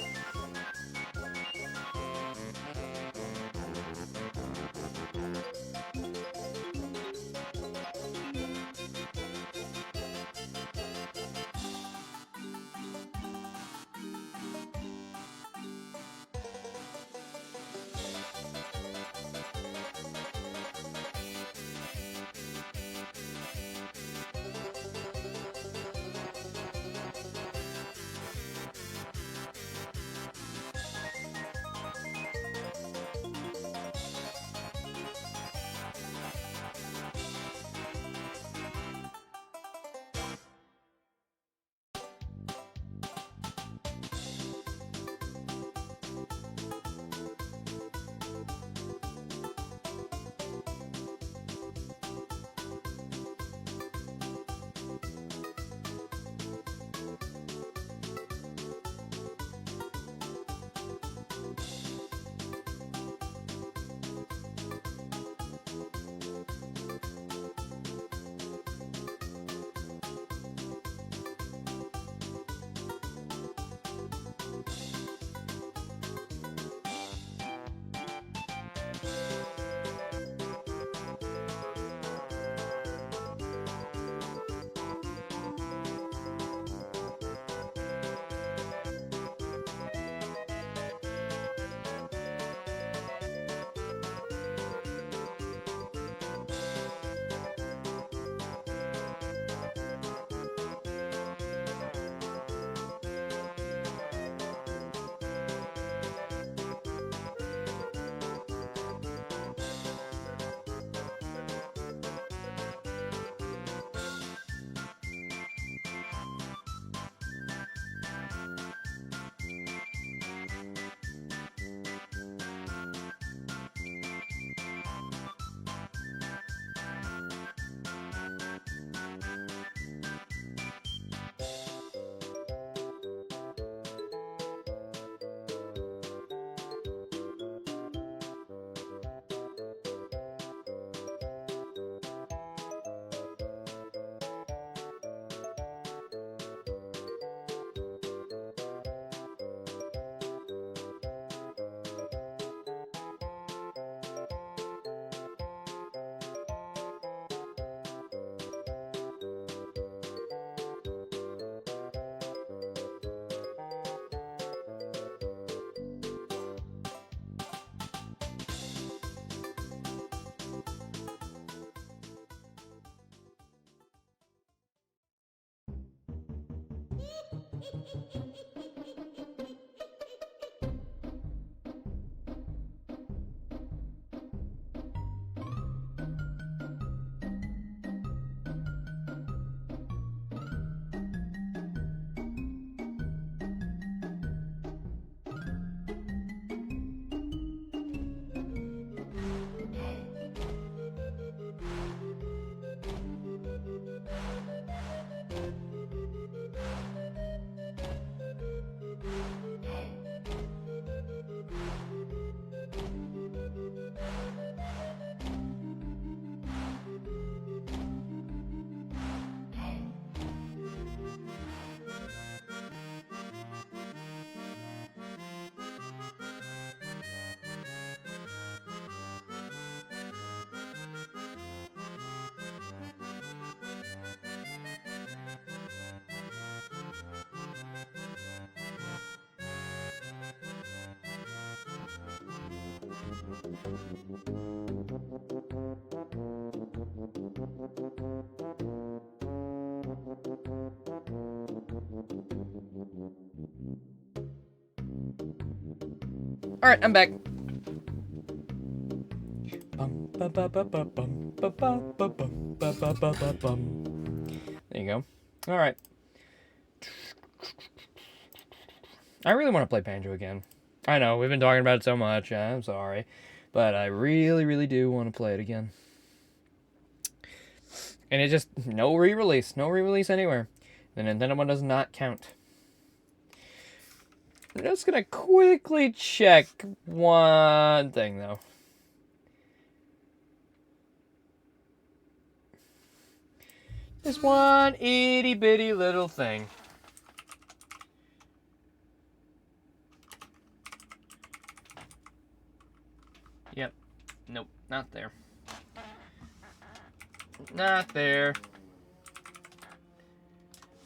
S1: Alright, I'm back. There you go. Alright. I really want to play Banjo again. I know, we've been talking about it so much. I'm sorry. But I really, really do want to play it again. And it just, no re-release. No re-release anywhere. The Nintendo one does not count. I'm just gonna quickly check one thing, though. Just one itty-bitty little thing. Yep. Nope, not there. Not there.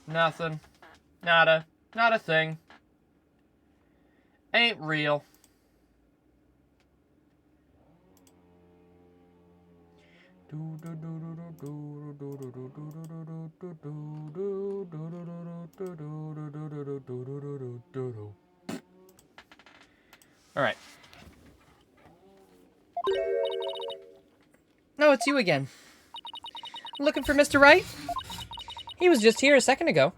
S1: Nothing. Nada. Not a thing. Ain't real. Alright.
S6: No, it's you again. Looking for Mr. Wright? He was just here a second ago.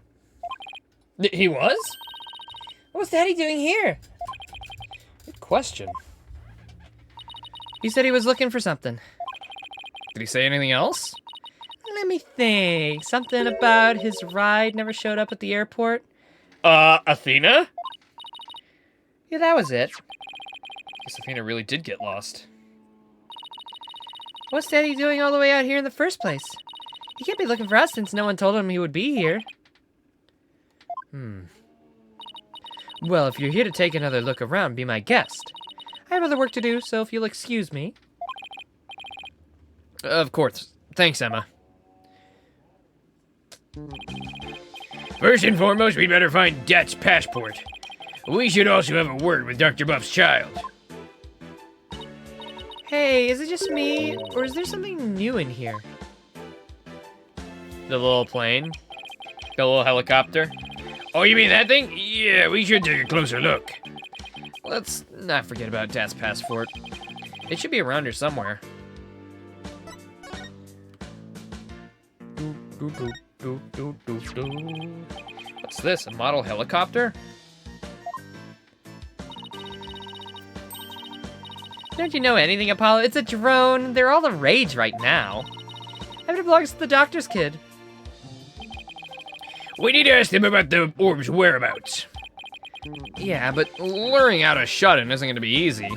S1: He was?
S6: What's Daddy doing here?
S1: Good question.
S6: He said he was looking for something.
S1: Did he say anything else?
S6: Let me think. Something about his ride never showed up at the airport?
S1: Athena?
S6: Yeah, that was it.
S1: Guess Athena really did get lost.
S6: What's Daddy doing all the way out here in the first place? He can't be looking for us since no one told him he would be here. Well, if you're here to take another look around, be my guest. I have other work to do, so if you'll excuse me.
S1: Of course. Thanks, Emma.
S9: First and foremost, we'd better find Dat's passport. We should also have a word with Dr. Buff's child.
S6: Hey, is it just me, or is there something new in here?
S1: The little plane? The little helicopter?
S9: Oh, you mean that thing? Yeah, we should take a closer look.
S1: Let's not forget about Dad's passport. It should be around here somewhere. What's this, a model helicopter?
S6: Don't you know anything, Apollo? It's a drone. They're all the rage right now. I bet it belongs to the doctor's kid.
S9: We need to ask them about the Orbs' whereabouts.
S1: Yeah, but luring out a shut-in isn't going to be easy.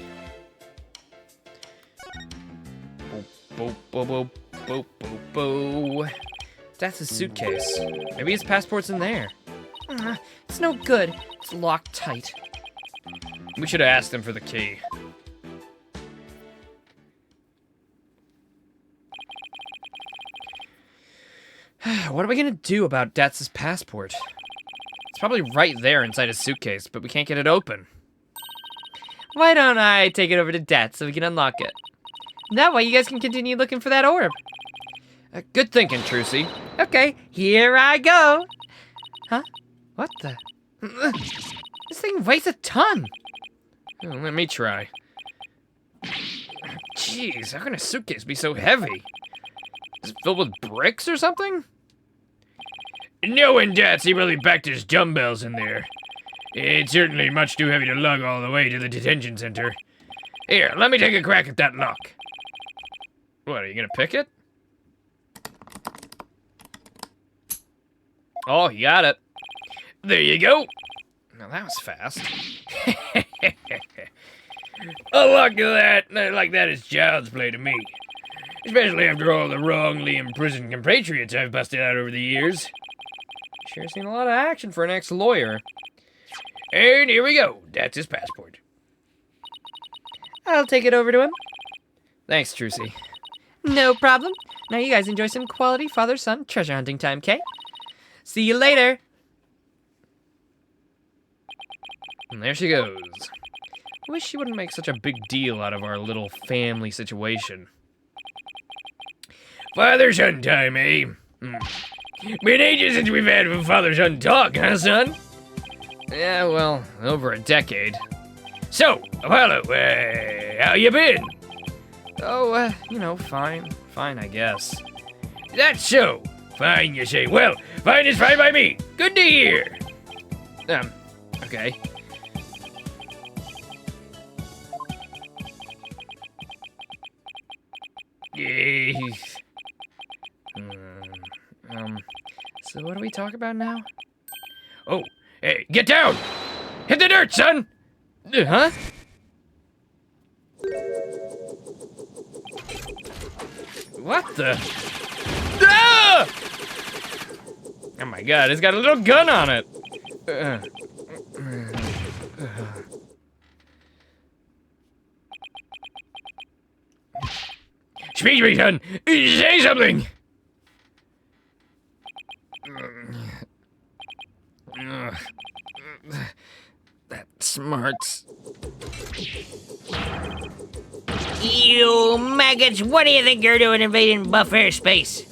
S1: Boop, boop, boop, boop, boop, boop. That's his suitcase. Maybe his passport's in there.
S6: It's no good. It's locked tight.
S1: We should have asked him for the key. What are we gonna do about Datz's passport? It's probably right there inside his suitcase, but we can't get it open.
S6: Why don't I take it over to Dad so we can unlock it? That way you guys can continue looking for that orb.
S1: Good thinking, Trucy.
S6: Okay, here I go. Huh? What the? This thing weighs a ton.
S1: Let me try. Jeez, how can a suitcase be so heavy? Is it filled with bricks or something?
S9: Knowing Dats, he really backed his dumbbells in there. It's certainly much too heavy to lug all the way to the detention center. Here, let me take a crack at that lock.
S1: What, are you gonna pick it? Oh, you got it.
S9: There you go.
S1: Now that was fast.
S9: A lock of that, like that is child's play to me. Especially after all the wrongly imprisoned compatriots I've busted out over the years.
S1: Sure seen a lot of action for an ex-lawyer.
S9: And here we go. That's his passport.
S6: I'll take it over to him.
S1: Thanks, Trucy.
S6: No problem. Now you guys enjoy some quality father-son treasure hunting time, Kay? See you later.
S1: And there she goes. Wish she wouldn't make such a big deal out of our little family situation.
S9: Father-son time, eh? Been ages since we've had a father-son talk, huh, son?
S1: Yeah, well, over a decade.
S9: So, Apollo, how you been?
S1: Oh, fine. Fine, I guess.
S9: That's so. Fine, you say. Well, fine is fine by me. Good to hear.
S1: Okay. So what do we talk about now?
S9: Oh, hey, get down! Hit the dirt, son!
S1: Huh? What the? Ah! Oh my god, it's got a little gun on it.
S9: Speak to me, son! Say something!
S1: That smarts.
S6: You maggots, what do you think you're doing invading buff airspace?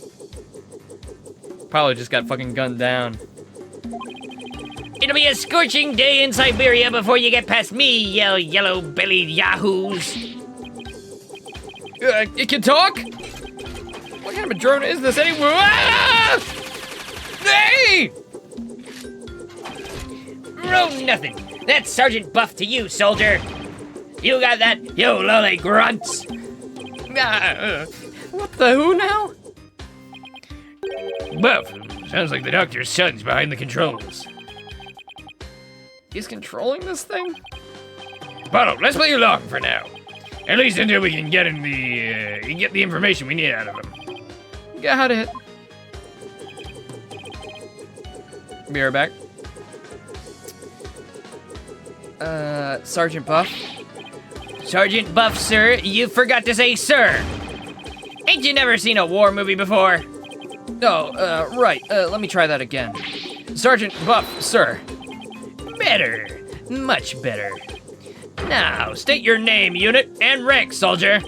S1: Probably just got fucking gunned down.
S6: It'll be a scorching day in Siberia before you get past me, you yellow-bellied yahoos.
S1: It can talk? What kind of a drone is this anyway? Ah! Hey!
S6: Oh, nothing. That's Sergeant Buff to you, soldier. You got that, you lolly grunts?
S1: What the who now?
S9: Buff, sounds like the doctor's son's behind the controls.
S1: He's controlling this thing?
S9: Apollo, let's play along for now. At least until we can get the information we need out of him.
S1: Got it. Be right back. Sergeant Buff?
S6: Sergeant Buff, sir, you forgot to say sir. Ain't you never seen a war movie before?
S1: Oh, right. Let me try that again. Sergeant Buff, sir.
S6: Better. Much better. Now, state your name, unit, and rank, soldier.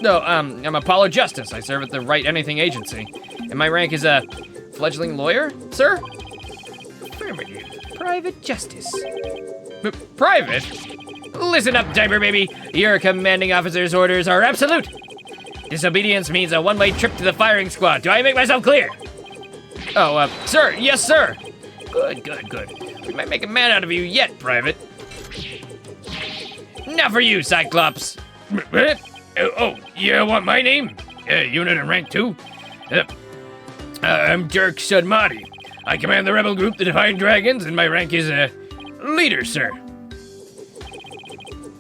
S1: No, I'm Apollo Justice. I serve at the Right Anything Agency. And my rank is a fledgling lawyer, sir?
S6: Affirmative. Private Justice.
S1: Private?
S6: Listen up, diaper baby. Your commanding officer's orders are absolute. Disobedience means a one-way trip to the firing squad. Do I make myself clear?
S1: Oh, sir, yes, sir.
S6: Good, good, good. We might make a man out of you yet, Private. Now for you, Cyclops.
S9: What? Oh, you want my name? Unit and rank 2? I'm Dirk Sudmati. I command the rebel group, the Defiant Dragons, and my rank is, leader, sir.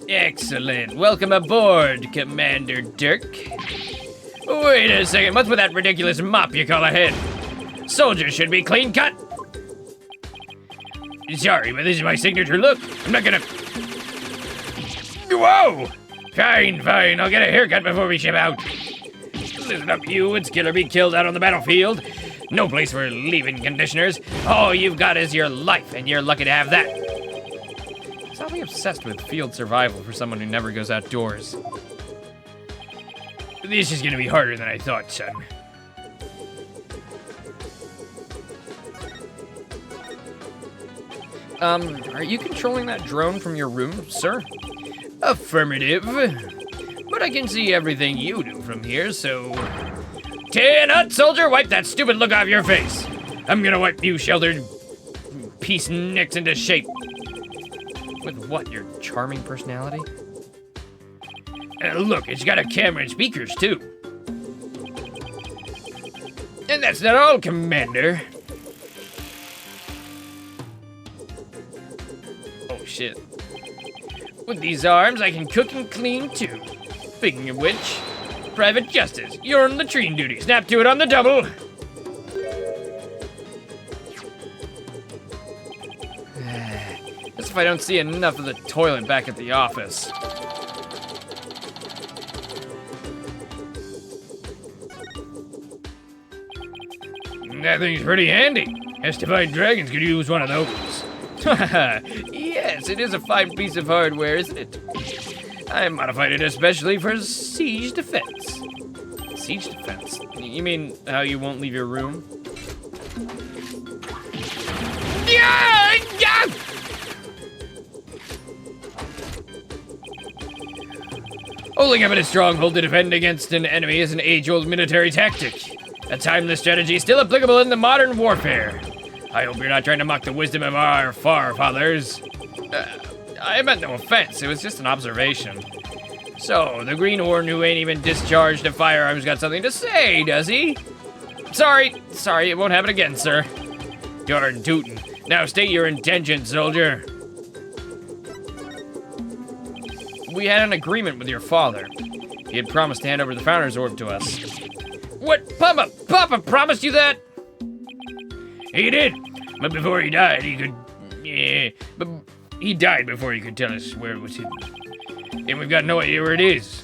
S6: Excellent. Welcome aboard, Commander Dirk. Wait a second, what's with that ridiculous mop you call a head? Soldiers should be clean cut.
S9: Sorry, but this is my signature look. I'm not gonna... Whoa! Fine, fine, I'll get a haircut before we ship out. Listen up, you, it's kill or be killed out on the battlefield. No place for leave-in conditioners. All you've got is your life, and you're lucky to have that.
S1: He's oddly obsessed with field survival for someone who never goes outdoors.
S9: This is gonna be harder than I thought, son.
S1: Are you controlling that drone from your room, sir?
S9: Affirmative. But I can see everything you do from here, so... 10 out, soldier! Wipe that stupid look off your face! I'm gonna wipe you sheltered piece nicks into shape.
S1: With what, your charming personality?
S9: Look, it's got a camera and speakers, too. And that's not all, Commander.
S1: Oh, shit.
S9: With these arms, I can cook and clean, too. Speaking of which, Private Justice, you're on latrine duty. Snap to it on the double.
S1: That's if I don't see enough of the toilet back at the office.
S9: That thing's pretty handy. Estified Dragons could use one of those.
S1: Yes, it is a fine piece of hardware, isn't it?
S9: I modified it especially for siege defense.
S1: Siege defense? You mean how you won't leave your room?
S9: Yeah! Yeah! Holding up at a stronghold to defend against an enemy is an age-old military tactic. A timeless strategy still applicable in the modern warfare. I hope you're not trying to mock the wisdom of our forefathers. I meant no offense, it was just an observation. So, the greenhorn who ain't even discharged a firearm's got something to say, does he? Sorry, it won't happen again, sir. Darn tootin'. Now state your intention, soldier. We had an agreement with your father. He had promised to hand over the Founder's Orb to us. What? Papa promised you that? He did, but before he died, he could... Yeah, but he died before he could tell us where it was hidden. And we've got no idea where it is.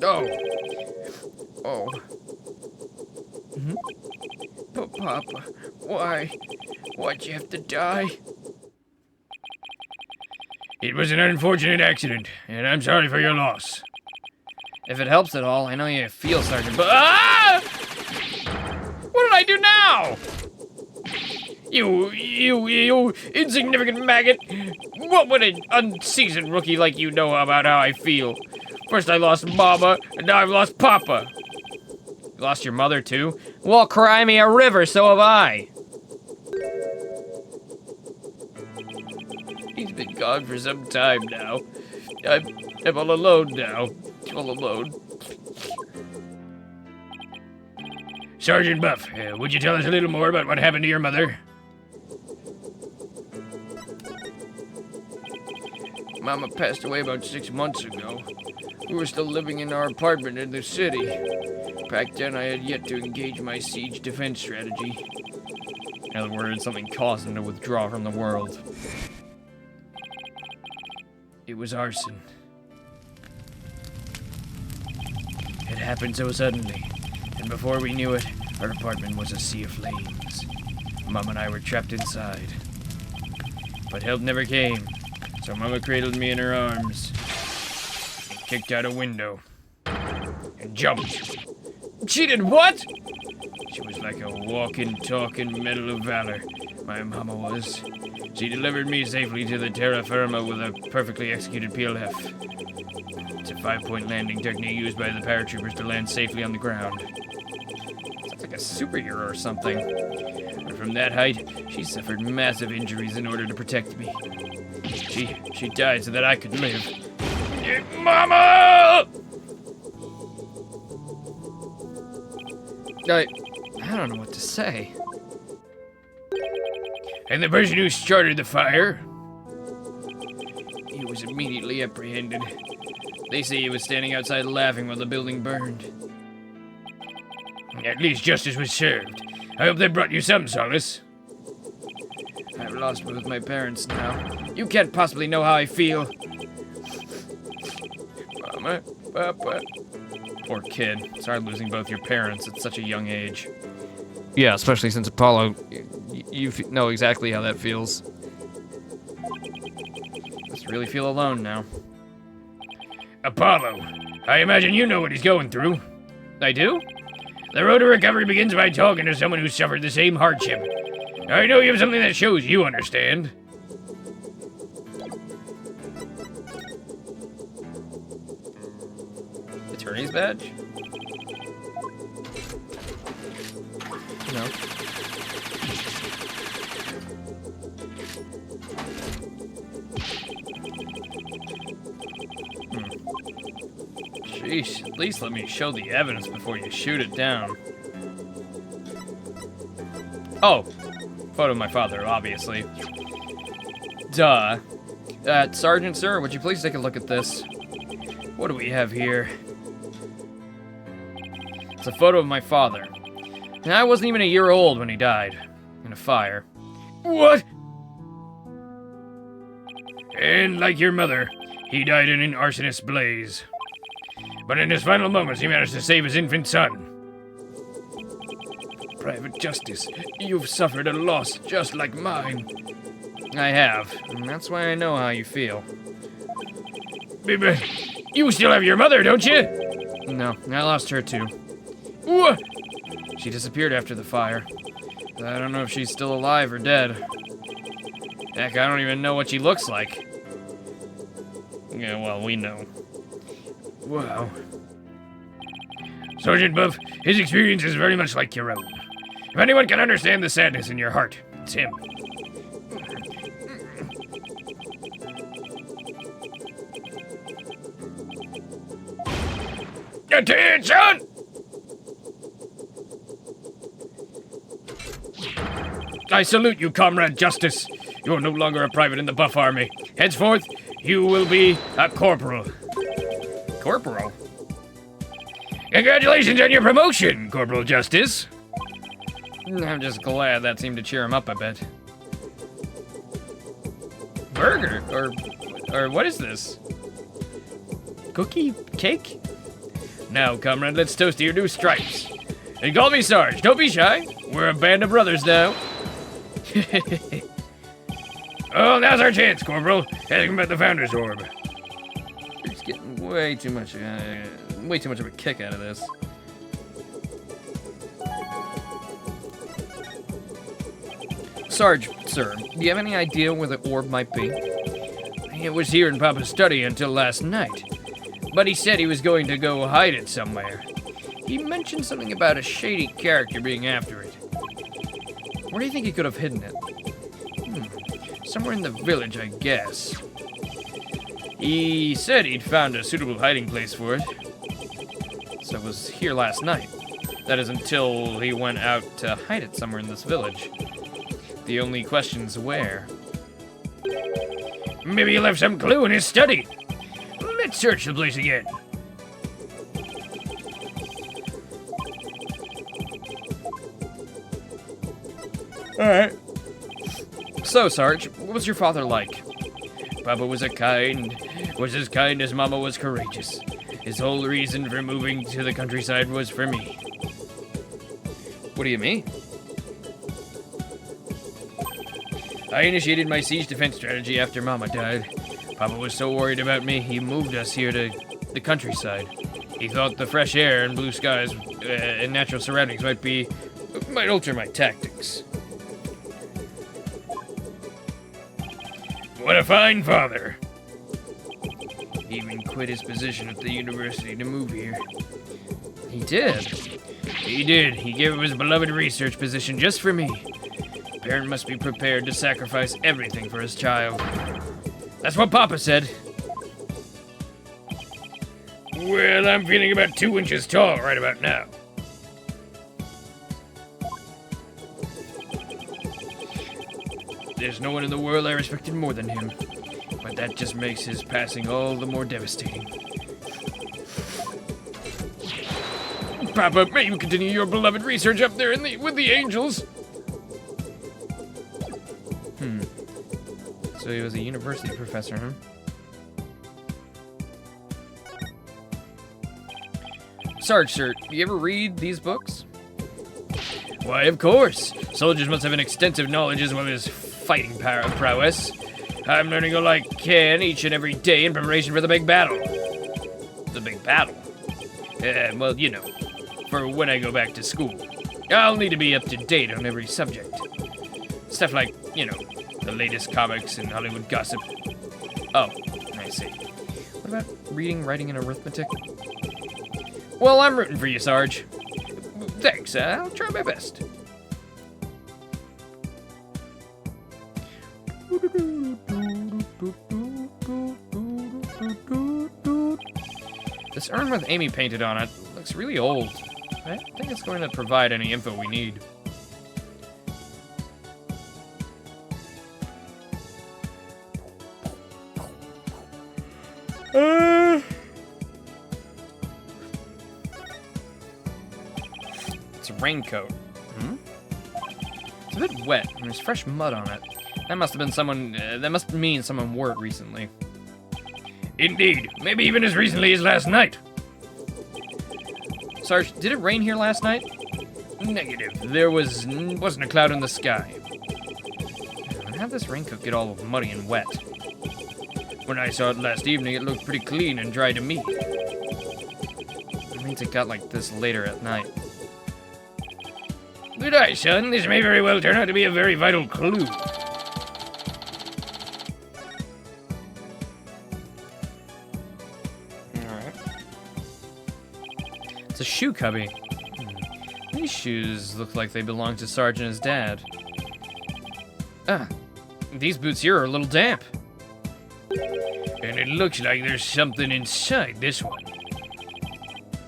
S9: Oh. But Papa, why'd you have to die? It was an unfortunate accident, and I'm sorry for your loss.
S1: If it helps at all, I know you feel, Sergeant, but... Ah! What did I do now?
S9: You insignificant maggot! What would an unseasoned rookie like you know about how I feel? First I lost Mama, and now I've lost Papa.
S1: You lost your mother, too? Well, cry me a river, so have I.
S9: He's been gone for some time now. I'm all alone now. All alone. Sergeant Buff, would you tell us a little more about what happened to your mother? Mama passed away about 6 months ago. We were still living in our apartment in the city. Back then, I had yet to engage my siege defense strategy.
S1: In other words, something caused him to withdraw from the world.
S9: It was arson. It happened so suddenly, and before we knew it, our apartment was a sea of flames. Mom and I were trapped inside. But help never came, so Mama cradled me in her arms, and kicked out a window, and jumped. She did what? She was like a walking, talking medal of valor, my Mama was. She delivered me safely to the terra firma with a perfectly executed PLF. It's a 5-point landing technique used by the paratroopers to land safely on the ground.
S1: Sounds like a superhero or something.
S9: But from that height, she suffered massive injuries in order to protect me. She died so that I could live. Mama!
S1: I don't know what to say.
S9: And the person who started the fire? He was immediately apprehended. They say he was standing outside laughing while the building burned. At least justice was served. I hope that brought you some solace. I've lost both my parents now. You can't possibly know how I feel. Mama, Papa.
S1: Poor kid. Sorry losing both your parents at such a young age. Yeah, especially since Apollo, you know exactly how that feels. Just really feel alone now.
S9: Apollo, I imagine you know what he's going through.
S1: I do?
S9: The road to recovery begins by talking to someone who suffered the same hardship. I know you have something that shows you understand.
S1: Attorney's badge? No. Sheesh, at least let me show the evidence before you shoot it down. Oh, photo of my father, obviously. Duh. Sergeant, sir, would you please take a look at this?
S9: What do we have here?
S1: It's a photo of my father. And I wasn't even a year old when he died. In a fire.
S9: What? And like your mother, he died in an arsonist's blaze. But in his final moments, he managed to save his infant son. Private Justice, you've suffered a loss just like mine.
S1: I have, and that's why I know how you feel.
S9: You still have your mother, don't you?
S1: No, I lost her too.
S9: What?
S1: She disappeared after the fire. I don't know if she's still alive or dead. Heck, I don't even know what she looks like. Yeah, well, we know. Wow.
S9: Sergeant Buff, his experience is very much like your own. If anyone can understand the sadness in your heart, it's him. Attention! I salute you, Comrade Justice. You are no longer a private in the Buff Army. Henceforth, you will be a corporal.
S1: Corporal?
S9: Congratulations on your promotion, Corporal Justice.
S1: I'm just glad that seemed to cheer him up a bit. Burger? Or what is this? Cookie? Cake?
S9: Now, comrade, let's toast to your new stripes. And call me Sarge. Don't be shy. We're a band of brothers now. Oh, now's our chance, Corporal. Ask him about the Founder's Orb.
S1: He's getting way too much of a kick out of this. Sarge, sir, do you have any idea where the orb might be?
S9: It was here in Papa's study until last night. But he said he was going to go hide it somewhere.
S1: He mentioned something about a shady character being after it. Where do you think he could have hidden it?
S9: Somewhere in the village, I guess. He said he'd found a suitable hiding place for it.
S1: So it was here last night. That is until he went out to hide it somewhere in this village. The only question's where.
S9: Maybe he left some clue in his study. Let's search the place again.
S1: Alright. So, Sarge, what was your father like?
S9: Papa was as kind as Mama was courageous. His whole reason for moving to the countryside was for me.
S1: What do you mean?
S9: I initiated my siege defense strategy after Mama died. Papa was so worried about me, he moved us here to the countryside. He thought the fresh air and blue skies and natural surroundings might alter my tactics. What a fine father! He even quit his position at the university to move here.
S1: He did?
S9: He did. He gave up his beloved research position just for me. A parent must be prepared to sacrifice everything for his child. That's what Papa said. Well, I'm feeling about 2 inches tall right about now. There's no one in the world I respected more than him, but that just makes his passing all the more devastating. Papa, may you continue your beloved research up there with the angels.
S1: So he was a university professor, huh? Sarge, sir, do you ever read these books?
S9: Why, of course. Soldiers must have an extensive knowledge as well as fighting prowess. I'm learning all I can each and every day in preparation for the big battle.
S1: The big battle?
S9: Well, you know, for when I go back to school. I'll need to be up to date on every subject. Stuff like, you know, the latest comics and Hollywood gossip.
S1: Oh, I see. What about reading, writing, and arithmetic? Well, I'm rooting for you, Sarge.
S9: Thanks, I'll try my best.
S1: This urn with Amy painted on it looks really old. I don't think it's going to provide any info we need. It's a raincoat. It's a bit wet, and there's fresh mud on it. That must have been someone. That must mean someone wore it recently.
S9: Indeed, maybe even as recently as last night.
S1: Sarge, did it rain here last night?
S9: Negative. There wasn't a cloud in the sky.
S1: How'd this raincoat get all muddy and wet?
S9: When I saw it last evening, it looked pretty clean and dry to me.
S1: It means it got like this later at night.
S9: Good eye, son. This may very well turn out to be a very vital clue.
S1: It's a shoe cubby. These shoes look like they belong to Sarge and his dad. These boots here are a little damp.
S9: And it looks like there's something inside this one.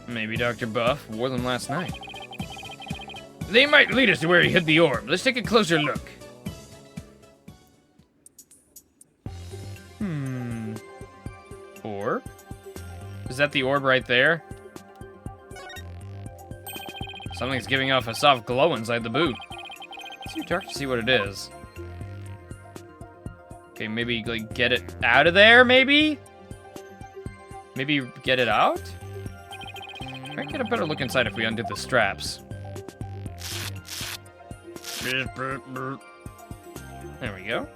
S1: Maybe Dr. Buff wore them last night.
S9: They might lead us to where he hid the orb. Let's take a closer look.
S1: Orb? Is that the orb right there? Something's giving off a soft glow inside the boot. It's too dark to see what it is. Okay, maybe like get it out of there, maybe? Maybe get it out? Might get a better look inside if we undo the straps. There we go.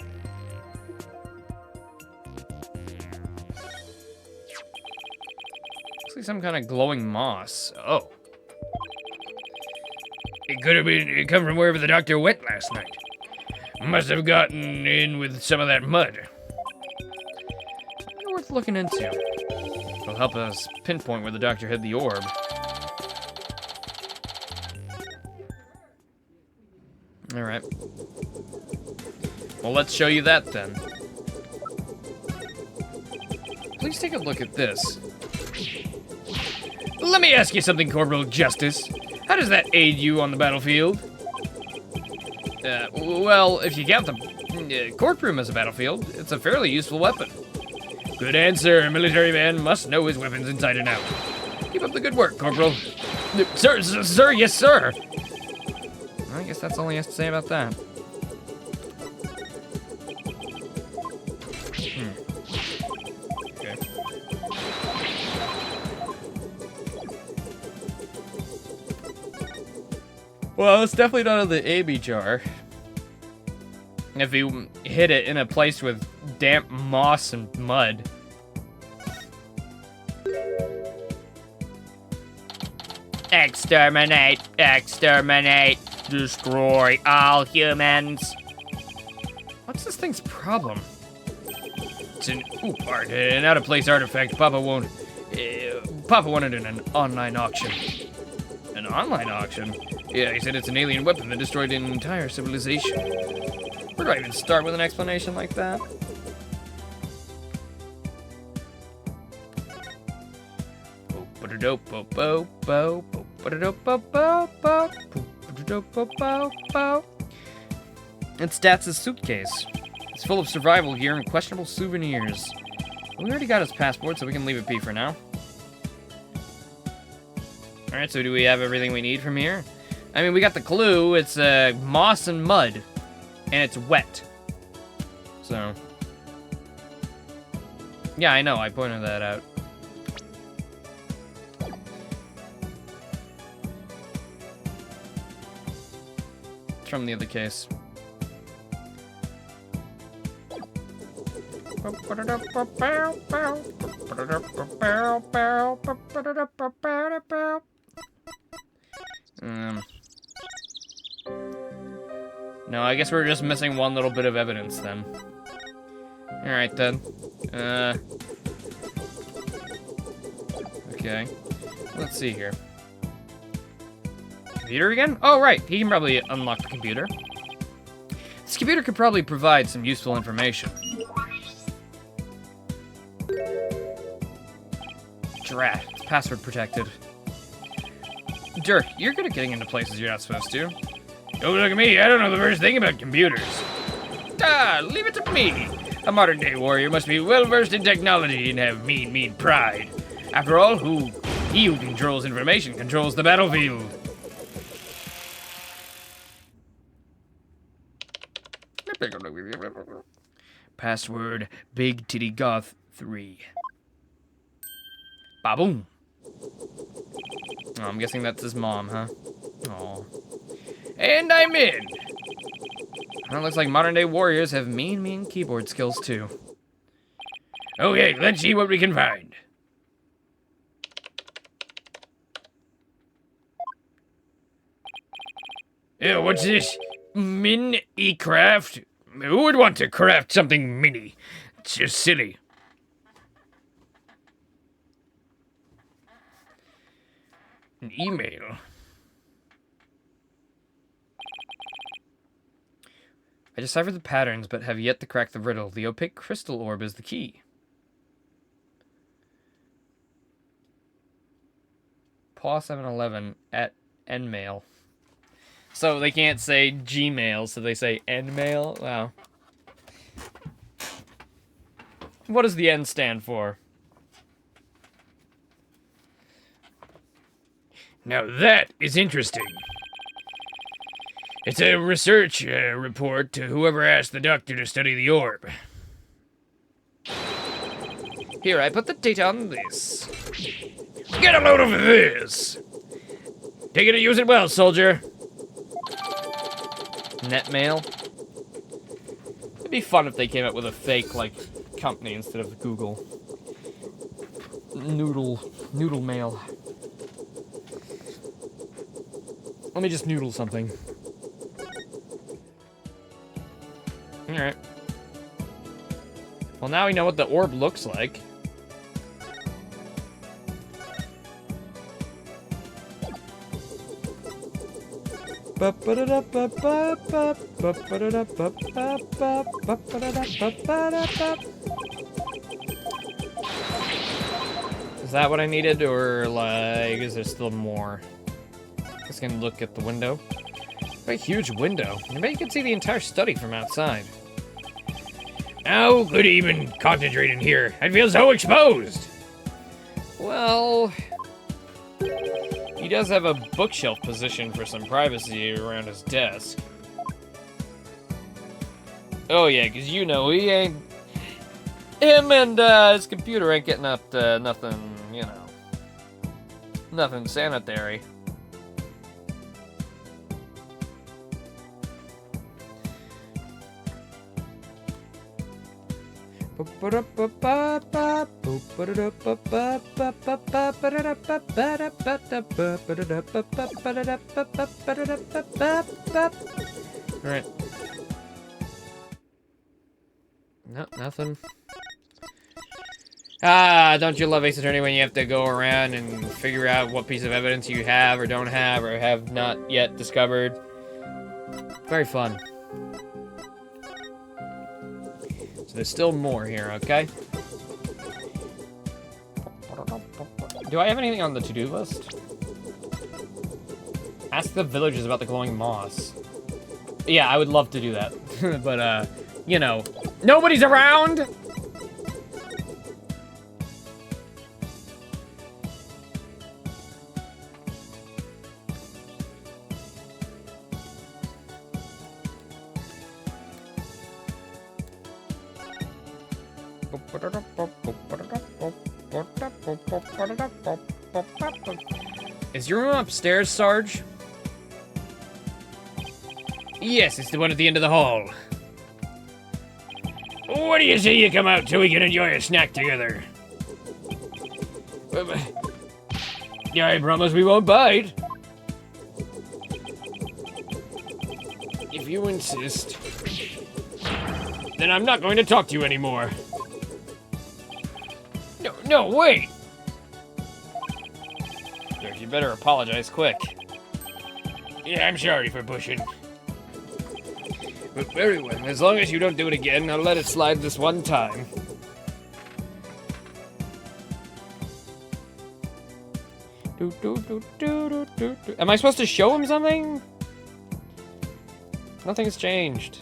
S1: Looks like some kind of glowing moss. Oh.
S9: It could have been it come from wherever the doctor went last night. Must have gotten in with some of that mud.
S1: Worth looking into. It'll help us pinpoint where the doctor hid the orb. Alright. Well, let's show you that then. Please take a look at this.
S9: Let me ask you something, Corporal Justice. How does that aid you on the battlefield?
S1: Well, if you count the courtroom as a battlefield, it's a fairly useful weapon.
S9: Good answer. A military man must know his weapons inside and out.
S1: Keep up the good work, Corporal.
S9: Sir, yes, sir.
S1: I guess that's all he has to say about that. Okay. Well, it's definitely not in the AB jar. If you hit it in a place with damp moss and mud.
S6: Exterminate, exterminate, destroy all humans.
S1: What's this thing's problem?
S9: It's an out-of-place artifact. Papa wanted in an online auction.
S1: An online auction?
S9: Yeah, he said it's an alien weapon that destroyed an entire civilization.
S1: Where do I even start with an explanation like that? It's Stats' suitcase. It's full of survival gear and questionable souvenirs. We already got his passport, so we can leave it be for now. Alright, so do we have everything we need from here? I mean, we got the clue. It's moss and mud. And it's wet. So. Yeah, I know. I pointed that out. It's from the other case. No, I guess we're just missing one little bit of evidence then. Alright then. Okay. Let's see here. Computer again? Oh, right. He can probably unlock the computer. This computer could probably provide some useful information. Drat. It's password protected. Dirk, you're good at getting into places you're not supposed to.
S9: Don't look at me. I don't know the first thing about computers.
S1: Leave it to me.
S9: A modern-day warrior must be well-versed in technology and have mean pride. After all, he who controls information controls the battlefield. Password, Big Titty Goth 3. Ba-boom.
S1: Oh, I'm guessing that's his mom, huh? Oh.
S9: And I'm in.
S1: Well, it looks like modern-day warriors have mean keyboard skills, too.
S9: Okay, let's see what we can find. Ew, what's this? Mini-craft? Who would want to craft something mini? It's just silly. An email.
S1: I deciphered the patterns, but have yet to crack the riddle. The opaque crystal orb is the key. Paw 711 at Nmail. So they can't say Gmail, so they say Nmail? Wow. What does the N stand for?
S9: Now that is interesting. It's a research report to whoever asked the doctor to study the orb.
S1: Here, I put the date on this.
S9: Get a load of this! Take it and use it well, soldier.
S1: Netmail. It'd be fun if they came up with a fake, like, company instead of Google. Noodle mail. Let me just noodle something. Alright. Well, now we know what the orb looks like. Is that what I needed, or, like, is there still more? Just gonna look at the window. What a huge window. I bet you can see the entire study from outside.
S9: How could he even concentrate in here? I'd feel so exposed.
S1: Well, he does have a bookshelf position for some privacy around his desk. Oh yeah, because you know, he ain't... Him and his computer ain't getting up to nothing, you know, nothing sanitary. Alright. No, nothing. Ah, don't you love Ace Attorney when you have to go around and figure out what piece of evidence you have or don't have or have not yet discovered? Very fun. So there's still more here, okay? Do I have anything on the to-do list? Ask the villagers about the glowing moss. Yeah, I would love to do that. But, you know, nobody's around! Is your room upstairs, Sarge?
S9: Yes, it's the one at the end of the hall. What do you say you come out so we can enjoy a snack together? Yeah, I promise we won't bite. If you insist, then I'm not going to talk to you anymore. No, wait!
S1: You better apologize quick.
S9: Yeah, I'm sorry for pushing. But very well, as long as you don't do it again, I'll let it slide this one time.
S1: Am I supposed to show him something? Nothing's changed.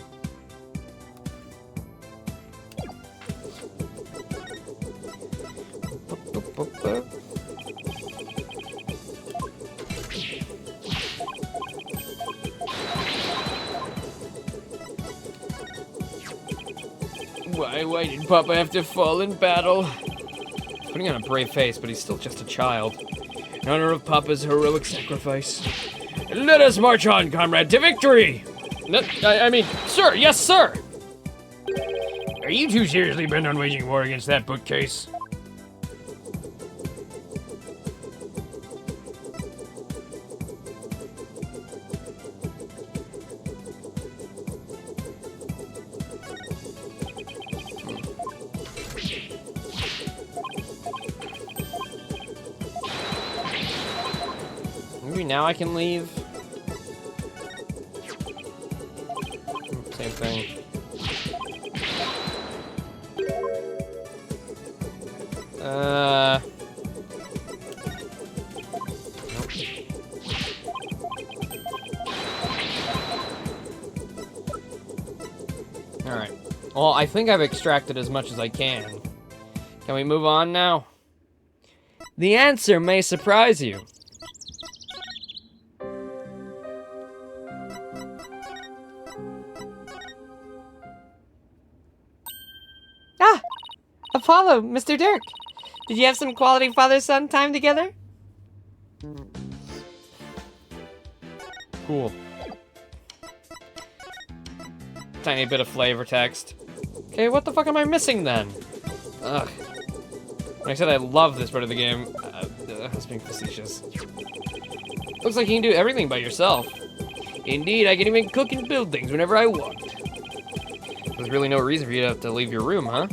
S9: Why did Papa have to fall in battle?
S1: Putting on a brave face, but he's still just a child.
S9: In honor of Papa's heroic sacrifice, let us march on, comrade, to victory!
S1: I mean, sir, yes, sir!
S9: Are you too seriously bent on waging war against that bookcase?
S1: Maybe now I can leave? Same thing. Nope. Alright. Well, I think I've extracted as much as I can. Can we move on now? The answer may surprise you.
S6: Ah! Apollo, Mr. Dirk. Did you have some quality father-son time together?
S1: Cool. Tiny bit of flavor text. Okay, what the fuck am I missing then? Ugh. When I said I love this part of the game, I was being facetious. Looks like you can do everything by yourself. Indeed, I can even cook and build things whenever I want. There's really no reason for you to have to leave your room, huh?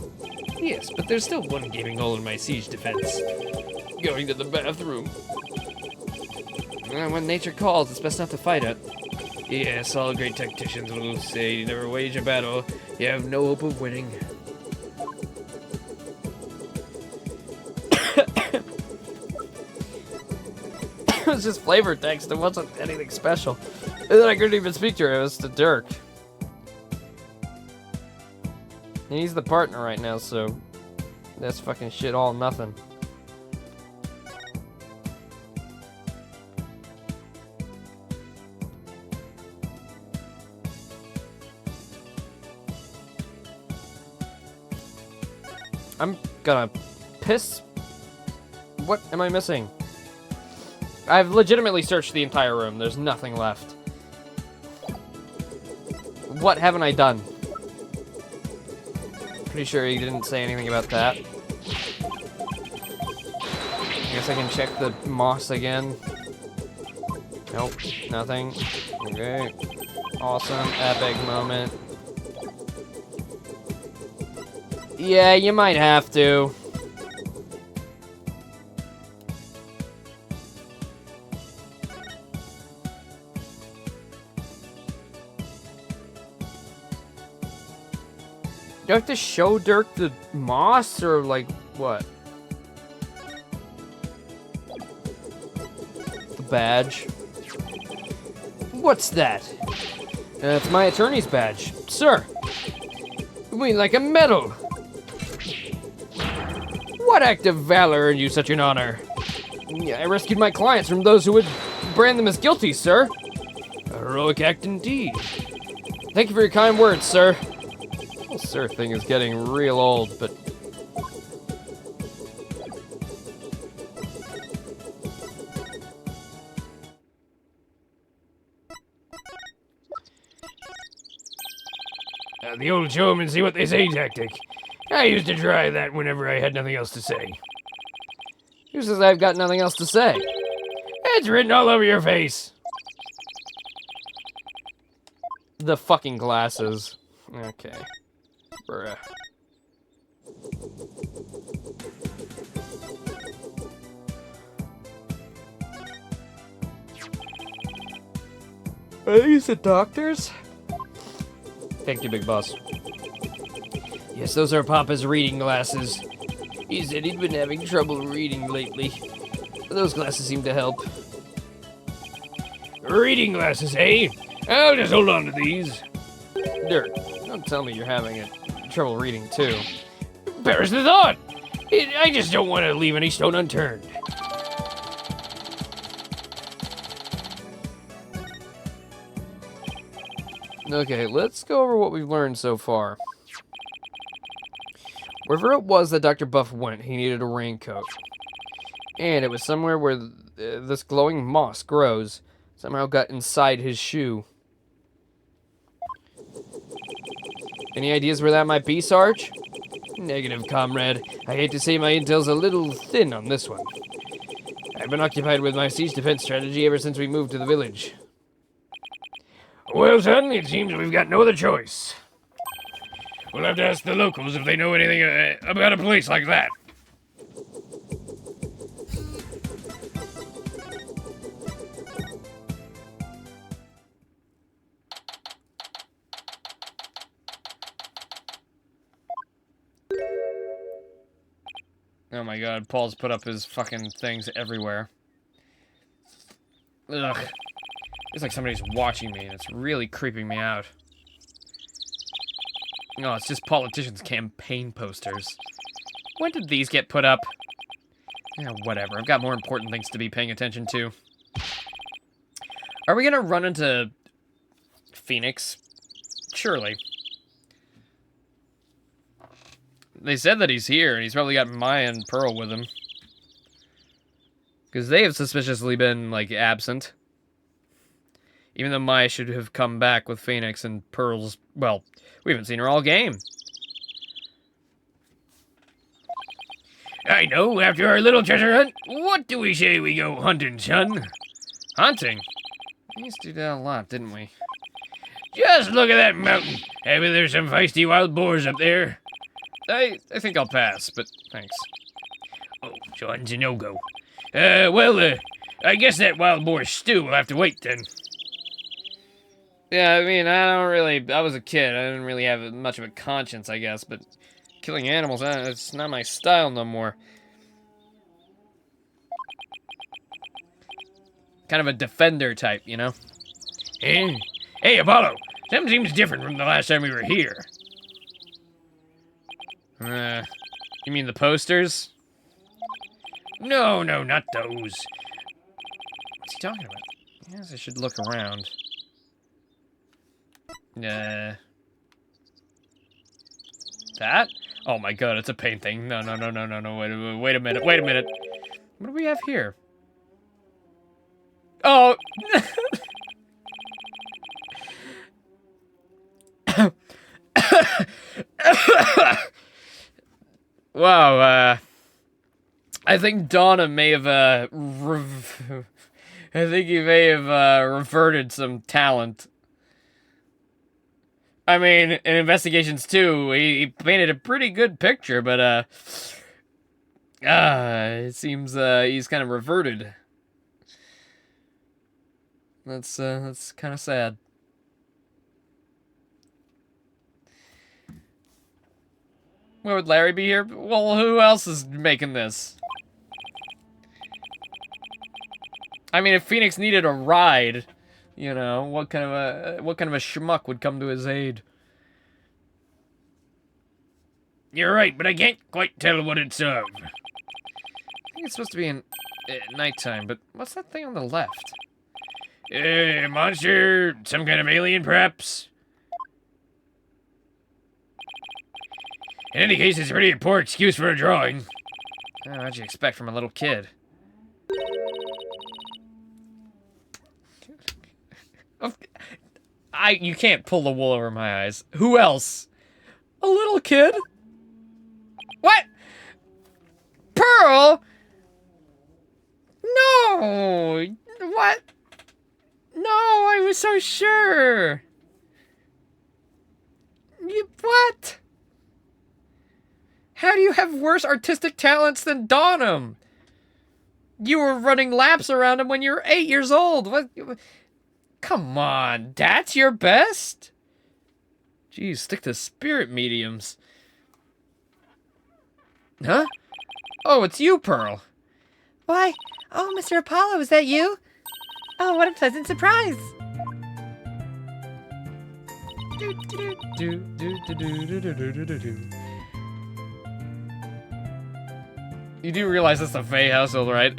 S1: Yes, but there's still one gaming hole in my siege defense. Going to the bathroom. When nature calls, it's best not to fight it. Yes, all great tacticians will say you never wage a battle. You have no hope of winning. It was just flavor text. It wasn't anything special. And then I couldn't even speak to her. It was to Dirk. And he's the partner right now, so that's fucking shit all nothing. I'm gonna piss. What am I missing? I've legitimately searched the entire room. There's nothing left. What haven't I done? Pretty sure he didn't say anything about that. I guess I can check the moss again. Nope, nothing. Okay. Awesome, epic moment. Yeah, you might have to. Do I have to show Dirk the moss, or like, what? The badge. What's that? It's my attorney's badge. Sir! You mean like a medal? What act of valor earned you such an honor? I rescued my clients from those who would brand them as guilty, sir. A heroic act indeed. Thank you for your kind words, sir. The sir thing is getting real old, but...
S9: The old show 'em and see what they say tactic. I used to try that whenever I had nothing else to say.
S1: Who says I've got nothing else to say?
S9: It's written all over your face.
S1: The fucking glasses. Okay. Bruh. Are these the doctors? Thank you, big boss.
S9: Yes, those are Papa's reading glasses. He said he'd been having trouble reading lately. Those glasses seem to help. Reading glasses, eh? I'll just hold on to these.
S1: Dirk, don't tell me you're having trouble reading too.
S9: Perish the thought! I just don't want to leave any stone unturned.
S1: Okay, let's go over what we've learned so far. Wherever it was that Dr. Buff went, he needed a raincoat. And it was somewhere where this glowing moss grows. Somehow got inside his shoe. Any ideas where that might be, Sarge?
S9: Negative, comrade. I hate to say my intel's a little thin on this one. I've been occupied with my siege defense strategy ever since we moved to the village. Well, son, it seems we've got no other choice. We'll have to ask the locals if they know anything about a place like that.
S1: Oh my god, Paul's put up his fucking things everywhere. Ugh. It's like somebody's watching me, and it's really creeping me out. No, it's just politicians' campaign posters. When did these get put up? Yeah, whatever. I've got more important things to be paying attention to. Are we gonna run into Phoenix? Surely. They said that he's here, and he's probably got Maya and Pearl with him. Because they have suspiciously been, like, absent. Even though Maya should have come back with Phoenix and Pearl's... Well, we haven't seen her all game.
S9: I know, after our little treasure hunt, what do we say we go hunting, son?
S1: Hunting? We used to do that a lot, didn't we?
S9: Just look at that mountain. Maybe there's some feisty wild boars up there.
S1: I think I'll pass, but thanks.
S9: Oh, so hunting's a no-go. I guess that wild boar stew will have to wait then.
S1: Yeah, I mean, I was a kid. I didn't really have much of a conscience, I guess, but killing animals, it's not my style no more. Kind of a defender type, you know?
S9: Eh? Hey, Apollo, something seems different from the last time we were here.
S1: You mean the posters?
S9: No, not those.
S1: What's he talking about? I guess I should look around. That? Oh my god, it's a paint thing. No, wait a minute. What do we have here? Oh! Wow, I think Donna may have, I think he may have, reverted some talent. I mean, in Investigations 2, he painted a pretty good picture, but, it seems, he's kind of reverted. That's kind of sad. Why would Larry be here? Well, who else is making this? I mean, if Phoenix needed a ride, you know, what kind of a schmuck would come to his aid?
S9: You're right, but I can't quite tell what it's of.
S1: I think it's supposed to be in nighttime, but what's that thing on the left?
S9: Monster? Some kind of alien, perhaps? In any case, it's a pretty poor excuse for a drawing.
S1: Oh, what'd you expect from a little kid? You can't pull the wool over my eyes. Who else? A little kid? What? Pearl? No! What? No, I was so sure! What? How do you have worse artistic talents than Donham? You were running laps around him when you were 8 years old. What? Come on, that's your best? Jeez, stick to spirit mediums. Huh? Oh, it's you, Pearl.
S6: Why? Oh, Mr. Apollo, is that you? Oh, what a pleasant surprise.
S1: You do realize that's the Faye household, right?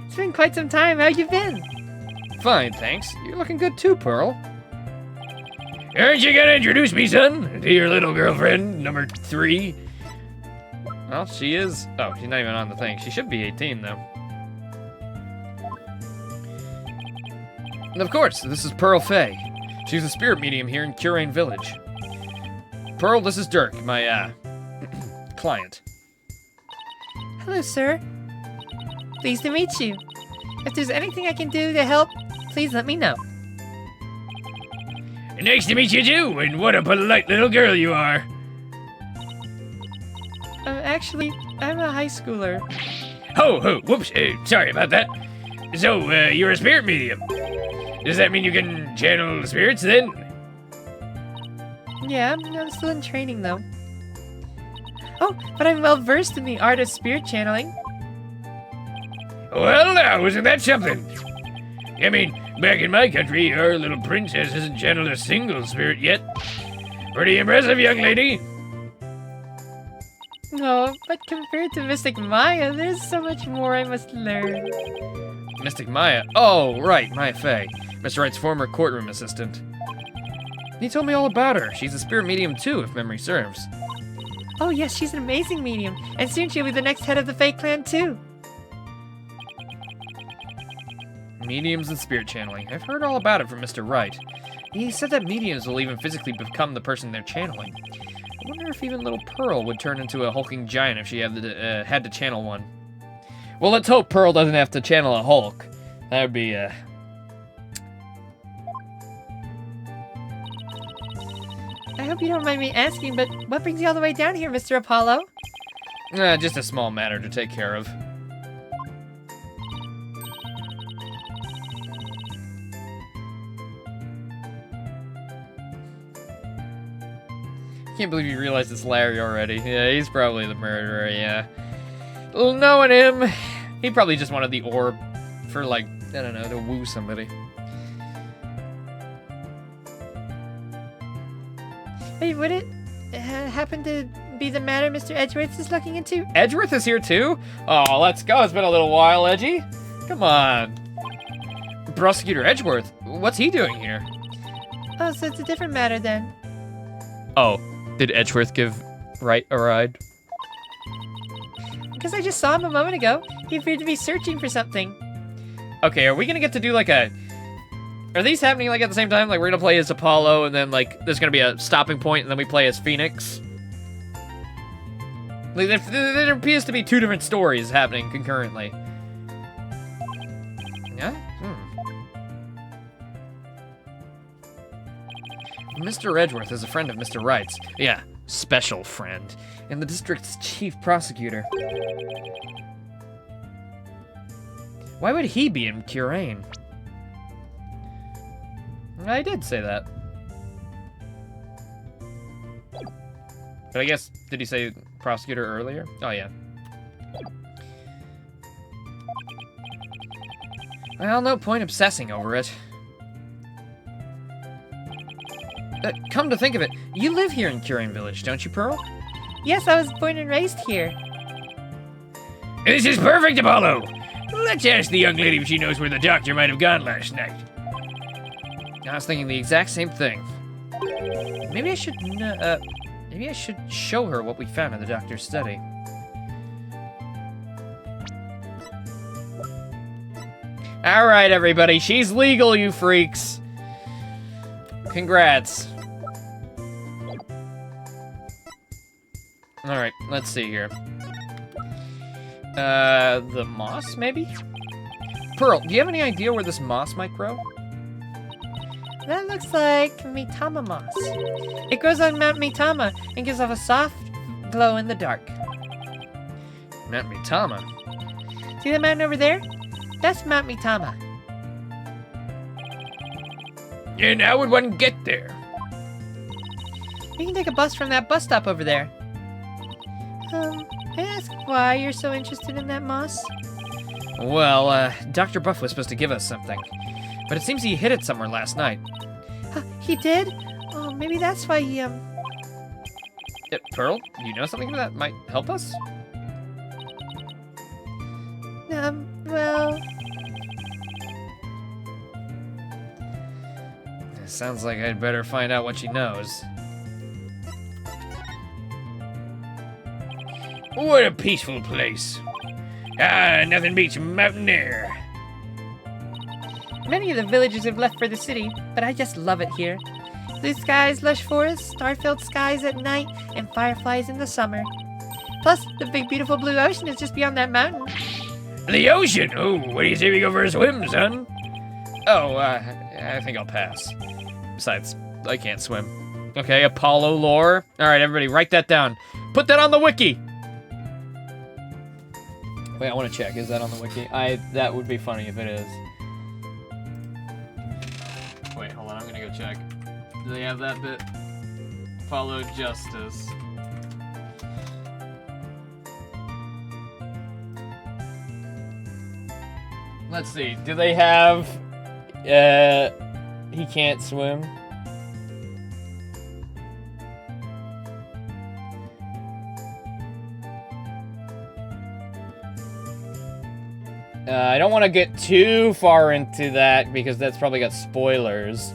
S6: It's been quite some time. How you been?
S1: Fine, thanks. You're looking good too, Pearl.
S9: Aren't you gonna introduce me, son, to your little girlfriend, number 3?
S1: Well, she is... Oh, she's not even on the thing. She should be 18, though. And of course, this is Pearl Faye. She's a spirit medium here in Curane Village. Pearl, this is Dirk, my, client.
S6: Hello, sir. Pleased to meet you. If there's anything I can do to help, please let me know.
S9: Nice to meet you, too, and what a polite little girl you are.
S6: Actually, I'm a high schooler.
S9: Ho, whoops, sorry about that. So, you're a spirit medium. Does that mean you can channel spirits, then?
S6: Yeah, I'm still in training though. Oh, but I'm well versed in the art of spirit channeling.
S9: Well, now, isn't that something? I mean, back in my country, our little princess hasn't channeled a single spirit yet. Pretty impressive, young lady.
S6: Oh, but compared to Mystic Maya, there's so much more I must learn.
S1: Mystic Maya. Oh, right, Maya Fey. Mr. Wright's former courtroom assistant. He told me all about her. She's a spirit medium too, if memory serves.
S6: Oh yes, she's an amazing medium, and soon she'll be the next head of the Fey clan too.
S1: Mediums and spirit channeling. I've heard all about it from Mr. Wright. He said that mediums will even physically become the person they're channeling. I wonder if even little Pearl would turn into a hulking giant if she had to channel one. Well, let's hope Pearl doesn't have to channel a Hulk. That would be,
S6: I hope you don't mind me asking, but what brings you all the way down here, Mr. Apollo?
S1: just a small matter to take care of. Can't believe you realized it's Larry already. Yeah, he's probably the murderer, yeah. Well, knowing him, he probably just wanted the orb for, like, I don't know, to woo somebody.
S6: Hey, would it happen to be the matter Mr. Edgeworth is looking into?
S1: Edgeworth is here too? Oh, let's go. It's been a little while, Edgy. Come on. Prosecutor Edgeworth, what's he doing here?
S6: Oh, so it's a different matter then.
S1: Oh, did Edgeworth give Wright a ride?
S6: Because I just saw him a moment ago. He appeared to be searching for something.
S1: Okay, are we gonna get to do like a... Are these happening like at the same time? Like we're gonna play as Apollo and then like there's gonna be a stopping point and then we play as Phoenix? Like, there appears to be two different stories happening concurrently. Yeah? Mr. Edgeworth is a friend of Mr. Wright's. Yeah, special friend. And the district's chief prosecutor. Why would he be in Curain? I did say that. But I guess, did he say prosecutor earlier? Oh, yeah. Well, no point obsessing over it. Come to think of it, you live here in Curain Village, don't you, Pearl?
S6: Yes, I was born and raised here.
S9: This is perfect, Apollo. Let's ask the young lady if she knows where the doctor might have gone last night.
S1: I was thinking the exact same thing. Maybe I should show her what we found in the doctor's study. All right, everybody, she's legal, you freaks. Congrats. All right, let's see here. The moss, maybe? Pearl, do you have any idea where this moss might grow?
S6: That looks like Mitama moss. It grows on Mount Mitama and gives off a soft glow in the dark.
S1: Mount Mitama?
S6: See the mountain over there? That's Mount Mitama.
S9: And how would one get there?
S6: You can take a bus from that bus stop over there. May I ask why you're so interested in that moss?
S1: Well, Dr. Buff was supposed to give us something. But it seems he hid it somewhere last night.
S6: He did? Oh, maybe that's why he,
S1: Pearl, you know something that might help us?
S6: Well...
S1: It sounds like I'd better find out what she knows.
S9: What a peaceful place. Ah, nothing beats mountain air.
S6: Many of the villagers have left for the city, but I just love it here. Blue skies, lush forests, star-filled skies at night, and fireflies in the summer. Plus, the big beautiful blue ocean is just beyond that mountain.
S9: The ocean? Oh, what do you say we go for a swim, son?
S1: Oh, I think I'll pass. Besides, I can't swim. Okay, Apollo lore. Alright, everybody, write that down. Put that on the wiki! Wait, I want to check. Is that on the wiki? That would be funny if it is. Wait, hold on. I'm gonna go check. Do they have that bit? Follow justice. Let's see. Do they have... he can't swim? I don't want to get too far into that because that's probably got spoilers.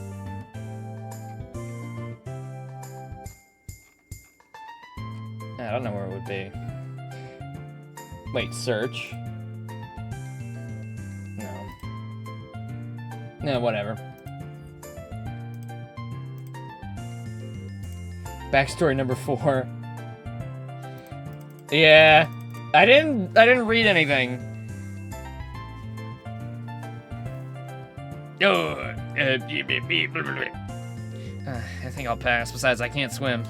S1: I don't know where it would be. Wait, search. No. No, whatever. Backstory number 4. Yeah. I didn't read anything. I think I'll pass. Besides, I can't swim.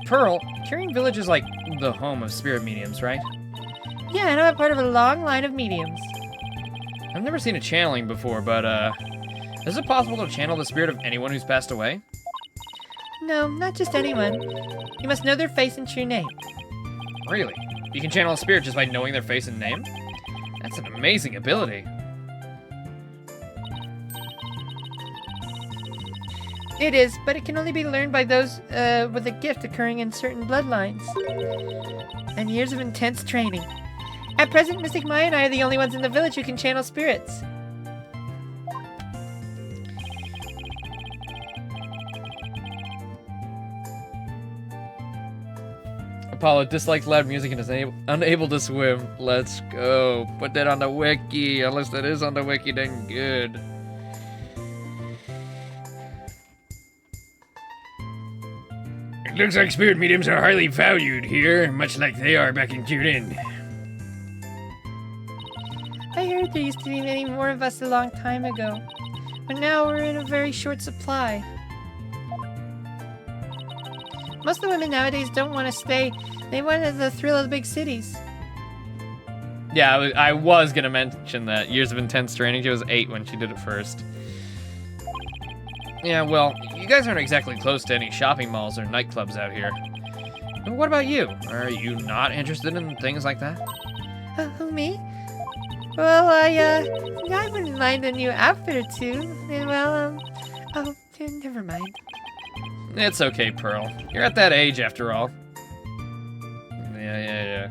S1: Pearl, Carrying Village is like the home of spirit mediums, right?
S6: Yeah, and I'm a part of a long line of mediums.
S1: I've never seen a channeling before, but, is it possible to channel the spirit of anyone who's passed away?
S6: No, not just anyone. You must know their face and true name.
S1: Really? You can channel a spirit just by knowing their face and name? That's an amazing ability.
S6: It is, but it can only be learned by those with a gift occurring in certain bloodlines. And years of intense training. At present, Mystic Maya and I are the only ones in the village who can channel spirits.
S1: Apollo dislikes loud music and is unable to swim. Let's go. Put that on the wiki. Unless that is on the wiki, then good. It looks like spirit mediums are highly valued here, much like they are back in Kirin.
S6: I heard there used to be many more of us a long time ago, but now we're in a very short supply. Most of the women nowadays don't want to stay. They want the thrill of the big cities.
S1: Yeah, I was gonna mention that. Years of intense training. She was 8 when she did it first. Yeah, well, you guys aren't exactly close to any shopping malls or nightclubs out here. But what about you? Are you not interested in things like that?
S6: Me? Well, I wouldn't mind a new outfit or two. Well, oh, never mind.
S1: It's okay, Pearl. You're at that age after all. Yeah.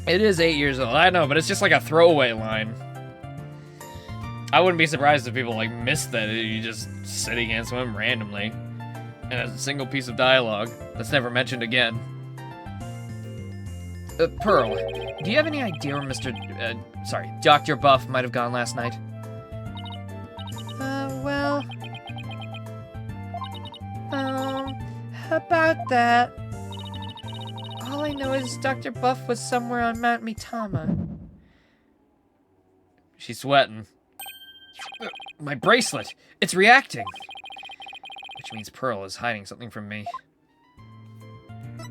S1: It is 8 years old, I know, but it's just like a throwaway line. I wouldn't be surprised if people like missed that you just sitting against swim randomly. And as a single piece of dialogue that's never mentioned again. Pearl, do you have any idea where Dr. Buff might have gone last night?
S6: Well... about that... All I know is Dr. Buff was somewhere on Mount Mitama.
S1: She's sweating. My bracelet! It's reacting! Which means Pearl is hiding something from me.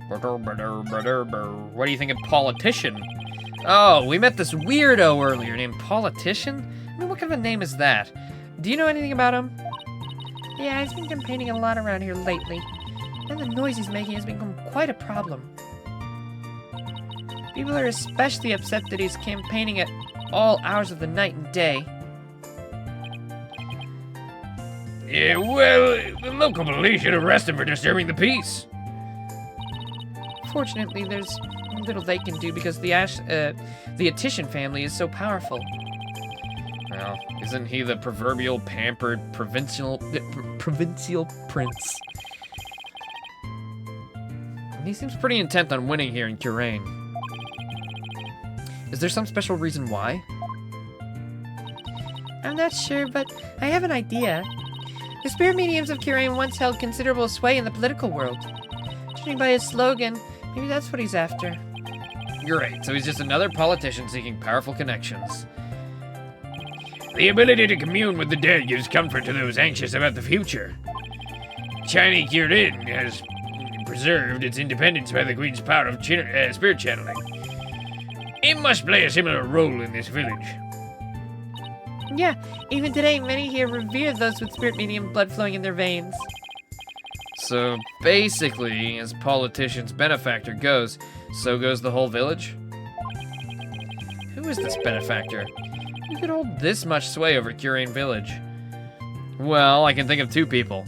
S1: What do you think of Politician? Oh, we met this weirdo earlier named Politician? I mean, what kind of a name is that? Do you know anything about him?
S6: Yeah, he's been campaigning a lot around here lately. And the noise he's making has become quite a problem. People are especially upset that he's campaigning at all hours of the night and day.
S1: Yeah, well, the local police should arrest him for disturbing the peace.
S6: Fortunately, there's little they can do because the Attition family is so powerful.
S1: Well, isn't he the proverbial pampered provincial prince? He seems pretty intent on winning here in Kirin. Is there some special reason why?
S6: I'm not sure, but I have an idea. The spirit mediums of Kirin once held considerable sway in the political world. Judging by his slogan, maybe that's what he's after.
S1: You're right, so he's just another politician seeking powerful connections. The ability to commune with the dead gives comfort to those anxious about the future. Shiny Kirin has preserved its independence by the Queen's power of spirit channeling.
S9: It must play a similar role in this village.
S6: Yeah, even today, many here revere those with spirit medium blood flowing in their veins.
S1: So basically, as politician's benefactor goes, so goes the whole village? Who is this benefactor? Who could hold this much sway over Curain Village? Well, I can think of two people.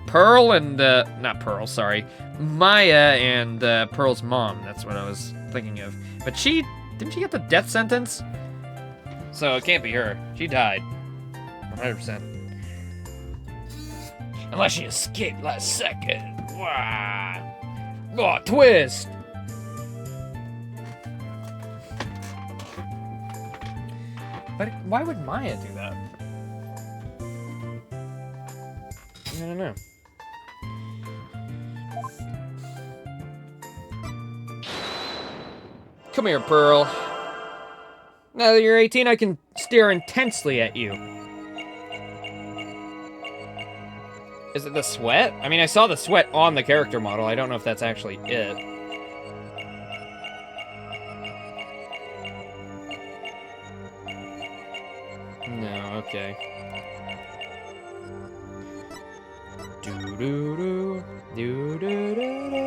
S1: Pearl and, not Pearl, sorry. Maya and, Pearl's mom. That's what I was thinking of. But didn't she get the death sentence? So it can't be her. She died. 100%. Unless she escaped last second. Wah. Oh, twist! But why would Maya do that? I don't know. Come here, Pearl. Now that you're 18, I can stare intensely at you. Is it the sweat? I mean, I saw the sweat on the character model. I don't know if that's actually it. No, okay. Do-do-do, do-do-do-do-do-do.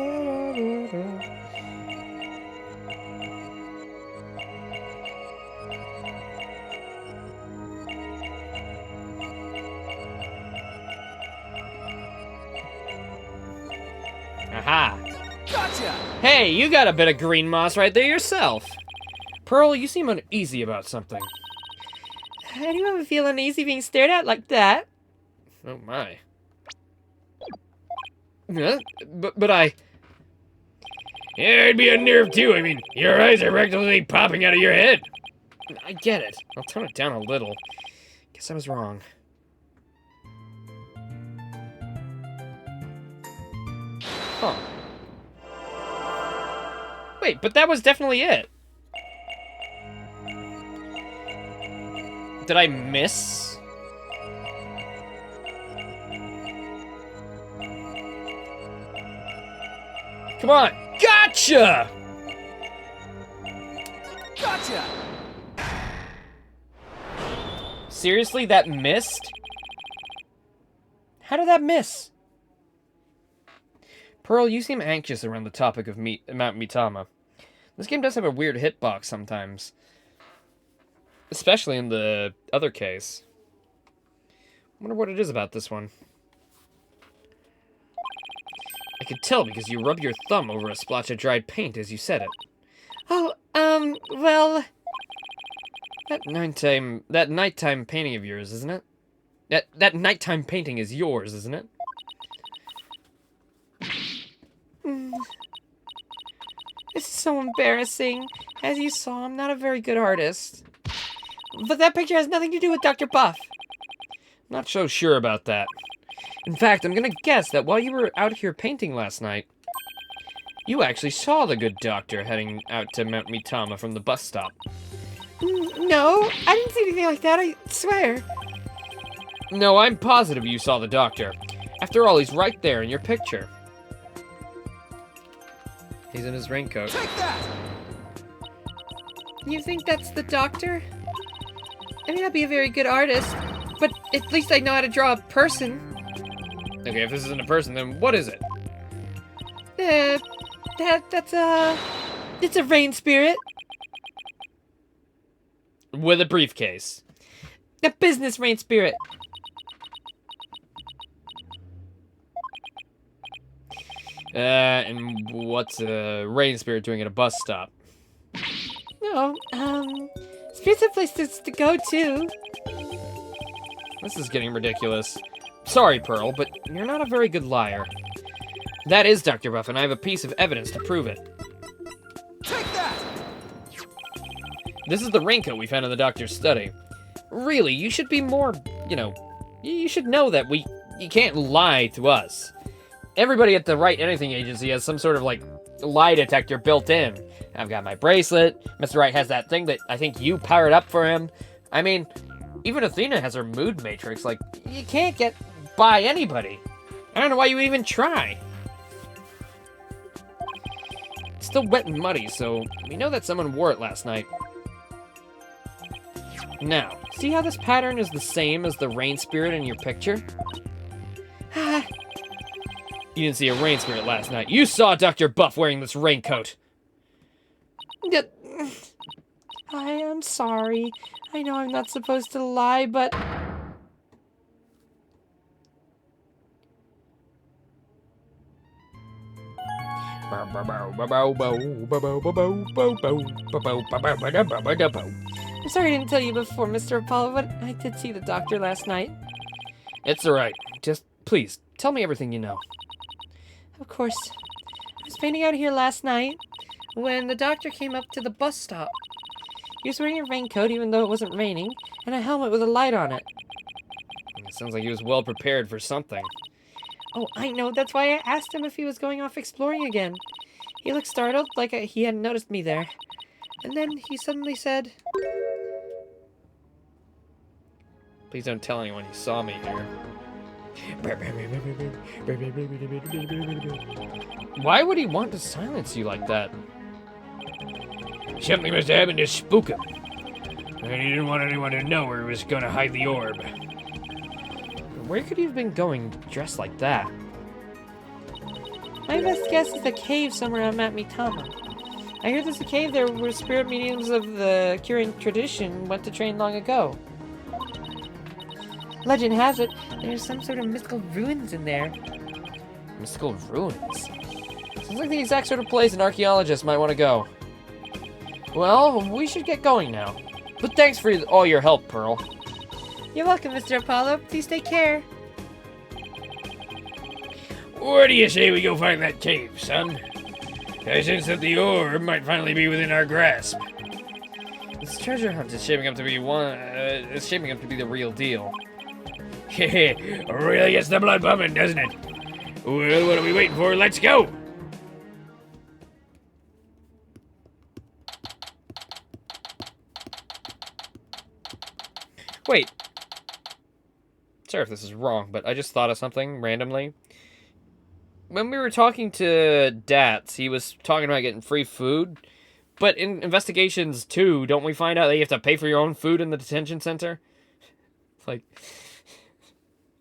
S1: Aha! Gotcha! Hey, you got a bit of green moss right there yourself. Pearl, you seem uneasy about something.
S6: Anyone would feel uneasy being stared at like that?
S1: Oh my. Huh? But I...
S9: Yeah, it'd be a nerve too. I mean, your eyes are regularly popping out of your head.
S1: I get it. I'll tone it down a little. Guess I was wrong. Huh. Wait, but that was definitely it. Did I miss? Come on. Gotcha! Gotcha! Seriously, that missed? How did that miss? Pearl, you seem anxious around the topic of Mount Mitama. This game does have a weird hitbox sometimes. Especially in the other case. I wonder what it is about this one. I could tell because you rub your thumb over a splotch of dried paint as you said it.
S6: Oh, well...
S1: That nighttime painting of yours, isn't it? That nighttime painting is yours, isn't it?
S6: It's so embarrassing. As you saw, I'm not a very good artist. But that picture has nothing to do with Dr. Buff.
S1: Not so sure about that. In fact, I'm gonna guess that while you were out here painting last night, you actually saw the good doctor heading out to Mount Mitama from the bus stop.
S6: No, I didn't see anything like that, I swear.
S1: No, I'm positive you saw the doctor. After all, he's right there in your picture. He's in his raincoat.
S6: Take that! You think that's the doctor? I may not be a very good artist, but at least I know how to draw a person.
S1: Okay, if this isn't a person, then what is it?
S6: It's a rain spirit.
S1: With a briefcase.
S6: A business rain spirit.
S1: And what's a rain spirit doing at a bus stop?
S6: No, spirits have places to go to.
S1: This is getting ridiculous. Sorry, Pearl, but you're not a very good liar. That is Dr. Buff, and I have a piece of evidence to prove it.
S6: Take that!
S1: This is the raincoat we found in the doctor's study. Really, you should be more, you should know that you can't lie to us. Everybody at the Write Anything agency has some sort of, lie detector built in. I've got my bracelet. Mr. Wright has that thing that I think you powered up for him. I mean, even Athena has her mood matrix. You can't get by anybody. I don't know why you would even try. still wet and muddy, so we know that someone wore it last night. Now, see how this pattern is the same as the rain spirit in your picture? You didn't see a rain spirit last night. You saw Dr. Buff wearing this raincoat.
S6: I am sorry. I know I'm not supposed to lie, but... I'm sorry I didn't tell you before, Mr. Apollo, but I did see the doctor last night.
S1: It's alright. Just, please, tell me everything you know.
S6: Of course. I was painting out here last night when the doctor came up to the bus stop. He was wearing a raincoat even though it wasn't raining, and a helmet with a light on it.
S1: It sounds like he was well prepared for something.
S6: Oh, I know. That's why I asked him if he was going off exploring again. He looked startled, like he hadn't noticed me there. And then he suddenly said...
S1: Please don't tell anyone you saw me here. Why would he want to silence you like that?
S9: Something must have happened to spook him. And he didn't want anyone to know where he was gonna hide the orb.
S1: Where could he have been going dressed like that?
S6: My best guess is a cave somewhere on Mount Mitama. I heard there's a cave there where spirit mediums of the Kirin tradition went to train long ago. Legend has it, there's some sort of mystical ruins in there.
S1: Mystical ruins? Sounds like the exact sort of place an archaeologist might want to go. Well, we should get going now. But thanks for all your help, Pearl.
S6: You're welcome, Mr. Apollo. Please take care.
S9: What do you say we go find that cave, son? I sense that the orb might finally be within our grasp.
S1: This treasure hunt is shaping up to be the real deal.
S9: Really gets the blood pumping, doesn't it? Well, what are we waiting for? Let's go!
S1: Wait. Sorry if this is wrong, but I just thought of something randomly. When we were talking to Dats, he was talking about getting free food. But in Investigations 2, don't we find out that you have to pay for your own food in the detention center? Like,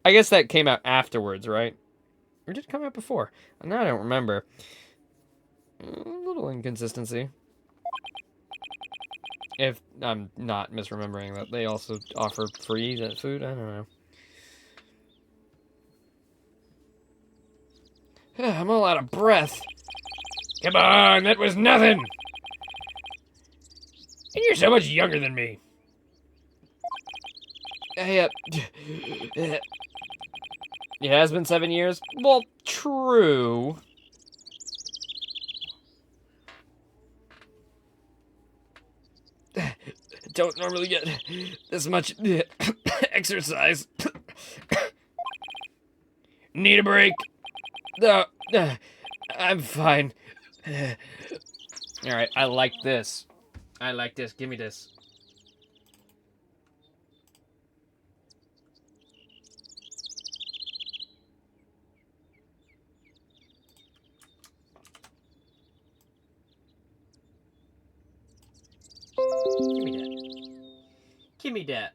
S1: I guess that came out afterwards, right? Or did it come out before? Now I don't remember. A little inconsistency. If I'm not misremembering that they also offer free that food, I don't know. I'm all out of breath.
S9: Come on, that was nothing! And you're so much younger than me.
S1: Hey, it has been 7 years? Well, true. Don't normally get this much exercise.
S9: Need a break?
S1: No, I'm fine. Alright, I like this. I like this. Give me this. Give me that.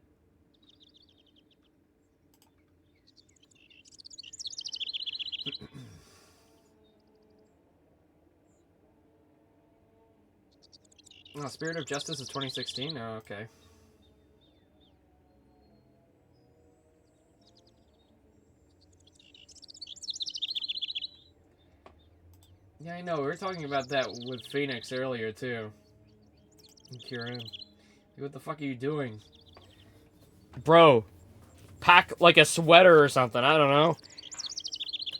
S1: Give me that. Oh, Spirit of Justice is 2016? Oh, okay. Yeah, I know. We were talking about that with Phoenix earlier, too. And Kieran. What the fuck are you doing? Bro. Pack like a sweater or something. I don't know.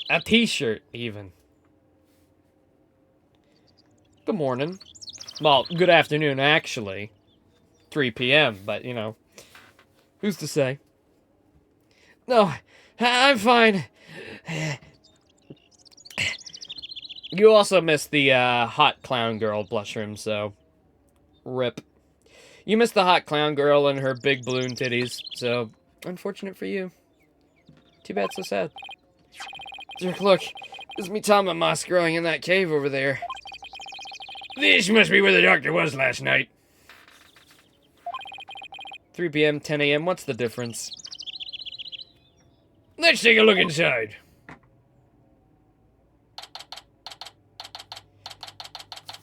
S1: A t-shirt, even. Good morning. Well, good afternoon, actually. 3 p.m., but, you know. Who's to say? No, I'm fine. You also missed the hot clown girl blush room, so rip. You missed the hot clown girl and her big balloon titties, so unfortunate for you. Too bad, so sad. Dirk, look, there's Mitama moss growing in that cave over there.
S9: This must be where the doctor was last night.
S1: 3 p.m., 10 a.m., what's the difference?
S9: Let's take a look inside.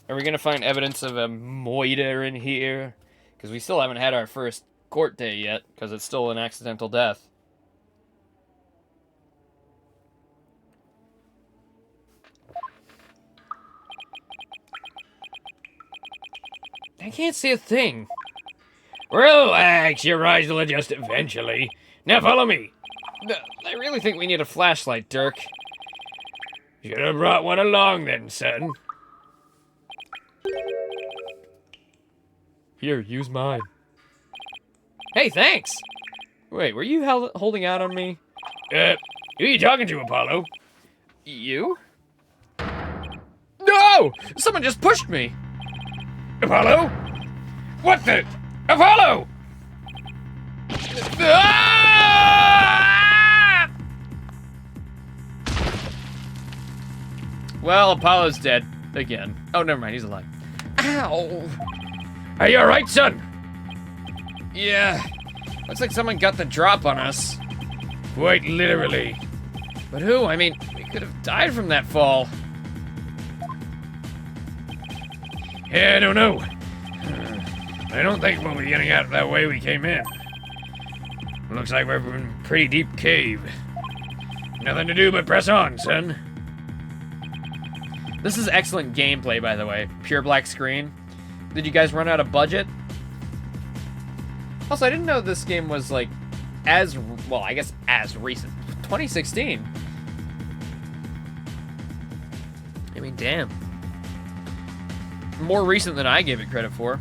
S1: Are we gonna find evidence of a moiter in here? Because we still haven't had our first court day yet, because it's still an accidental death. I can't see a thing.
S9: Relax, your eyes will adjust eventually. Now follow me.
S1: I really think we need a flashlight, Dirk.
S9: Should have brought one along then, son.
S1: Here, use mine. Hey, thanks! Wait, were you holding out on me?
S9: Who are you talking to, Apollo?
S1: You? No! Someone just pushed me!
S9: Apollo? What the? Apollo!
S1: Ah! Well, Apollo's dead. Again. Oh, never mind, he's alive. Ow!
S9: Are you alright, son?
S1: Yeah. Looks like someone got the drop on us.
S9: Quite literally.
S1: But who? I mean, we could have died from that fall.
S9: Yeah, I don't know. I don't think we'll be getting out that way we came in. Looks like we're in a pretty deep cave. Nothing to do but press on, son.
S1: This is excellent gameplay, by the way. Pure black screen. Did you guys run out of budget? Also, I didn't know this game was, like, as, well, I guess as recent. 2016. I mean, damn. More recent than I gave it credit for.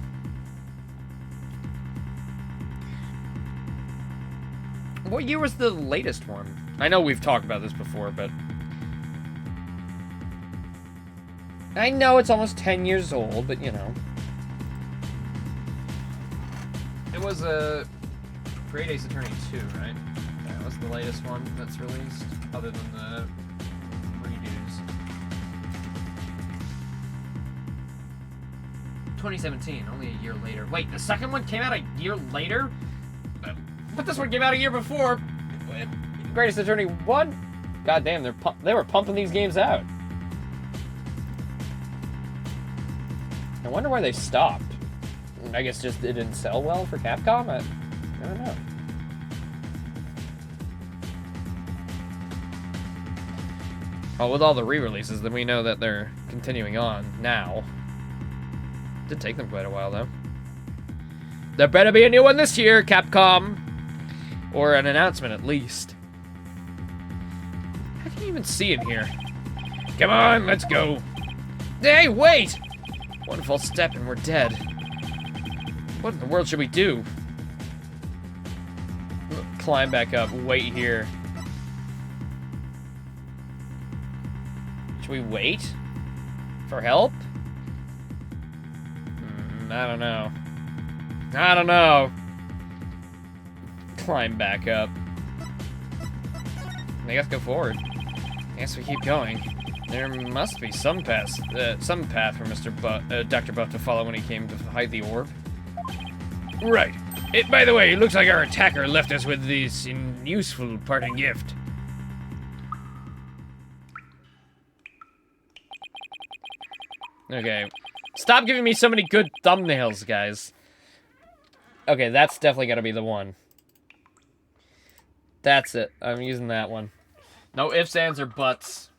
S1: What year was the latest one? I know we've talked about this before, but... I know it's almost 10 years old, but, you know. It was a Great Ace Attorney 2, right? That was the latest one that's released, other than the redos. 2017, only a year later. Wait, the second one came out a year later? But this one came out a year before. Greatest Attorney 1? God damn, they were pumping these games out. I wonder why they stopped. I guess just it didn't sell well for Capcom? I don't know. Well, with all the re-releases, then we know that they're continuing on now. Did take them quite a while, though. There better be a new one this year, Capcom! Or an announcement, at least. How can you even see in here?
S9: Come on, let's go.
S1: Hey, wait! One false step and we're dead. What in the world should we do? Climb back up, wait here. Should we wait? For help? I don't know. I don't know. Climb back up. I guess go forward. I guess we keep going. There must be some path for Dr. Buff to follow when he came to hide the orb.
S9: Right. By the way, it looks like our attacker left us with this useful parting gift.
S1: Okay. Stop giving me so many good thumbnails, guys. Okay, that's definitely gotta be the one. That's it. I'm using that one. No ifs, ands, or buts.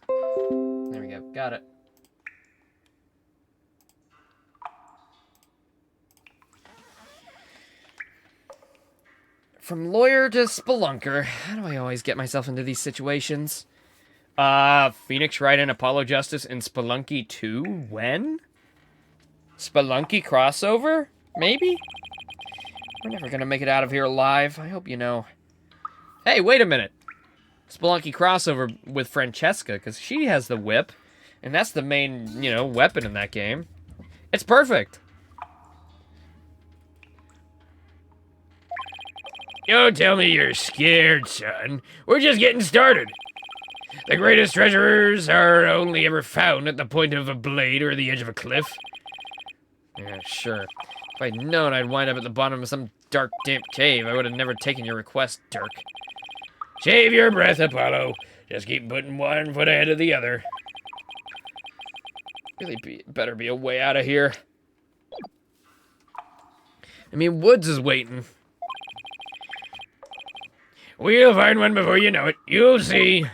S1: There we go. Got it. From lawyer to spelunker. How do I always get myself into these situations? Phoenix Wright and Apollo Justice in Spelunky 2? When? Spelunky crossover? Maybe? We're never gonna make it out of here alive. I hope you know. Hey, wait a minute. Spelunky crossover with Francesca, because she has the whip. And that's the main, weapon in that game. It's perfect.
S9: Don't tell me you're scared, son. We're just getting started. The greatest treasures are only ever found at the point of a blade or the edge of a cliff.
S1: Yeah, sure. If I'd known I'd wind up at the bottom of some dark, damp cave, I would have never taken your request, Dirk.
S9: Save your breath, Apollo. Just keep putting one foot ahead of the other.
S1: Better be a way out of here. I mean, Woods is waiting.
S9: We'll find one before you know it. You'll see.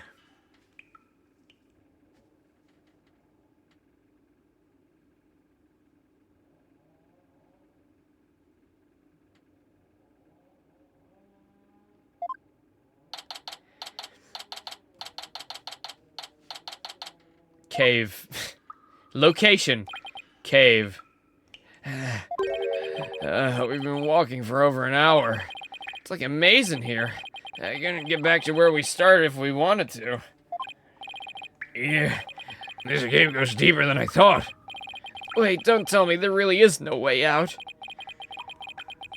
S1: Cave. Location. Cave. We've been walking for over an hour. It's like a maze in here. I couldn't get back to where we started if we wanted to.
S9: Yeah, this cave goes deeper than I thought.
S1: Wait, don't tell me there really is no way out.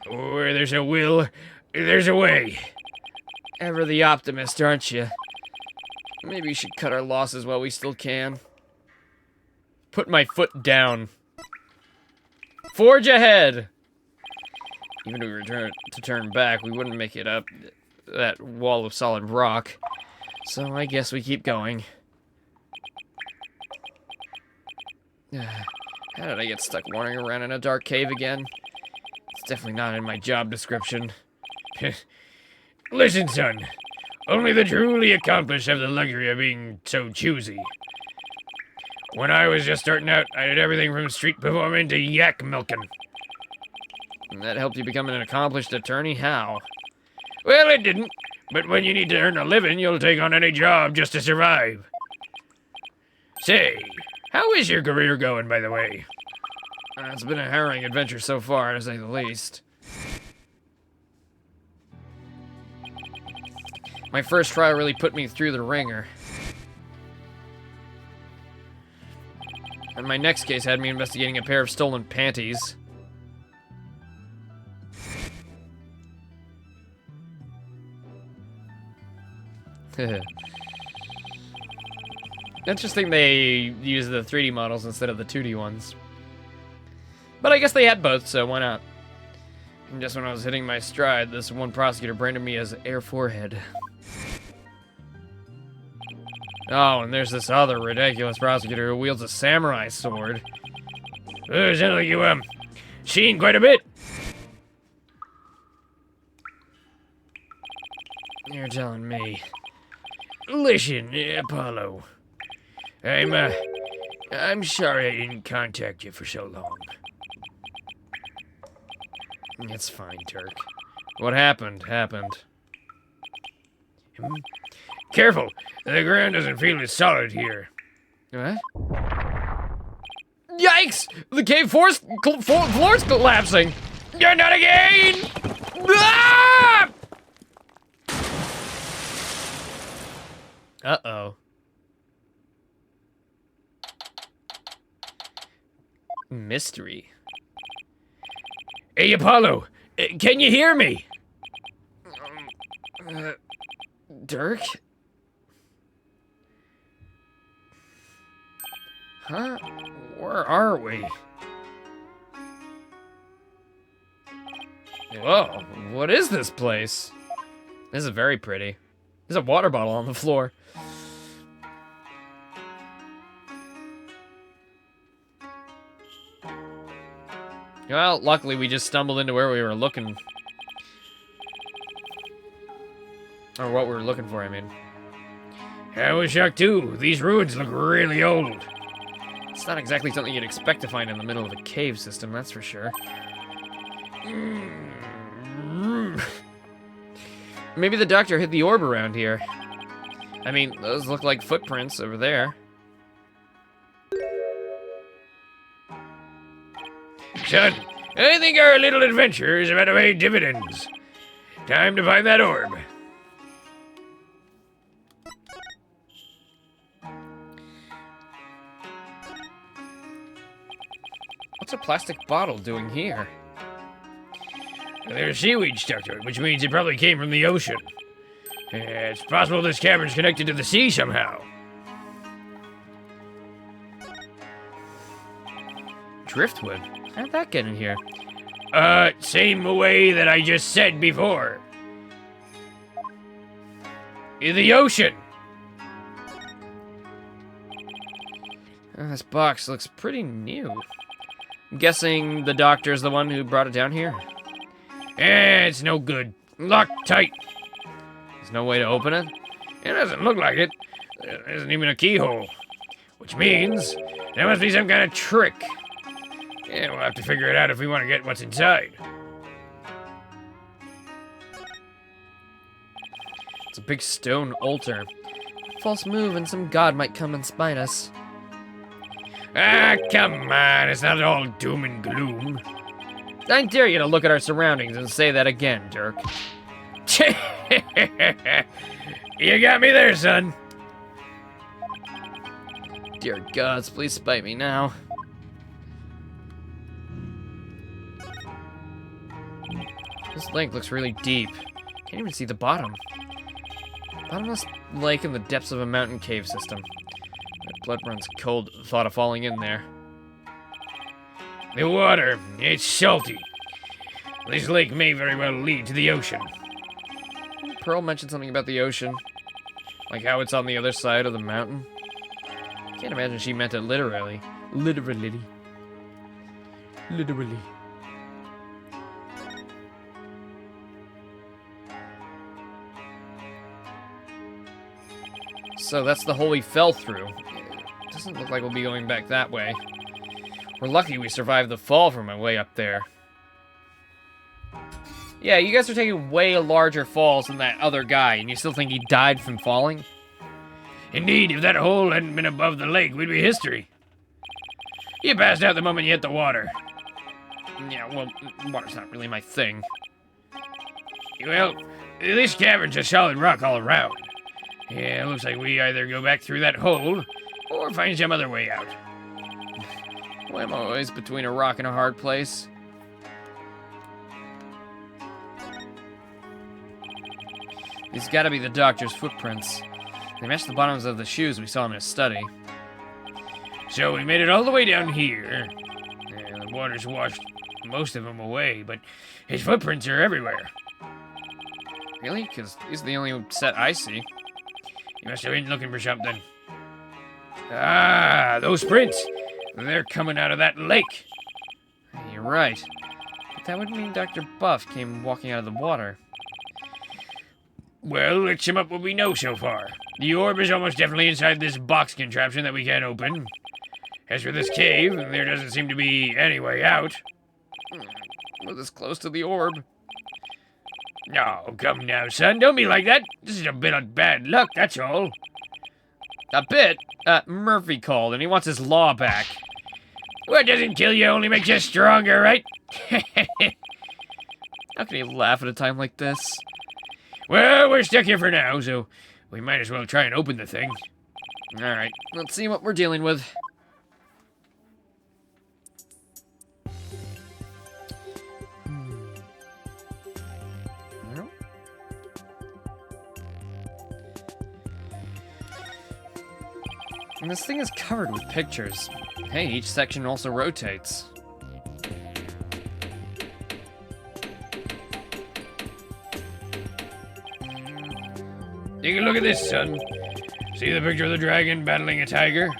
S9: Where there's a will, there's a way.
S1: Ever the optimist, aren't you? Maybe we should cut our losses while we still can. Put my foot down. Forge ahead! Even if we were to turn back, we wouldn't make it up that wall of solid rock. So I guess we keep going. How did I get stuck wandering around in a dark cave again? It's definitely not in my job description.
S9: Listen, son. Only the truly accomplished have the luxury of being so choosy. When I was just starting out, I did everything from street performing to yak milking.
S1: And that helped you become an accomplished attorney? How?
S9: Well, it didn't. But when you need to earn a living, you'll take on any job just to survive. Say, how is your career going, by the way?
S1: It's been a harrowing adventure so far, to say the least. My first trial really put me through the ringer. And my next case had me investigating a pair of stolen panties. Interesting they use the 3D models instead of the 2D ones. But I guess they had both, so why not? And just when I was hitting my stride, this one prosecutor branded me as Air Forehead. Oh, and there's this other ridiculous prosecutor who wields a samurai sword.
S9: Sounds like you, seen quite a bit.
S1: You're telling me.
S9: Listen, Apollo. I'm sorry I didn't contact you for so long.
S1: It's fine, Turk. What happened, happened.
S9: Careful, the ground doesn't feel as solid here.
S1: What? Yikes! The cave floor's collapsing!
S9: You're not again! Ah!
S1: Uh-oh. Mystery.
S9: Hey, Apollo, can you hear me?
S1: Dirk? Huh? Where are we? Whoa, what is this place? This is very pretty. There's a water bottle on the floor. Well, luckily we just stumbled into where we were looking. Or what we were looking for, I mean.
S9: I was shocked too. These ruins look really old.
S1: It's not exactly something you'd expect to find in the middle of a cave system, that's for sure. Maybe the doctor hid the orb around here. I mean, those look like footprints over there.
S9: Son, I think our little adventure is about to pay dividends. Time to find that orb.
S1: What's a plastic bottle doing here?
S9: There's seaweed stuck to it, which means it probably came from the ocean. It's possible this cavern's connected to the sea somehow.
S1: Driftwood? How'd that get in here?
S9: Same way that I just said before. In the ocean.
S1: This box looks pretty new. I'm guessing the doctor's the one who brought it down here.
S9: It's no good. Locked tight.
S1: There's no way to open it?
S9: It doesn't look like it. There isn't even a keyhole. Which means there must be some kind of trick. Yeah, we'll have to figure it out if we want to get what's inside.
S1: It's a big stone altar. False move and some god might come and spite us.
S9: Ah, come on. It's not all doom and gloom.
S1: I dare you to look at our surroundings and say that again, Dirk.
S9: You got me there, son.
S1: Dear gods, please spite me now. This lake looks really deep. Can't even see the bottom. Bottomless lake in the depths of a mountain cave system. My blood runs cold at the thought of falling in there.
S9: The water, it's salty. This lake may very well lead to the ocean.
S1: Pearl mentioned something about the ocean. Like how it's on the other side of the mountain. Can't imagine she meant it literally. Literally. So that's the hole we fell through. It doesn't look like we'll be going back that way. We're lucky we survived the fall from my way up there. Yeah, you guys are taking way larger falls than that other guy, and you still think he died from falling?
S9: Indeed, if that hole hadn't been above the lake, we'd be history. You passed out the moment you hit the water.
S1: Yeah, well, water's not really my thing.
S9: Well, this cavern's a solid rock all around. Yeah, it looks like we either go back through that hole, or find some other way out.
S1: Well, I'm always between a rock and a hard place. These gotta be the doctor's footprints. They match the bottoms of the shoes we saw in his study.
S9: So we made it all the way down here. The water's washed most of them away, but his footprints are everywhere.
S1: Really? Because these are the only set I see.
S9: You must have been looking for something. Ah, those prints. They're coming out of that lake.
S1: You're right. But that would mean Dr. Buff came walking out of the water.
S9: Well, let's sum up what we know so far. The orb is almost definitely inside this box contraption that we can't open. As for this cave, there doesn't seem to be any way out.
S1: We're this close to the orb.
S9: No, come now, son. Don't be like that. This is a bit of bad luck, that's all.
S1: A bit? Murphy called, and he wants his law back.
S9: What doesn't kill you only makes you stronger, right?
S1: How can he laugh at a time like this?
S9: Well, we're stuck here for now, so we might as well try and open the thing.
S1: Alright, let's see what we're dealing with. And this thing is covered with pictures. Hey, each section also rotates.
S9: Take a look at this, son. See the picture of the dragon battling a tiger?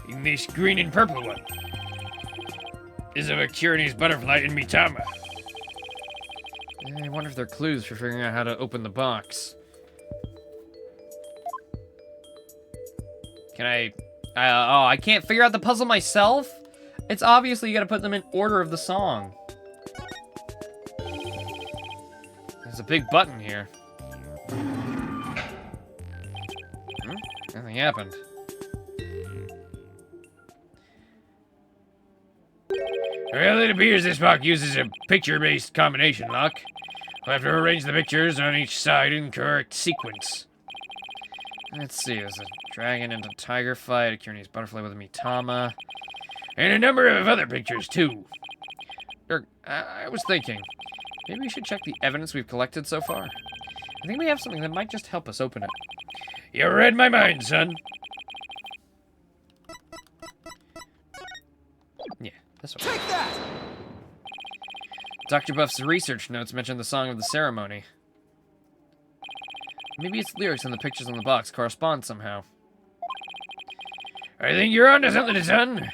S9: In this green and purple one is a Mercurius butterfly in Mitama.
S1: I wonder if they're clues for figuring out how to open the box. Can I... oh, I can't figure out the puzzle myself? It's obviously you gotta put them in order of the song. There's a big button here. Nothing happened.
S9: Well, it appears this box uses a picture-based combination lock. We'll have to arrange the pictures on each side in correct sequence.
S1: Let's see, there's a dragon and a tiger fight, a Curious butterfly with a Mitama.
S9: And a number of other pictures, too.
S1: I was thinking, maybe we should check the evidence we've collected so far. I think we have something that might just help us open it.
S9: You read my mind, son.
S1: Yeah, this one. Take that! Dr. Buff's research notes mention the song of the ceremony. Maybe its lyrics and the pictures on the box correspond somehow.
S9: I think you're onto something, son.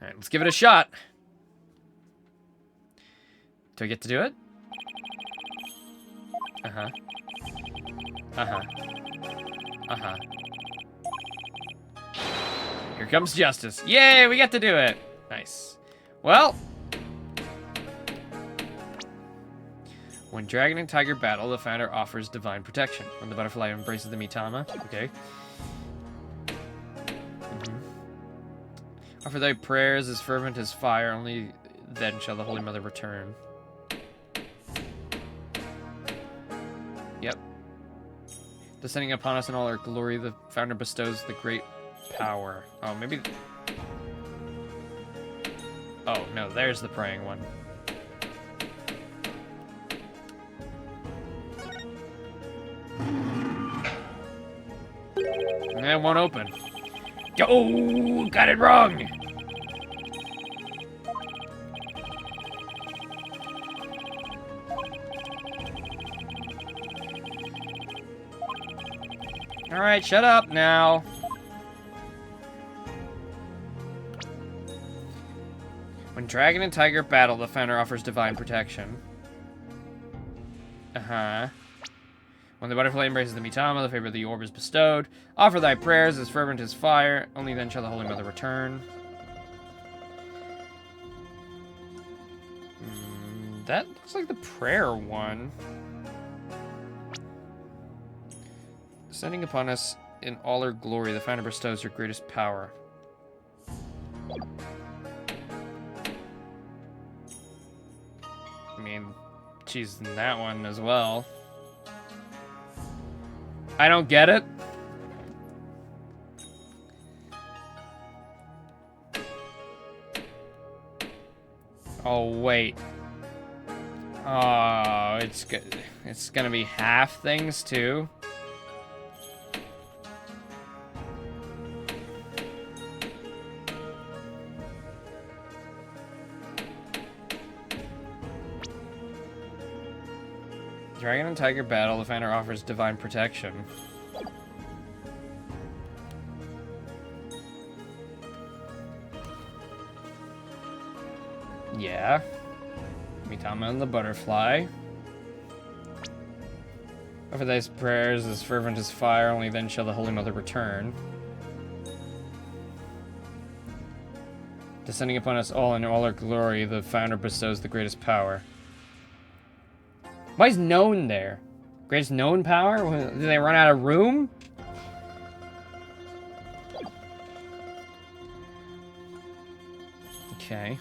S1: Alright, let's give it a shot. Do I get to do it? Uh-huh. Uh-huh. Uh-huh. Here comes justice. Yay, we get to do it. Nice. Well. When dragon and tiger battle, the founder offers divine protection. When the butterfly embraces the Mitama. Okay. Offer thy prayers as fervent as fire, only then shall the Holy Mother return. Yep. Descending upon us in all our glory, the founder bestows the great power. Oh, maybe... Oh, no, there's the praying one. It won't open.
S9: Oh, got it wrong.
S1: Alright, shut up now. When dragon and tiger battle, the founder offers divine protection. Uh-huh. When the butterfly embraces the Mitama, the favor of the orb is bestowed. Offer thy prayers as fervent as fire. Only then shall the Holy Mother return. That looks like the prayer one. Descending upon us in all her glory, the founder bestows her greatest power. I mean, she's in that one as well. I don't get it. Oh, wait. Oh, it's gonna be half things, too. Dragon and tiger battle, the founder offers divine protection. Yeah. Mitama and the butterfly. Offer thy prayers as fervent as fire, only then shall the Holy Mother return. Descending upon us all in all our glory, the founder bestows the greatest power. Why is known there? Greatest known power? Did they run out of room? Okay.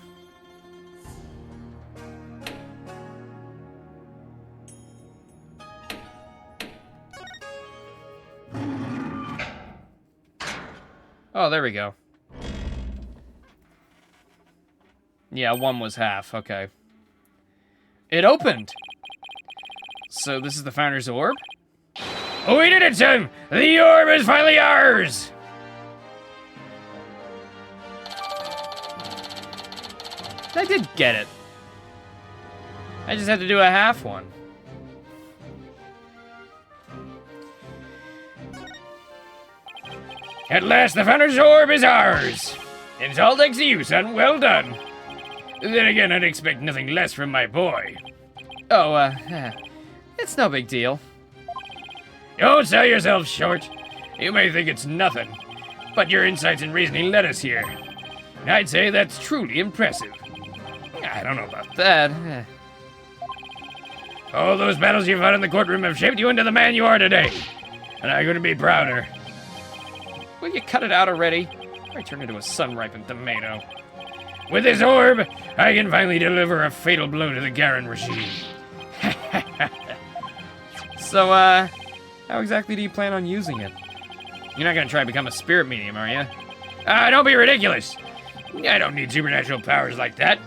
S1: Oh, there we go. Yeah, one was half. Okay. It opened! So this is the founder's orb?
S9: Oh, we did it, son! The orb is finally ours!
S1: I did get it. I just had to do a half one.
S9: At last, the founder's orb is ours! It's all thanks to you, son. Well done. Then again, I'd expect nothing less from my boy.
S1: Oh, it's no big deal.
S9: Don't sell yourself short. You may think it's nothing, but your insights and reasoning led us here. I'd say that's truly impressive. I don't know about
S1: That.
S9: all those battles you fought in the courtroom have shaped you into the man you are today, and I couldn't be prouder.
S1: Will you cut it out already? I turned into a sun-ripened tomato.
S9: With this orb, I can finally deliver a fatal blow to the Garen regime.
S1: So, how exactly do you plan on using it? You're not gonna try to become a spirit medium, are you?
S9: Don't be ridiculous. I don't need supernatural powers like that.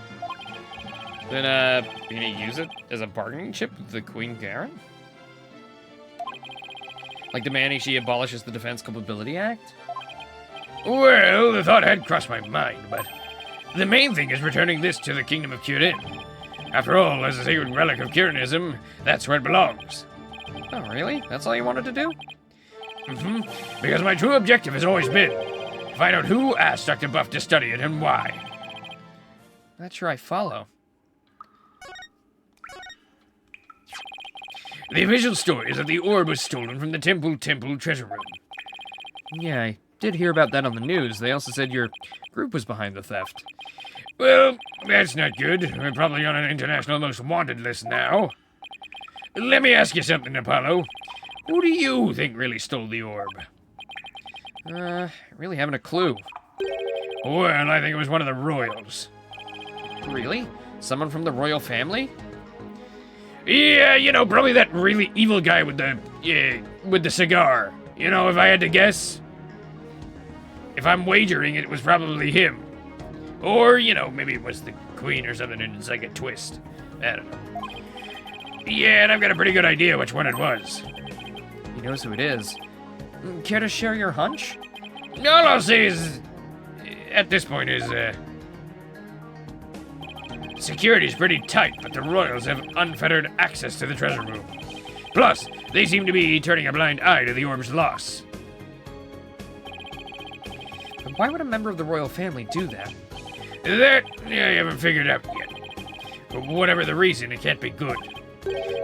S1: Then, you gonna use it as a bargaining chip with the Queen Garen? Like demanding she abolishes the Defense Culpability Act?
S9: Well, the thought had crossed my mind, but the main thing is returning this to the Kingdom of Kirin. After all, as a sacred relic of Kirinism, that's where it belongs.
S1: Oh, really? That's all you wanted to do?
S9: Because my true objective has always been to find out who asked Dr. Buff to study it and why.
S1: Not sure I follow.
S9: The official story is that the orb was stolen from the Temple treasure room.
S1: Yeah, I did hear about that on the news. They also said your group was behind the theft.
S9: Well, that's not good. We're probably on an international most wanted list now. Let me ask you something, Apollo. Who do you think really stole the orb?
S1: Really haven't a clue.
S9: Well, I think it was one of the royals.
S1: Really? Someone from the royal family?
S9: Yeah, you know, probably that really evil guy with the cigar. You know, if I had to guess. If I'm wagering, it was probably him. Or, you know, maybe it was the queen or something and it's like a twist. I don't know. Yeah, and I've got a pretty good idea which one it was.
S1: He knows who it is. Care to share your hunch?
S9: All I'll say is, at this point is, security's pretty tight, but the royals have unfettered access to the treasure room. Plus, they seem to be turning a blind eye to the orb's loss.
S1: But why would a member of the royal family do that?
S9: That, I haven't figured out yet. But whatever the reason, it can't be good.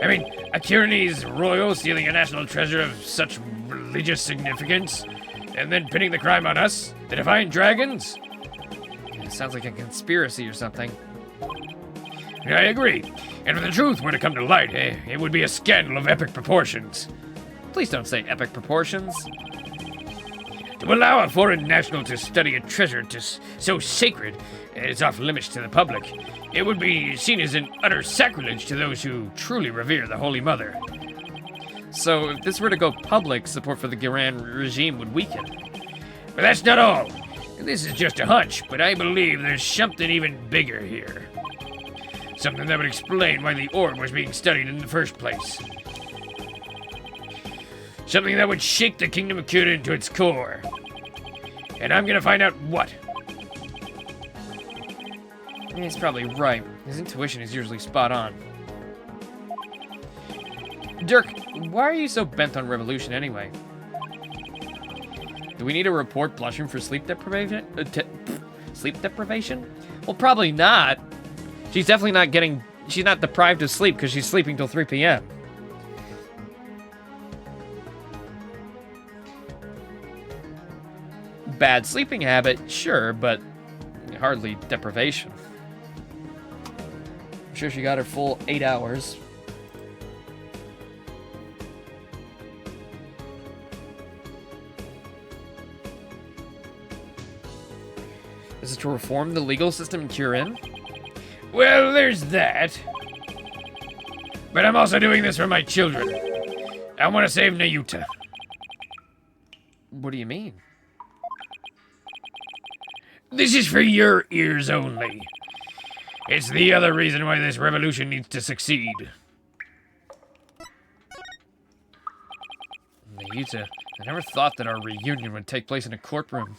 S9: I mean, a Kirinese royal stealing a national treasure of such religious significance, and then pinning the crime on us, the Defiant Dragons?
S1: It sounds like a conspiracy or something.
S9: I agree. And if the truth were to come to light, it would be a scandal of epic proportions.
S1: Please don't say epic proportions.
S9: To allow a foreign national to study a treasure so sacred it's off limits to the public, it would be seen as an utter sacrilege to those who truly revere the Holy Mother.
S1: So, if this were to go public, support for the Giran regime would weaken.
S9: But that's not all. This is just a hunch, but I believe there's something even bigger here. Something that would explain why the orb was being studied in the first place. Something that would shake the Kingdom of Kirin to its core. And I'm gonna find out what.
S1: He's probably right. His intuition is usually spot on. Dirk, why are you so bent on revolution anyway? Do we need to report Blushing for sleep deprivation? Sleep deprivation? Well, probably not. She's definitely not getting... She's not deprived of sleep because she's sleeping till 3 p.m. Bad sleeping habit, sure, but hardly deprivation. I'm sure she got her full 8 hours. Is it to reform the legal system in Kirin?
S9: Well, there's that. But I'm also doing this for my children. I want to save Nayuta.
S1: What do you mean?
S9: This is for your ears only. It's the other reason why this revolution needs to succeed.
S1: Nayuta, I never thought that our reunion would take place in a courtroom.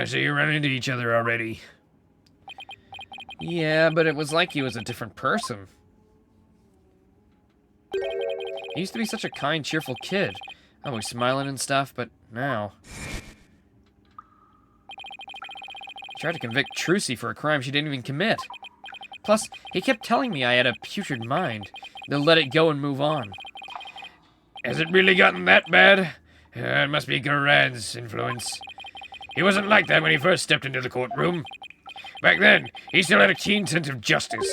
S9: So you run into each other already.
S1: Yeah, but it was like he was a different person. He used to be such a kind, cheerful kid. Always smiling and stuff, but now... He tried to convict Trucy for a crime she didn't even commit. Plus, he kept telling me I had a putrid mind. To let it go and move on.
S9: Has it really gotten that bad? It must be Garan's influence. He wasn't like that when he first stepped into the courtroom. Back then, he still had a keen sense of justice.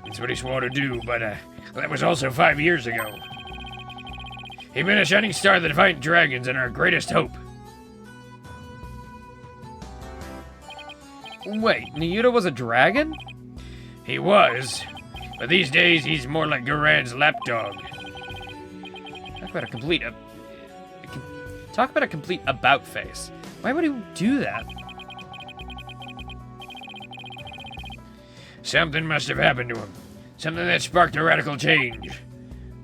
S9: That's what he swore to do, but that was also 5 years ago. He'd been a shining star of the Defiant Dragons and our greatest hope.
S1: Wait, Nayuta was a dragon?
S9: He was, but these days he's more like Garan's lapdog.
S1: Talk about a complete about face. Why would he do that?
S9: Something must have happened to him. Something that sparked a radical change.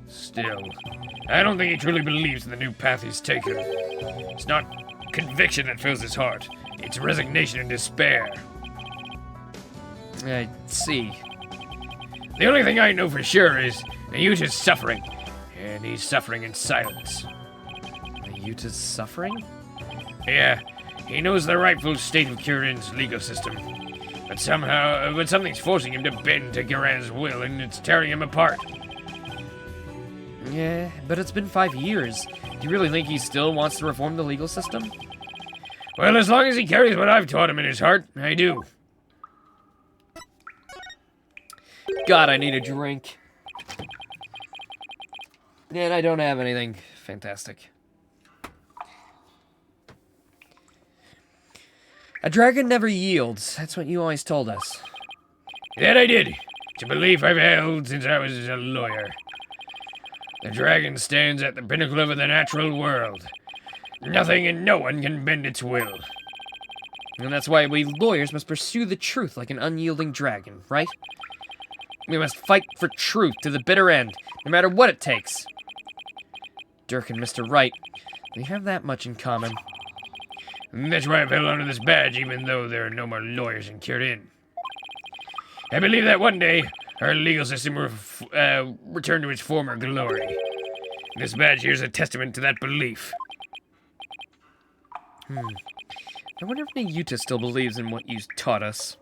S9: Still, I don't think he truly believes in the new path he's taken. It's not conviction that fills his heart. It's resignation and despair.
S1: I see.
S9: The only thing I know for sure is Ayuta's suffering. And he's suffering in silence.
S1: Ayuta's suffering?
S9: Yeah, he knows the rightful state of Kirin's legal system. But something's forcing him to bend to Kiran's will, and it's tearing him apart.
S1: Yeah, but it's been 5 years. Do you really think he still wants to reform the legal system?
S9: Well, as long as he carries what I've taught him in his heart, I do.
S1: God, I need a drink. And I don't have anything fantastic. A dragon never yields. That's what you always told us.
S9: That I did. It's a belief I've held since I was a lawyer. The dragon stands at the pinnacle of the natural world. Nothing and no one can bend its will.
S1: And that's why we lawyers must pursue the truth like an unyielding dragon, right? We must fight for truth to the bitter end, no matter what it takes. Dirk and Mr. Wright, we have that much in common.
S9: And that's why I've held onto this badge, even though there are no more lawyers in Kirin. I believe that one day, our legal system will return to its former glory. This badge here is a testament to that belief.
S1: I wonder if Ayuta still believes in what you taught us.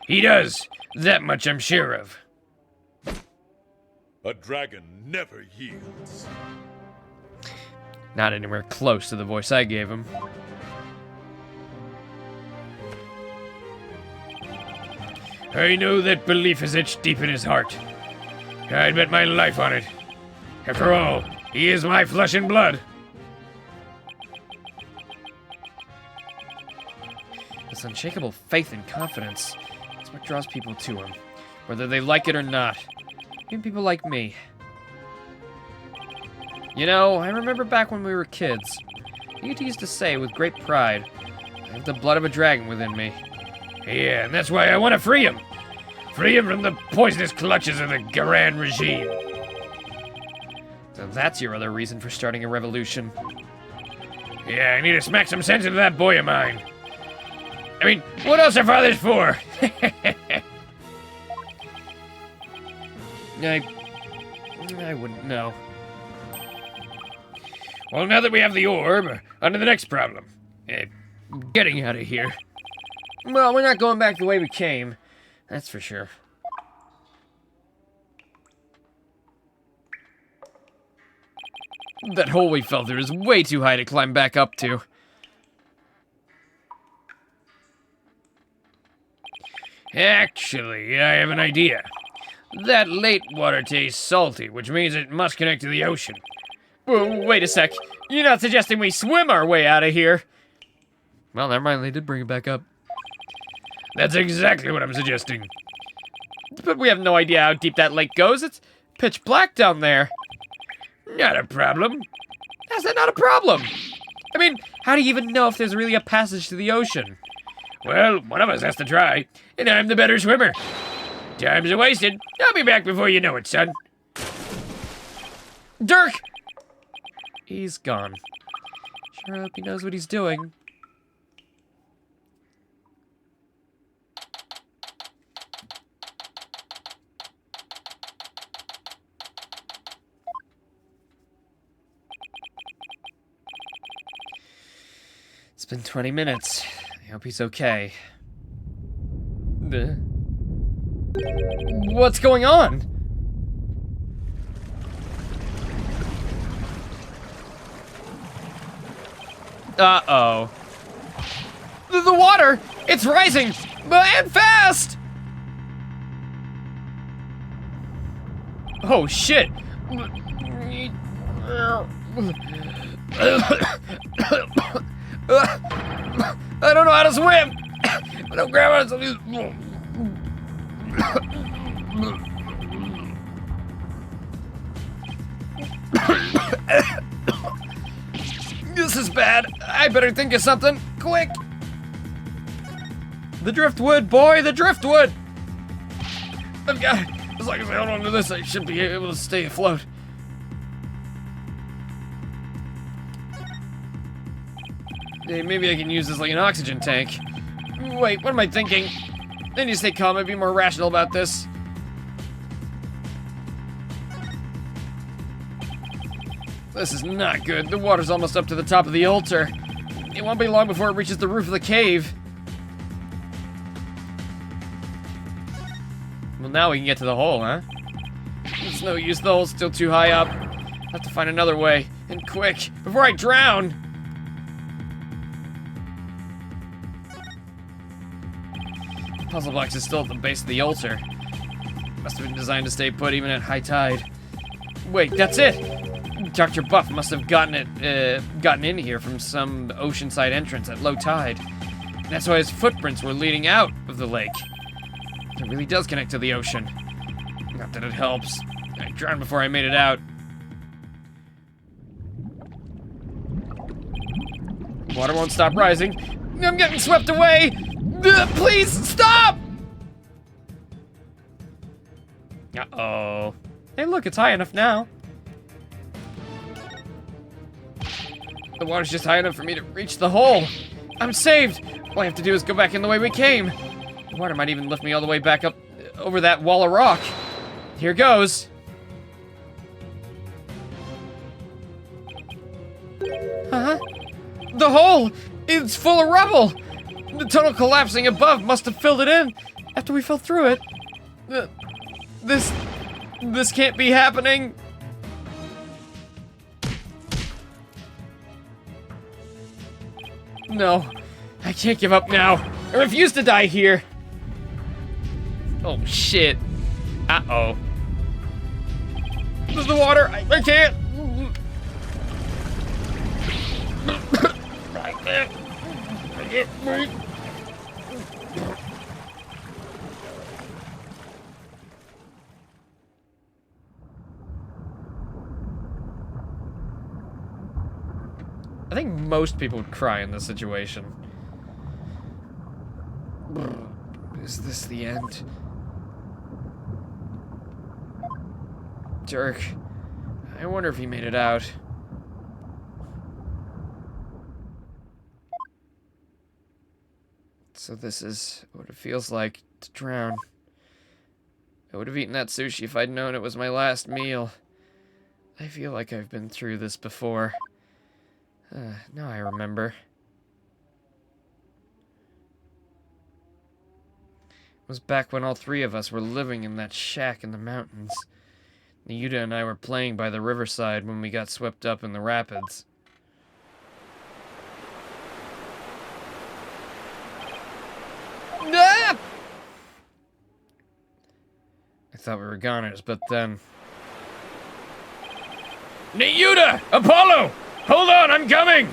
S9: He does. That much I'm sure of.
S7: A dragon never yields.
S1: Not anywhere close to the voice I gave him.
S9: I know that belief is etched deep in his heart. I'd bet my life on it. After all, he is my flesh and blood.
S1: This unshakable faith and confidence is what draws people to him, whether they like it or not. Even people like me. You know, I remember back when we were kids, Ayuta used to say with great pride, I have the blood of a dragon within me.
S9: Yeah, and that's why I want to free him. Free him from the poisonous clutches of the Garan regime.
S1: So that's your other reason for starting a revolution.
S9: Yeah, I need to smack some sense into that boy of mine. I mean, what else are fathers for?
S1: I wouldn't know.
S9: Well, now that we have the orb, on to the next problem. Getting out of here.
S1: Well, we're not going back the way we came. That's for sure. That hole we fell through is way too high to climb back up to.
S9: Actually, I have an idea. That lake water tastes salty, which means it must connect to the ocean.
S1: Whoa, wait a sec. You're not suggesting we swim our way out of here? Well, never mind. They did bring it back up.
S9: That's exactly what I'm suggesting.
S1: But we have no idea how deep that lake goes. It's pitch black down there.
S9: Not a problem.
S1: How's that not a problem? I mean, how do you even know if there's really a passage to the ocean?
S9: Well, one of us has to try, and I'm the better swimmer. Time's wasted. I'll be back before you know it, son.
S1: Dirk! He's gone. Sure hope he knows what he's doing. It's been 20 minutes. I hope he's okay. What's going on? Uh-oh. The water! It's rising! And fast! Oh, shit! I don't know how to swim! Don't grab us! This is bad. I better think of something. Quick! The driftwood, boy! The driftwood! I've got it. As long as I hold on to this, I should be able to stay afloat. Hey, maybe I can use this like an oxygen tank. Wait, what am I thinking? I need to stay calm and be more rational about this. This is not good. The water's almost up to the top of the altar. It won't be long before it reaches the roof of the cave. Well, now we can get to the hole, huh? It's no use, the hole's still too high up. I'll have to find another way, and quick, before I drown! The puzzle box is still at the base of the altar. Must have been designed to stay put even at high tide. Wait, that's it! Dr. Buff must have gotten in here from some oceanside entrance at low tide. That's why his footprints were leading out of the lake. It really does connect to the ocean. Not that it helps. I drowned before I made it out. Water won't stop rising. I'm getting swept away! Please, stop! Uh-oh. Hey, look, it's high enough now. The water's just high enough for me to reach the hole. I'm saved! All I have to do is go back in the way we came. The water might even lift me all the way back up over that wall of rock. Here goes. Huh? The hole! It's full of rubble! The tunnel collapsing above must have filled it in after we fell through it. This can't be happening. No, I can't give up now. I refuse to die here. Oh, shit. Uh-oh. There's the water. I can't. I can't breathe. I think most people would cry in this situation. Is this the end? Dirk, I wonder if he made it out. So this is what it feels like to drown. I would have eaten that sushi if I'd known it was my last meal. I feel like I've been through this before. Now I remember. It was back when all three of us were living in that shack in the mountains. Yuta and I were playing by the riverside when we got swept up in the rapids. Ah! I thought we were goners, but then... Yuta! Apollo! Hold on, I'm coming!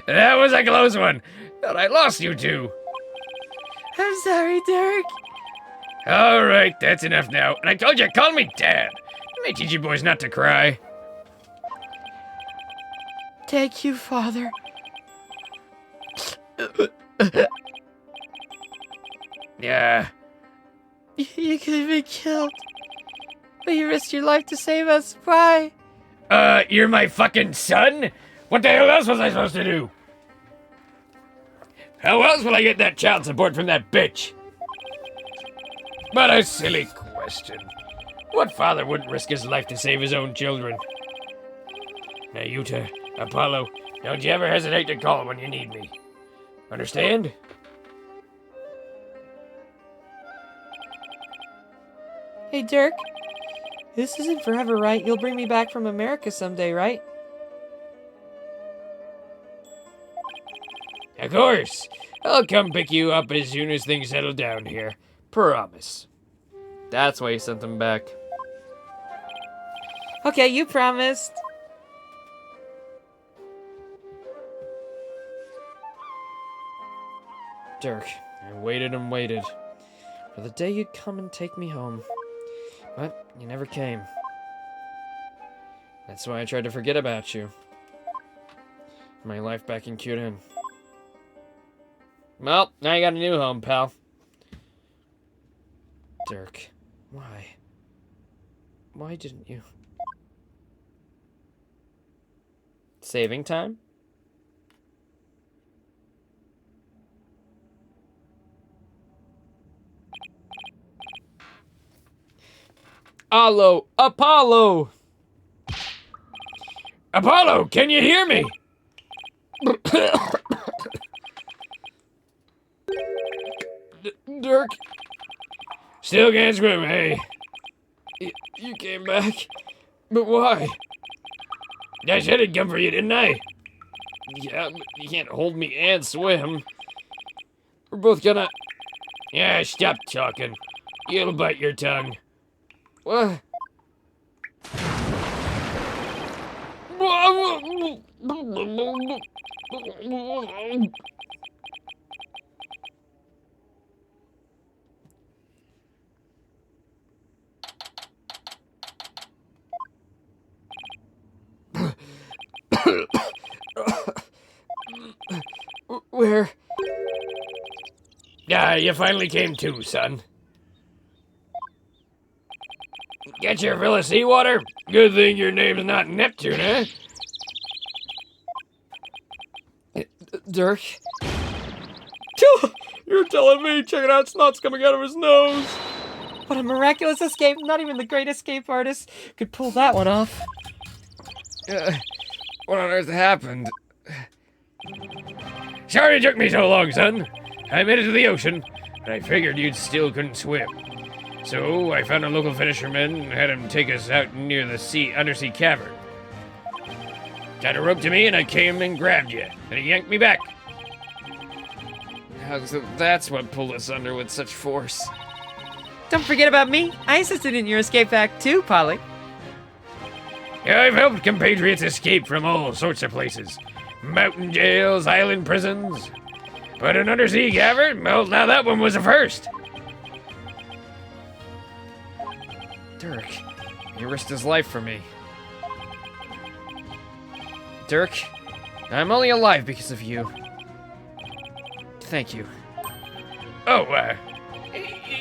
S1: That was a close one. Thought I lost you two.
S6: I'm sorry, Dirk.
S1: All right, that's enough now. And I told you, call me Dad. Let me teach you boys not to cry.
S6: Thank you, Father.
S1: Yeah.
S6: You could have been killed, but you risked your life to save us. Why?
S1: You're my fucking son? What the hell else was I supposed to do? How else will I get that child support from that bitch? What a silly question. What father wouldn't risk his life to save his own children? Now, Yuta, Apollo, don't you ever hesitate to call when you need me. Understand?
S6: Hey, Dirk. This isn't forever, right? You'll bring me back from America someday, right?
S1: Of course. I'll come pick you up as soon as things settle down here. Promise. That's why he sent them back.
S6: Okay, you promised.
S3: Dirk, I waited and waited for the day you'd come and take me home.
S1: But you never came. That's why I tried to forget about you. My life back in Kyurem. Well, now you got a new home, pal. Dirk, why? Why didn't you? Saving time? Apollo! Apollo, can you hear me? Dirk? Still can't swim, hey? You came back? But why? I said I'd come for you, didn't I? Yeah, but you can't hold me and swim. We're both gonna... Yeah, stop talking. You'll bite your tongue. What? Where? Yeah, you finally came to, son. Get your fill of seawater? Good thing your name's not Neptune, eh? Dirk? You're telling me? Check it out, snot's coming out of his nose.
S6: What a miraculous escape. Not even the great escape artist could pull that one off.
S1: What on earth happened? Sorry it took me so long, son. I made it to the ocean, but I figured you still couldn't swim. So I found a local fisherman and had him take us out near the undersea cavern. Tied a rope to me and I came and grabbed you, and he yanked me back. So that's what pulled us under with such force.
S6: Don't forget about me. I assisted in your escape act too, Polly.
S1: Yeah, I've helped compatriots escape from all sorts of places. Mountain jails, island prisons. But an undersea cavern? Well, now that one was a first. Dirk, he risked his life for me. Dirk, I'm only alive because of you. Thank you. Oh,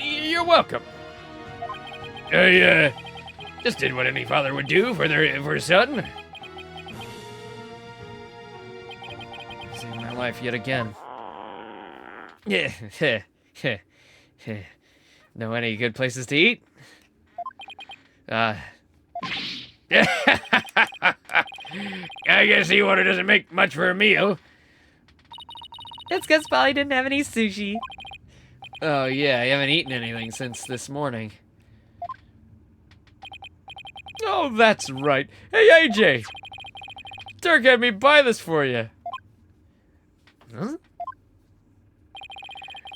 S1: you're welcome. I, just did what any father would do for his son. Saved my life yet again. Yeah, know any good places to eat? I guess seawater doesn't make much for a meal.
S6: That's because Polly didn't have any sushi.
S1: Oh yeah, I haven't eaten anything since this morning. Oh, that's right. Hey, AJ! Dirk had me buy this for you. Huh?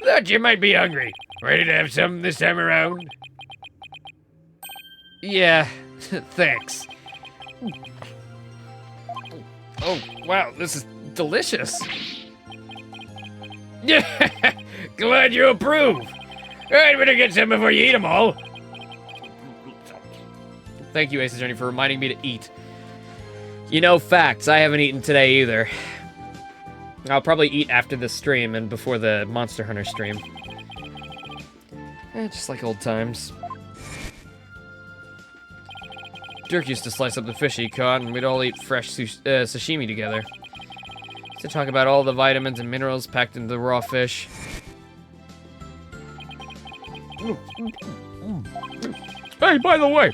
S1: Thought you might be hungry. Ready to have some this time around? Yeah, thanks. Oh, wow, this is delicious. Yeah, glad you approve. I'd better get some before you eat them all. Thank you, Ace Attorney, for reminding me to eat. You know, facts, I haven't eaten today either. I'll probably eat after this stream and before the Monster Hunter stream. Just like old times. Dirk used to slice up the fish he caught, and we'd all eat fresh sashimi together. To talk about all the vitamins and minerals packed into the raw fish. Hey, by the way,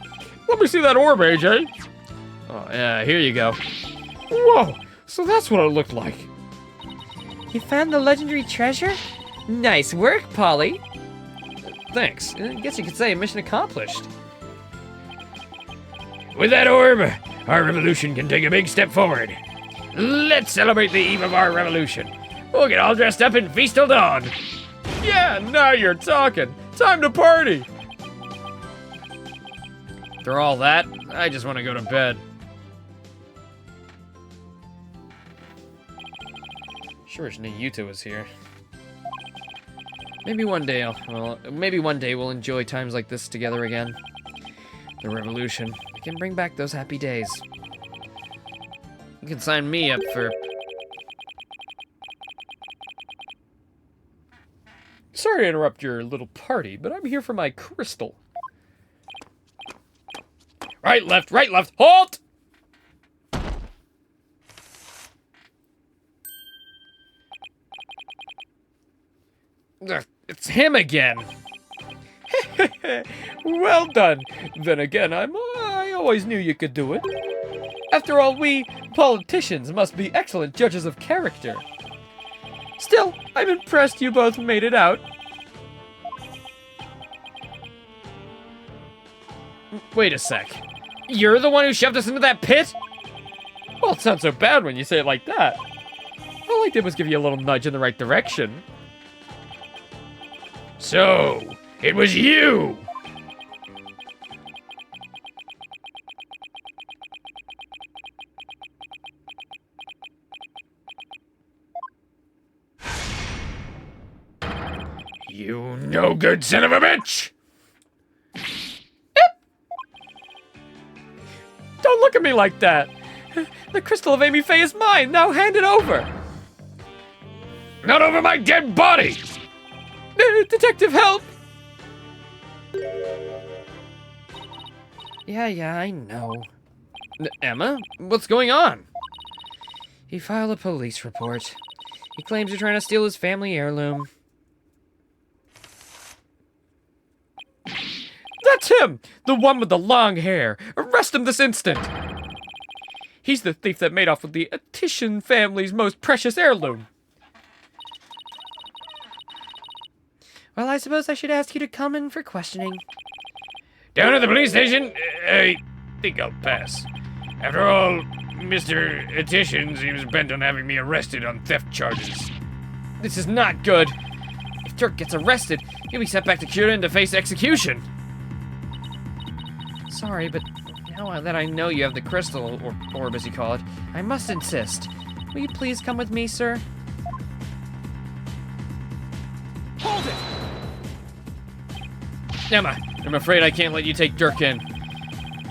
S1: let me see that orb, AJ. Oh, yeah, here you go. Whoa, so that's what it looked like.
S6: You found the legendary treasure? Nice work, Polly.
S1: Thanks. I guess you could say mission accomplished. With that orb, our revolution can take a big step forward. Let's celebrate the eve of our revolution. We'll get all dressed up and feast till dawn. Yeah, now you're talking. Time to party. After all that, I just want to go to bed. Sure wish Yuta was here. Maybe one day we'll enjoy times like this together again. The revolution. It can bring back those happy days. You can sign me up for... Sorry to interrupt your little party, but I'm here for my crystal. Right, left, halt! Ugh, it's him again. Well done. Then again, I always knew you could do it. After all, we politicians must be excellent judges of character. Still, I'm impressed you both made it out. Wait a sec. You're the one who shoved us into that pit? Well, it sounds so bad when you say it like that. All I did was give you a little nudge in the right direction. So, it was you! You no good son of a bitch! Don't look at me like that! The crystal of Amy Faye is mine! Now hand it over! Not over my dead body! Detective, help! Yeah, I know. Emma? What's going on? He filed a police report. He claims you're trying to steal his family heirloom. That's him! The one with the long hair! Arrest him this instant! He's the thief that made off with the Titian family's most precious heirloom. Well, I suppose I should ask you to come in for questioning. Down at the police station? I think I'll pass. After all, Mr. Titian seems bent on having me arrested on theft charges. This is not good. If Dirk gets arrested, he'll be sent back to Curin to face execution. Sorry, but now that I know you have the crystal, or orb as you call it, I must insist. Will you please come with me, sir? Hold it! Emma, I'm afraid I can't let you take Dirk in.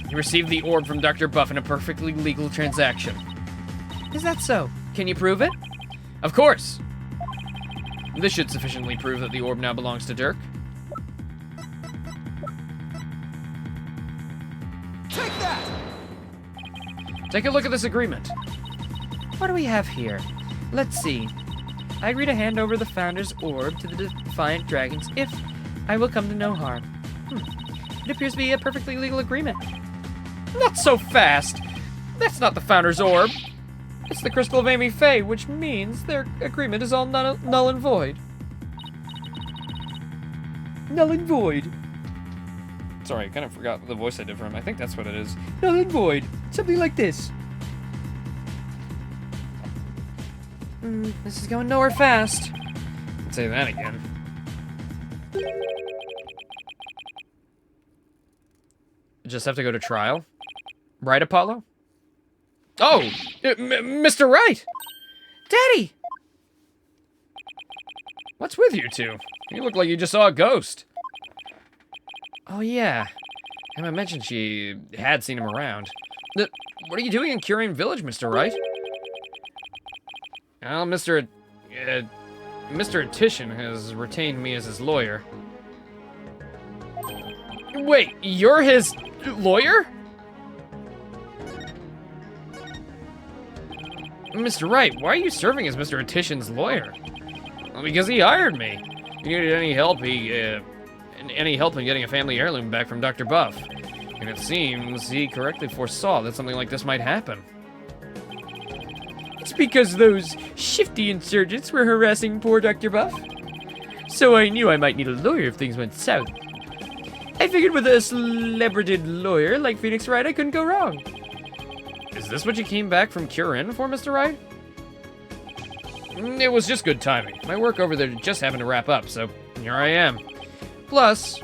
S1: You received the orb from Dr. Buff in a perfectly legal transaction. Is that so? Can you prove it? Of course! This should sufficiently prove that the orb now belongs to Dirk. Take that! Take a look at this agreement. What do we have here? Let's see. I agree to hand over the Founder's Orb to the Defiant Dragons if I will come to no harm. It appears to be a perfectly legal agreement. Not so fast! That's not the Founder's Orb. It's the Crystal of Amy Faye, which means their agreement is all null and void. Null and void. Sorry, I kind of forgot the voice I did for him. I think that's what it is. Null and void. Something like this. This is going nowhere fast. I'd say that again. Just have to go to trial? Right, Apollo? Oh! Mr. Wright! Daddy! What's with you two? You look like you just saw a ghost. Oh, yeah. Emma mentioned she had seen him around. What are you doing in Curian Village, Mr. Wright? Well, Mr. Titian has retained me as his lawyer. Wait, you're his lawyer? Mr. Wright, why are you serving as Mr. Titian's lawyer? Well, because he hired me. He needed any help in getting a family heirloom back from Dr. Buff. And it seems he correctly foresaw that something like this might happen. It's because those shifty insurgents were harassing poor Dr. Buff. So I knew I might need a lawyer if things went south. I figured with a celebrated lawyer like Phoenix Wright, I couldn't go wrong. Is this what you came back from Curin for, Mr. Wright? It was just good timing. My work over there just happened to wrap up, so here I am. Plus,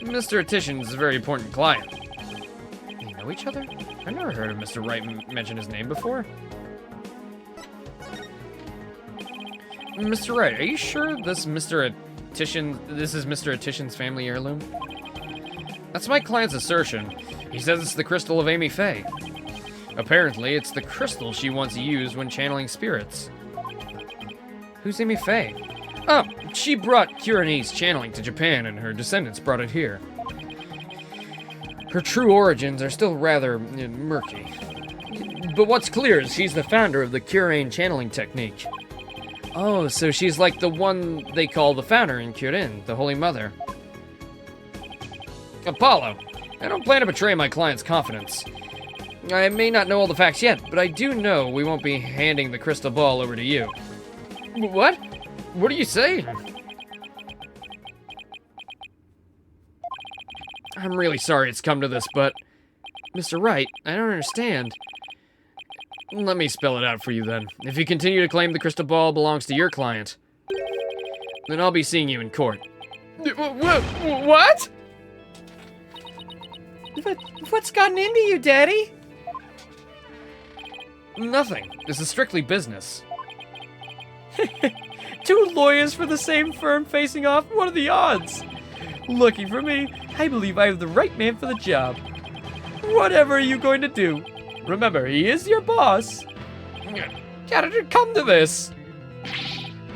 S1: Mr. Titian's a very important client. They know each other? I've never heard of Mr. Wright mention his name before. Mr. Wright, are you sure this is Mr. Titian's family heirloom? That's my client's assertion, He says it's the crystal of Amy Faye. Apparently, it's the crystal she once used when channeling spirits. Who's Amy Faye? Oh, she brought Kyrene's channeling to Japan, and her descendants brought it here. Her true origins are still rather murky. But what's clear is she's the founder of the Kyrene channeling technique. Oh, so she's like the one they call the founder in Kyrene, the Holy Mother. Apollo, I don't plan to betray my client's confidence. I may not know all the facts yet, but I do know we won't be handing the crystal ball over to you. What? What are you saying? I'm really sorry it's come to this, but... Mr. Wright, I don't understand. Let me spell it out for you then. If you continue to claim the crystal ball belongs to your client, then I'll be seeing you in court. What?
S6: What's gotten into you, Daddy?
S1: Nothing. This is strictly business.
S6: Two lawyers for the same firm facing off? What are the odds? Lucky for me, I believe I have the right man for the job. Whatever are you going to do? Remember, he is your boss.
S1: How did it come to this?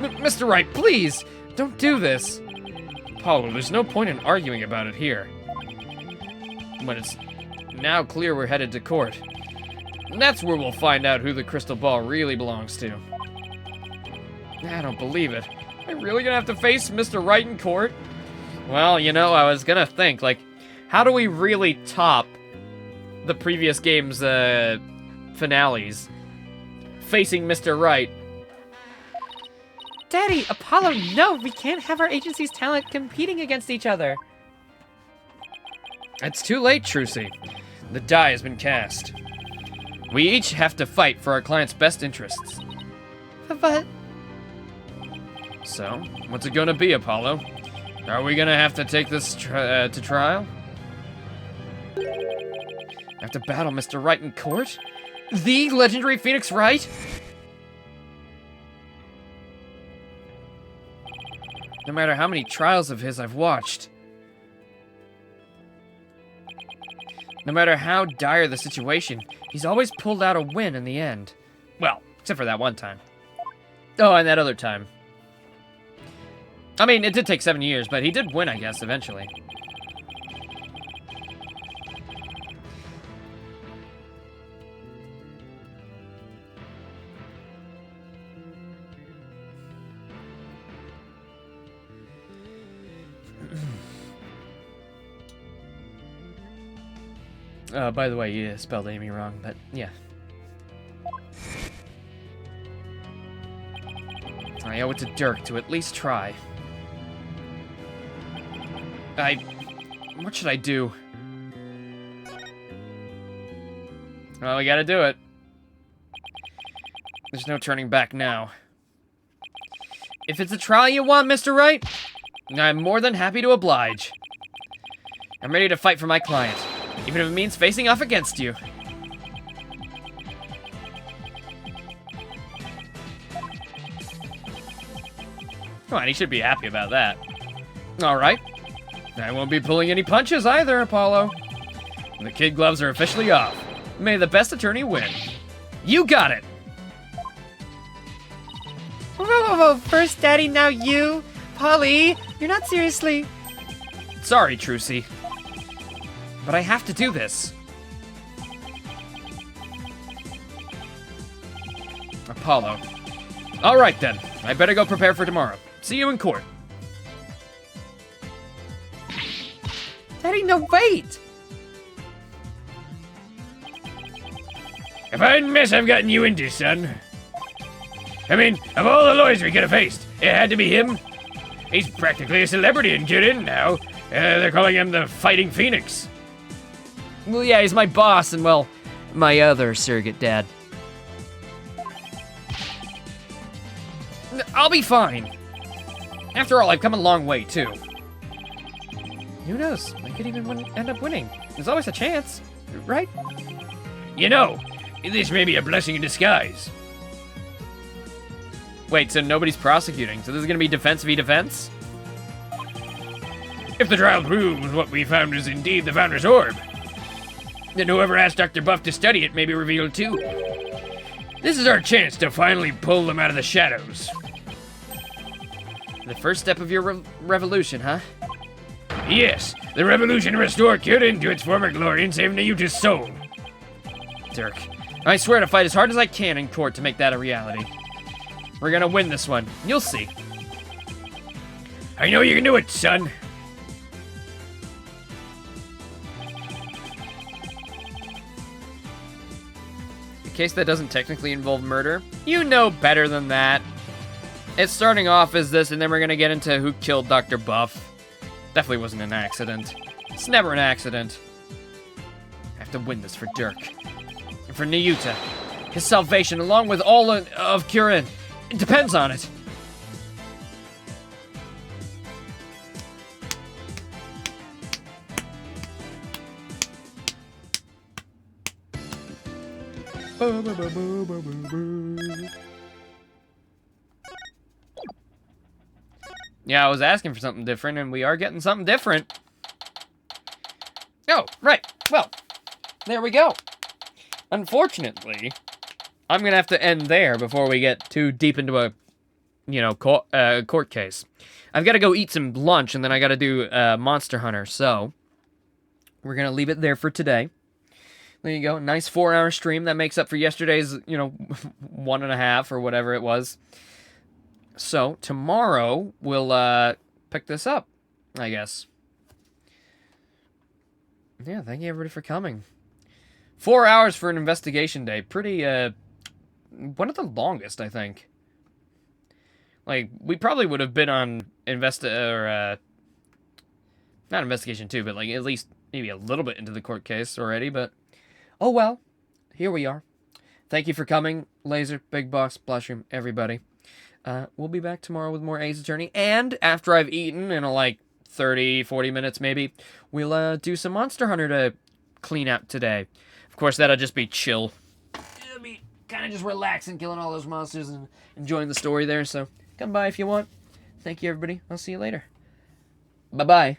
S1: Mr. Wright, please, don't do this. Apollo, there's no point in arguing about it here. But it's now clear we're headed to court. That's where we'll find out who the crystal ball really belongs to. I don't believe it. Am I really gonna have to face Mr. Wright in court? Well, you know, I was gonna think, like, how do we really top the previous game's finales? Facing Mr. Wright.
S6: Daddy, Apollo, no, we can't have our agency's talent competing against each other.
S1: It's too late, Trucy. The die has been cast. We each have to fight for our client's best interests.
S6: But...
S1: So, what's it gonna be, Apollo? Are we gonna have to take this to trial? Have to battle Mr. Wright in court? The legendary Phoenix Wright? No matter how many trials of his I've watched, no matter how dire the situation, he's always pulled out a win in the end. Well, except for that one time. Oh, and that other time. I mean, it did take 7 years, but he did win, I guess, eventually. By the way, you spelled Amy wrong, but yeah. I owe it to Dirk to at least try. What should I do? Well, we gotta do it. There's no turning back now. If it's a trial you want, Mr. Wright, I'm more than happy to oblige. I'm ready to fight for my client, even if it means facing off against you. Come on, he should be happy about that. All right. I won't be pulling any punches either, Apollo. The kid gloves are officially off. May the best attorney win. You got it!
S6: Whoa, first Daddy, now you? Polly, you're not seriously...
S1: Sorry, Trucy. But I have to do this. Apollo. All right, then. I better go prepare for tomorrow. See you in court.
S6: Daddy, no, wait!
S5: If I didn't mess I've gotten you into, son. I mean, of all the lawyers we could have faced, it had to be him. He's practically a celebrity in Kirin now. They're calling him the Fighting Phoenix.
S1: Well, yeah, he's my boss and, well, my other surrogate dad. I'll be fine. After all, I've come a long way, too. Who knows? I could even end up winning. There's always a chance, right?
S5: You know, this may be a blessing in disguise.
S1: Wait, so nobody's prosecuting, so this is gonna be defense v. defense?
S5: If the trial proves what we found is indeed the Founder's Orb,
S9: Then whoever asked Dr. Buff to study it may be revealed too. This is our chance to finally pull them out of the shadows.
S1: The first step of your revolution, huh?
S9: Yes, the revolution to restore Kyorin to its former glory and save Nayuta's soul.
S1: Dirk, I swear to fight as hard as I can in court to make that a reality. We're gonna win this one. You'll see.
S9: I know you can do it, son.
S1: A case that doesn't technically involve murder? You know better than that. It's starting off as this, and then we're gonna get into who killed Dr. Buff. Definitely wasn't an accident. It's never an accident. I have to win this for Dirk. And for Nayuta. His salvation, along with all of Kyorin. It depends on it. Yeah, I was asking for something different, and we are getting something different. Oh, right. Well, there we go. Unfortunately, I'm going to have to end there before we get too deep into a, court case. I've got to go eat some lunch, and then I got to do Monster Hunter, so we're going to leave it there for today. There you go. Nice 4-hour stream. That makes up for yesterday's, 1.5 or whatever it was. So, tomorrow, we'll pick this up, I guess. Yeah, thank you everybody for coming. 4 hours for an investigation day. Pretty, one of the longest, I think. Like, we probably would have been on not investigation 2, but, like, at least maybe a little bit into the court case already, but oh well. Here we are. Thank you for coming, Laser, Big Boss, Blushroom, everybody. We'll be back tomorrow with more Ace Attorney, and after I've eaten, in 30, 40 minutes maybe, we'll do some Monster Hunter to clean out today. Of course, that'll just be chill. It'll be kind of just relaxing, killing all those monsters and enjoying the story there, so come by if you want. Thank you, everybody. I'll see you later. Bye-bye.